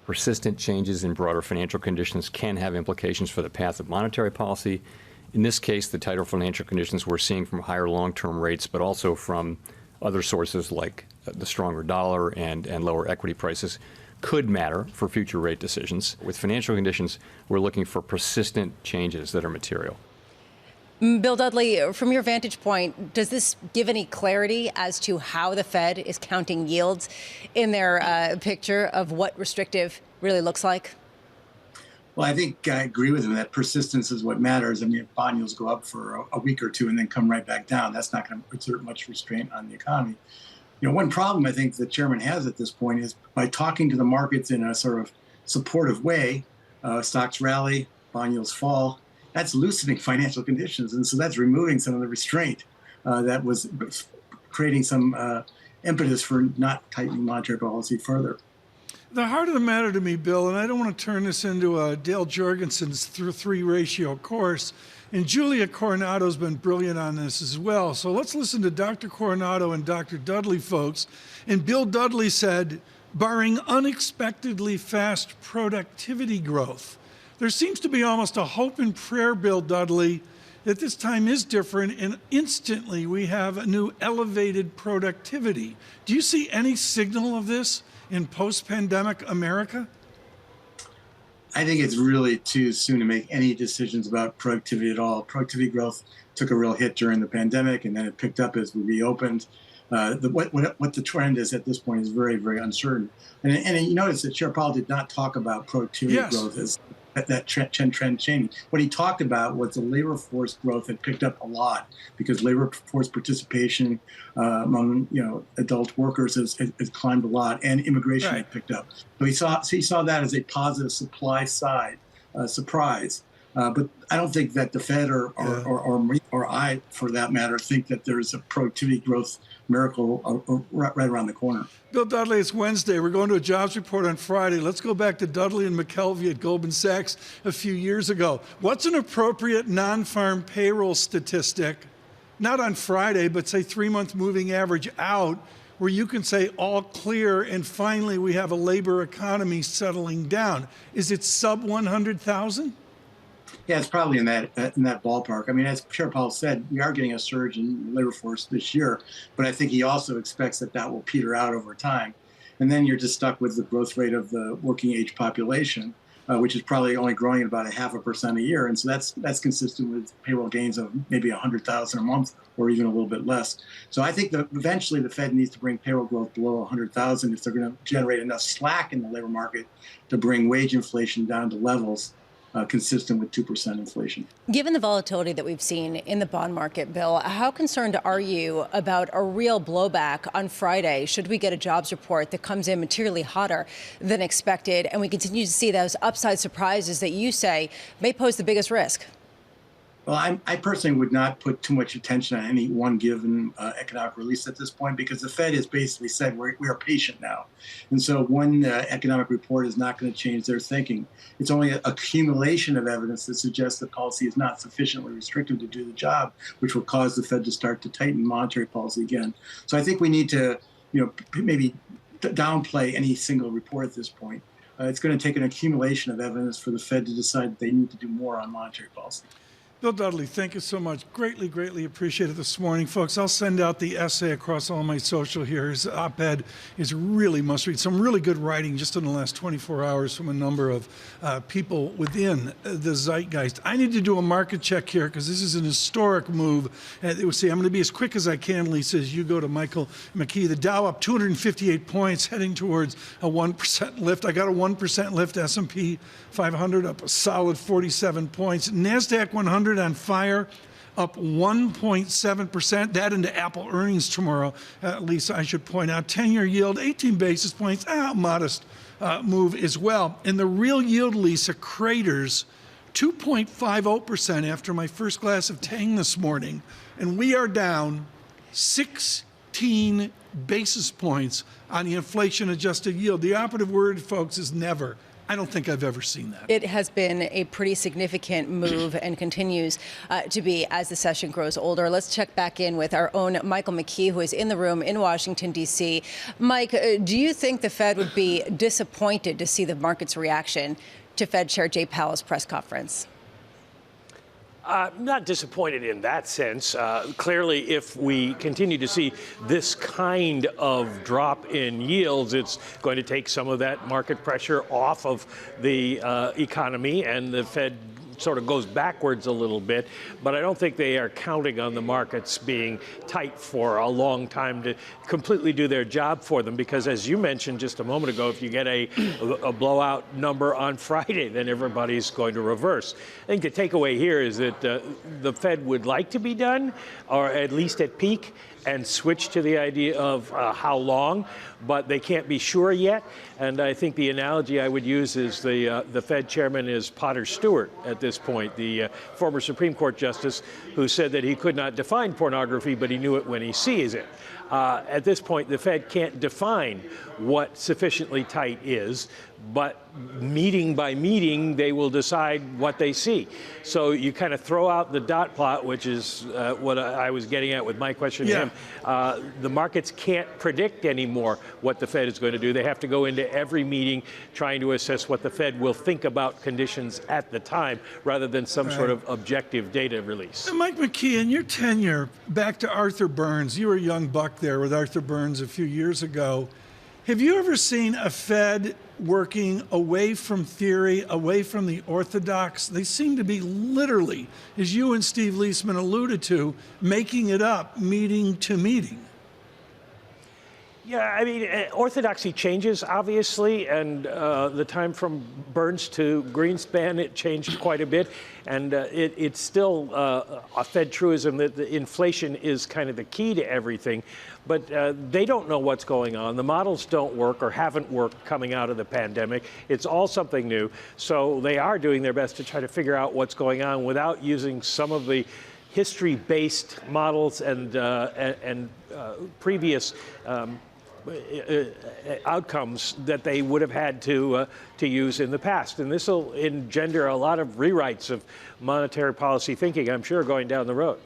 Persistent changes in broader financial conditions can have implications for the path of monetary policy. In this case, the tighter financial conditions we're seeing from higher long-term rates, but also from other sources like the stronger dollar and lower equity prices could matter for future rate decisions. With financial conditions, we're looking for persistent changes that are material. Bill Dudley, from your vantage point, does this give any clarity as to how the Fed is counting yields in their picture of what restrictive really looks like? Well, I think I agree with him that persistence is what matters. I mean, if bond yields go up for a week or two and then come right back down, that's not going to exert much restraint on the economy. One problem I think the chairman has at this point is by talking to the markets in a sort of supportive way, stocks rally, bond yields fall, that's loosening financial conditions. And so that's removing some of the restraint that was creating some impetus for not tightening monetary policy further. The heart of the matter to me, Bill, and I don't want to turn this into a Dale Jorgensen's 3 ratio course, and Julia Coronado's been brilliant on this as well. So let's listen to Dr. Coronado and Dr. Dudley, folks. And Bill Dudley said, barring unexpectedly fast productivity growth, there seems to be almost a hope and prayer, Bill Dudley, that this time is different, and instantly we have a new elevated productivity. Do you see any signal of this in post-pandemic America? I think it's really too soon to make any decisions about productivity at all. Productivity growth took a real hit during the pandemic, and then it picked up as we reopened. What the trend is at this point is very, very uncertain. And you notice that Chair Powell did not talk about productivity growth as that trend changing. What he talked about was the labor force growth had picked up a lot because labor force participation among adult workers has climbed a lot, and immigration had picked up. So he saw that as a positive supply side surprise. But I don't think that the Fed or I, for that matter, think that there's a productivity growth miracle right around the corner. Bill Dudley, it's Wednesday. We're going to a jobs report on Friday. Let's go back to Dudley and McKelvey at Goldman Sachs a few years ago. What's an appropriate non-farm payroll statistic, not on Friday, but say 3-month moving average out, where you can say all clear and finally we have a labor economy settling down? Is it sub 100,000? Yeah, it's probably in that ballpark. I mean, as Chair Powell said, we are getting a surge in the labor force this year, but I think he also expects that will peter out over time. And then you're just stuck with the growth rate of the working age population, which is probably only growing at about 0.5% a year. And so that's consistent with payroll gains of maybe 100,000 a month or even a little bit less. So I think that eventually the Fed needs to bring payroll growth below 100,000 if they're going to generate enough slack in the labor market to bring wage inflation down to levels consistent with 2% inflation. Given the volatility that we've seen in the bond market, Bill, how concerned are you about a real blowback on Friday should we get a jobs report that comes in materially hotter than expected and we continue to see those upside surprises that you say may pose the biggest risk? Well, I personally would not put too much attention on any one given economic release at this point, because the Fed has basically said we are patient now. And so one economic report is not going to change their thinking. It's only an accumulation of evidence that suggests that policy is not sufficiently restrictive to do the job, which will cause the Fed to start to tighten monetary policy again. So I think we need to, maybe downplay any single report at this point. It's going to take an accumulation of evidence for the Fed to decide that they need to do more on monetary policy. Bill Dudley, thank you so much. Greatly, greatly appreciated this morning. Folks, I'll send out the essay across all my social here. His op-ed is really must read. Some really good writing just in the last 24 hours from a number of people within the zeitgeist. I need to do a market check here because this is an historic move. I'm going to be as quick as I can, Lisa, as you go to Michael McKee. The Dow up 258 points, heading towards a 1% lift. I got a 1% lift. S&P 500 up a solid 47 points. NASDAQ 100 on fire, up 1.7%. That into Apple earnings tomorrow, Lisa, I should point out. 10-year yield, 18 basis points, modest move as well. And the real yield, Lisa, craters 2.50% after my first glass of Tang this morning. And we are down 16 basis points on the inflation-adjusted yield. The operative word, folks, is never. I don't think I've ever seen that. It has been a pretty significant move and continues to be as the session grows older. Let's check back in with our own Michael McKee, who is in the room in Washington, D.C. Mike, do you think the Fed would be disappointed to see the market's reaction to Fed Chair Jay Powell's press conference? Not disappointed in that sense. Clearly, if we continue to see this kind of drop in yields, it's going to take some of that market pressure off of the economy, and the Fed sort of goes backwards a little bit. But I don't think they are counting on the markets being tight for a long time to completely do their job for them, because as you mentioned just a moment ago, if you get a blowout number on Friday, then everybody's going to reverse. I think the takeaway here is that the Fed would like to be done, or at least at peak, and switch to the idea of how long, but they can't be sure yet. And I think the analogy I would use is the Fed chairman is Potter Stewart at this point, the former Supreme Court justice who said that he could not define pornography, but he knew it when he sees it. At this point, the Fed can't define what sufficiently tight is, but meeting by meeting, they will decide what they see. So you kind of throw out the dot plot, which is what I was getting at with my question to him. The markets can't predict anymore what the Fed is going to do. They have to go into every meeting trying to assess what the Fed will think about conditions at the time, rather than some sort of objective data release. And Mike McKee, in your tenure, back to Arthur Burns, you were a young buck there with Arthur Burns a few years ago. Have you ever seen a Fed working away from theory, away from the orthodox? They seem to be literally, as you and Steve Leisman alluded to, making it up meeting to meeting. Yeah, I mean, orthodoxy changes, obviously, and the time from Burns to Greenspan, it changed quite a bit. And it's still a Fed truism that the inflation is kind of the key to everything. But they don't know what's going on. The models don't work or haven't worked coming out of the pandemic. It's all something new. So they are doing their best to try to figure out what's going on without using some of the history-based models and previous outcomes that they would have had to use in the past. And this will engender a lot of rewrites of monetary policy thinking, I'm sure, going down the road.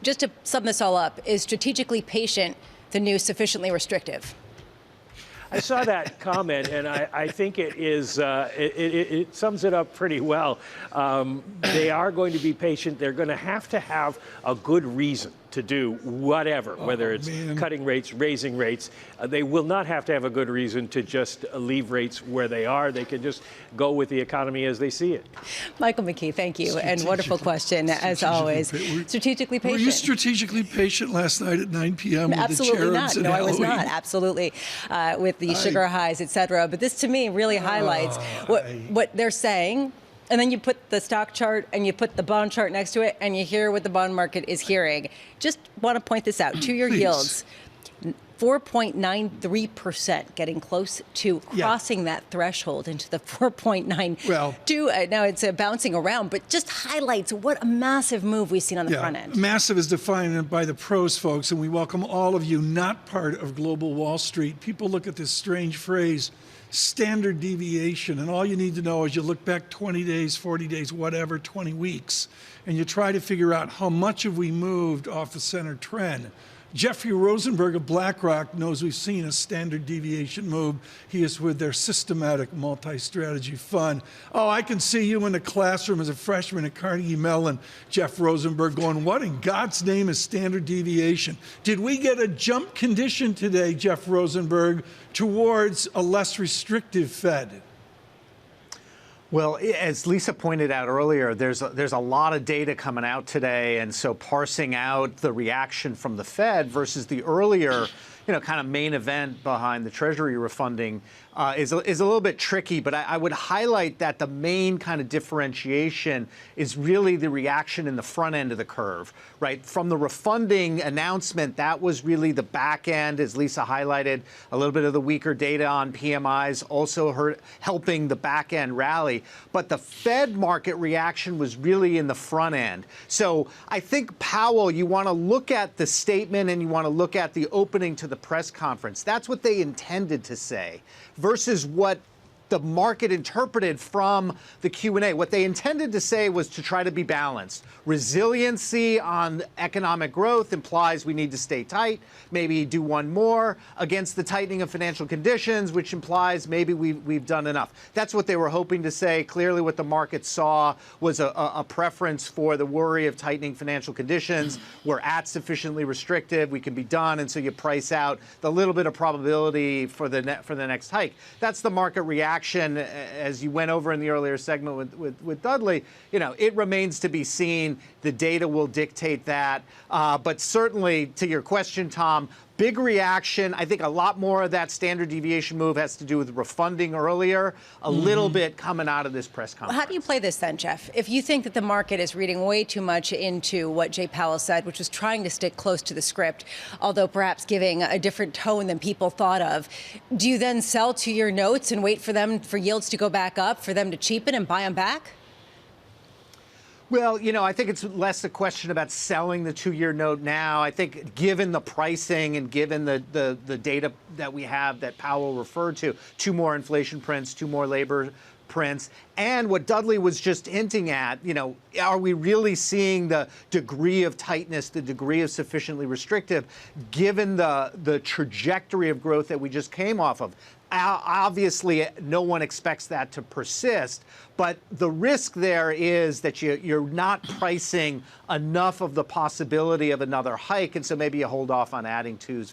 Just to sum this all up, is strategically patient the new sufficiently restrictive? I saw that comment, and I think it is. It sums it up pretty well. They are going to be patient. They're going to have a good reason to do whatever, whether it's cutting rates, raising rates. They will not have to have a good reason to just leave rates where they are. They can just go with the economy as they see it. Michael McKee, thank you. And wonderful question, as always. Strategically patient. Were you strategically patient last night at 9 p.m. with Absolutely the not. cherubs? No, I was not. Absolutely. With the sugar highs, et cetera. But this, to me, really highlights what they're saying. And then you put the stock chart and you put the bond chart next to it, and you hear what the bond market is hearing. Just want to point this out. 2-year yields 4.93%, getting close to crossing that threshold into the 4.92. Well, Now it's bouncing around, but just highlights what a massive move we've seen on the front end. Massive is defined by the pros, folks, and we welcome all of you not part of global Wall Street. People look at this strange phrase, standard deviation, and all you need to know is you look back 20 days, 40 days, whatever, 20 weeks, and you try to figure out how much have we moved off the center trend. Jeffrey Rosenberg of BlackRock knows we've seen a standard deviation move. He is with their systematic multi-strategy fund. Oh, I can see you in the classroom as a freshman at Carnegie Mellon, Jeff Rosenberg, going, what in God's name is standard deviation? Did we get a jump condition today, Jeff Rosenberg, towards a less restrictive Fed? Well, as Lisa pointed out earlier, there's a lot of data coming out today, and so parsing out the reaction from the Fed versus the earlier, kind of main event behind the Treasury refunding is a little bit tricky. But I would highlight that the main kind of differentiation is really the reaction in the front end of the curve, right? From the refunding announcement, that was really the back end, as Lisa highlighted, a little bit of the weaker data on PMIs also helping the back end rally. But the Fed market reaction was really in the front end. So I think, Powell, you want to look at the statement and you want to look at the opening to the press conference. That's what they intended to say versus what the market interpreted from the Q&A. What they intended to say was to try to be balanced. Resiliency on economic growth implies we need to stay tight, maybe do one more against the tightening of financial conditions, which implies maybe we've done enough. That's what they were hoping to say. Clearly what the market saw was a preference for the worry of tightening financial conditions. We're at sufficiently restrictive, we can be done, and so you price out the little bit of probability for the next hike. That's the market reaction. As you went over in the earlier segment with Dudley, it remains to be seen. The data will dictate that. But certainly, to your question, Tom, big reaction. I think a lot more of that standard deviation move has to do with refunding earlier, a little bit coming out of this press conference. How do you play this then, Jeff? If you think that the market is reading way too much into what Jay Powell said, which was trying to stick close to the script, although perhaps giving a different tone than people thought of, do you then sell to your notes and wait for yields to go back up, for them to cheapen and buy them back? Well, I think it's less a question about selling the two-year note now. I think given the pricing and given the data that we have that Powell referred to, 2 more inflation prints, 2 more labor prints, and what Dudley was just hinting at, are we really seeing the degree of tightness, the degree of sufficiently restrictive, given the trajectory of growth that we just came off of? Obviously, no one expects that to persist, but the risk there is that you're not pricing enough of the possibility of another hike, and so maybe you hold off on adding twos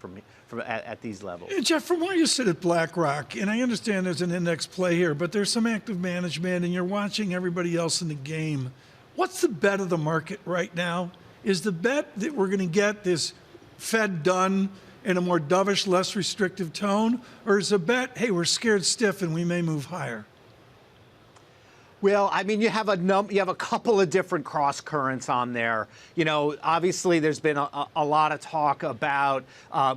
at these levels. Jeff, from where you sit at BlackRock, and I understand there's an index play here, but there's some active management, and you're watching everybody else in the game. What's the bet of the market right now? Is the bet that we're going to get this Fed done in a more dovish, less restrictive tone? Or is a bet, hey, we're scared stiff and we may move higher? Well, I mean, you have a couple of different cross currents on there. Obviously, there's been a lot of talk about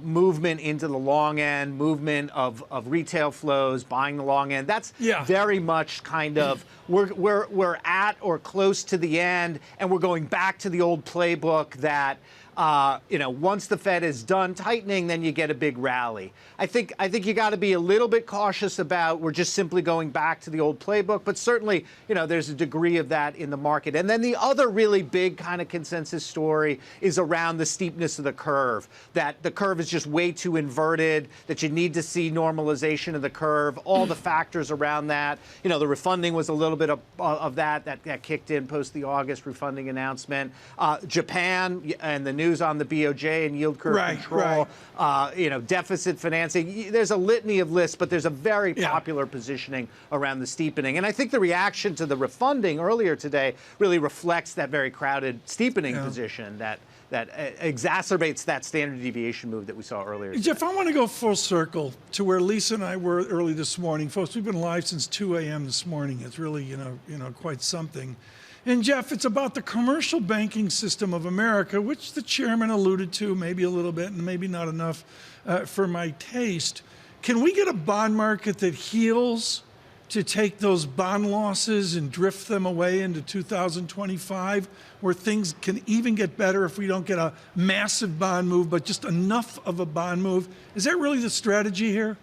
movement into the long end, movement of retail flows, buying the long end. That's very much kind of we're at or close to the end, and we're going back to the old playbook that. Once the Fed is done tightening, then you get a big rally. I think you got to be a little bit cautious about we're just simply going back to the old playbook, but certainly, there's a degree of that in the market. And then the other really big kind of consensus story is around the steepness of the curve, that the curve is just way too inverted, that you need to see normalization of the curve, all the factors around that. The refunding was a little bit of that kicked in post the August refunding announcement. Japan and the news on the BOJ and yield curve control, deficit financing. There's a litany of lists, but there's a very popular positioning around the steepening. And I think the reaction to the refunding earlier today really reflects that very crowded steepening position that exacerbates that standard deviation move that we saw earlier today. Jeff, I want to go full circle to where Lisa and I were early this morning. Folks, we've been live since 2 a.m. this morning. It's really, quite something. And Jeff, it's about the commercial banking system of America, which the chairman alluded to, maybe a little bit and maybe not enough for my taste. Can we get a bond market that heals to take those bond losses and drift them away into 2025, where things can even get better if we don't get a massive bond move, but just enough of a bond move? Is that really the strategy here?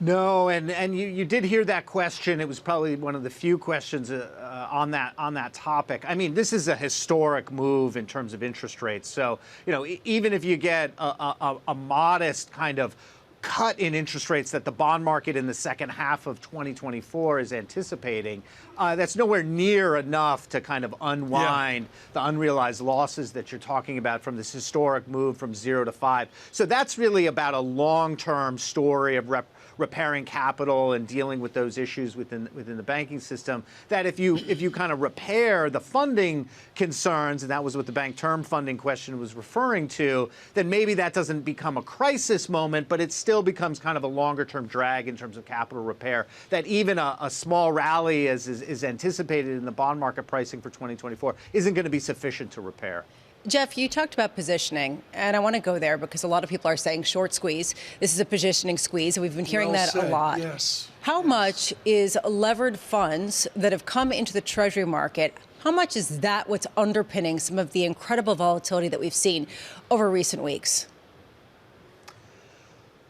No, and you did hear that question. It was probably one of the few questions on that topic. I mean, this is a historic move in terms of interest rates. So, even if you get a modest kind of cut in interest rates that the bond market in the second half of 2024 is anticipating, that's nowhere near enough to kind of unwind the unrealized losses that you're talking about from this historic move from 0 to 5. So that's really about a long-term story of repairing capital and dealing with those issues within the banking system, that if you kind of repair the funding concerns, and that was what the bank term funding question was referring to, then maybe that doesn't become a crisis moment, but it still becomes kind of a longer term drag in terms of capital repair, that even a small rally as is anticipated in the bond market pricing for 2024 isn't going to be sufficient to repair. Jeff, you talked about positioning, and I want to go there because a lot of people are saying short squeeze. This is a positioning squeeze, and we've been hearing that a lot. Yes. How much is levered funds that have come into the Treasury market, how much is that what's underpinning some of the incredible volatility that we've seen over recent weeks?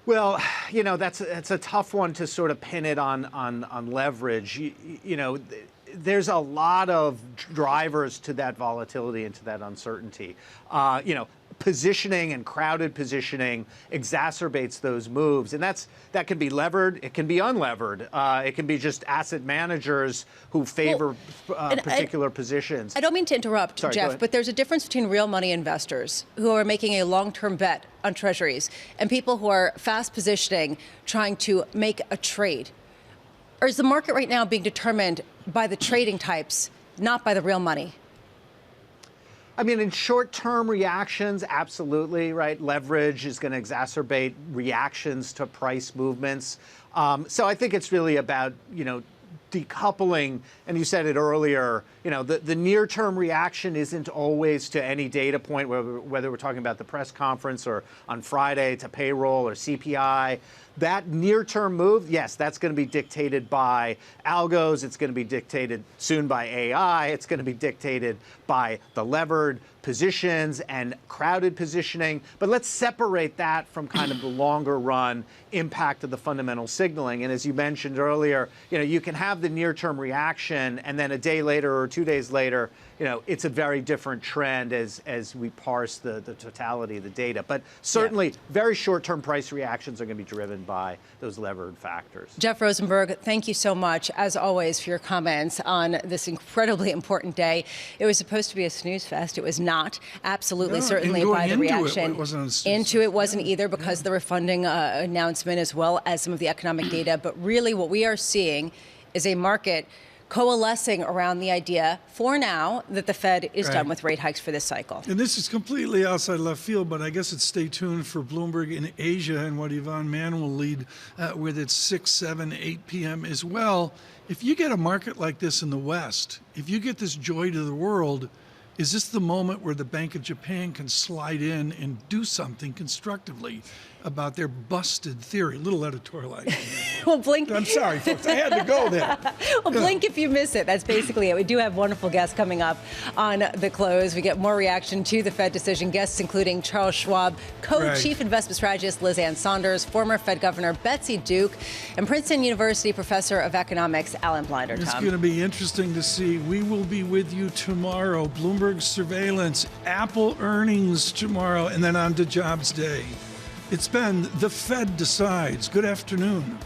Well, that's a tough one to sort of pin it on leverage. There's a lot of drivers to that volatility and to that uncertainty. Positioning and crowded positioning exacerbates those moves, and that can be levered, it can be unlevered, it can be just asset managers who favor particular positions. I don't mean to interrupt, Sorry, Jeff, but there's a difference between real money investors who are making a long-term bet on treasuries and people who are fast positioning, trying to make a trade. Or is the market right now being determined by the trading types, not by the real money? I mean, in short-term reactions, absolutely, right? Leverage is going to exacerbate reactions to price movements. So I think it's really about, decoupling, and you said it earlier, the near-term reaction isn't always to any data point, whether we're talking about the press conference or on Friday to payroll or CPI. That near-term move, yes, that's going to be dictated by algos. It's going to be dictated soon by AI. It's going to be dictated by the levered positions and crowded positioning. But let's separate that from kind of the longer run impact of the fundamental signaling. And as you mentioned earlier, you can have the near-term reaction, and then a day later or 2 days later, it's a very different trend as we parse the totality of the data. But certainly, very short-term price reactions are going to be driven by those levered factors. Jeff Rosenberg, thank you so much, as always, for your comments on this incredibly important day. It was supposed to be a snooze fest. It was not. Absolutely, certainly by the reaction. Into it wasn't either, because of the refunding announcement, as well as some of the economic data. But really, what we are seeing is a market coalescing around the idea, for now, that the Fed is done with rate hikes for this cycle. And this is completely outside left field, but I guess it's stay tuned for Bloomberg in Asia and what Yvonne Mann will lead with at 6, 7, 8 p.m. as well. If you get a market like this in the West, if you get this joy to the world, is this the moment where the Bank of Japan can slide in and do something constructively about their busted theory? Little editorializing. Well, blink. I'm sorry, folks. I had to go there. Well, blink if you miss it. That's basically it. We do have wonderful guests coming up on the close. We get more reaction to the Fed decision. Guests including Charles Schwab, co-chief investment strategist Liz Ann Saunders, former Fed Governor Betsy Duke, and Princeton University professor of economics Alan Blinder. It's going to be interesting to see. We will be with you tomorrow. Bloomberg surveillance, Apple earnings tomorrow, and then on to Jobs Day. It's been The Fed Decides. Good afternoon.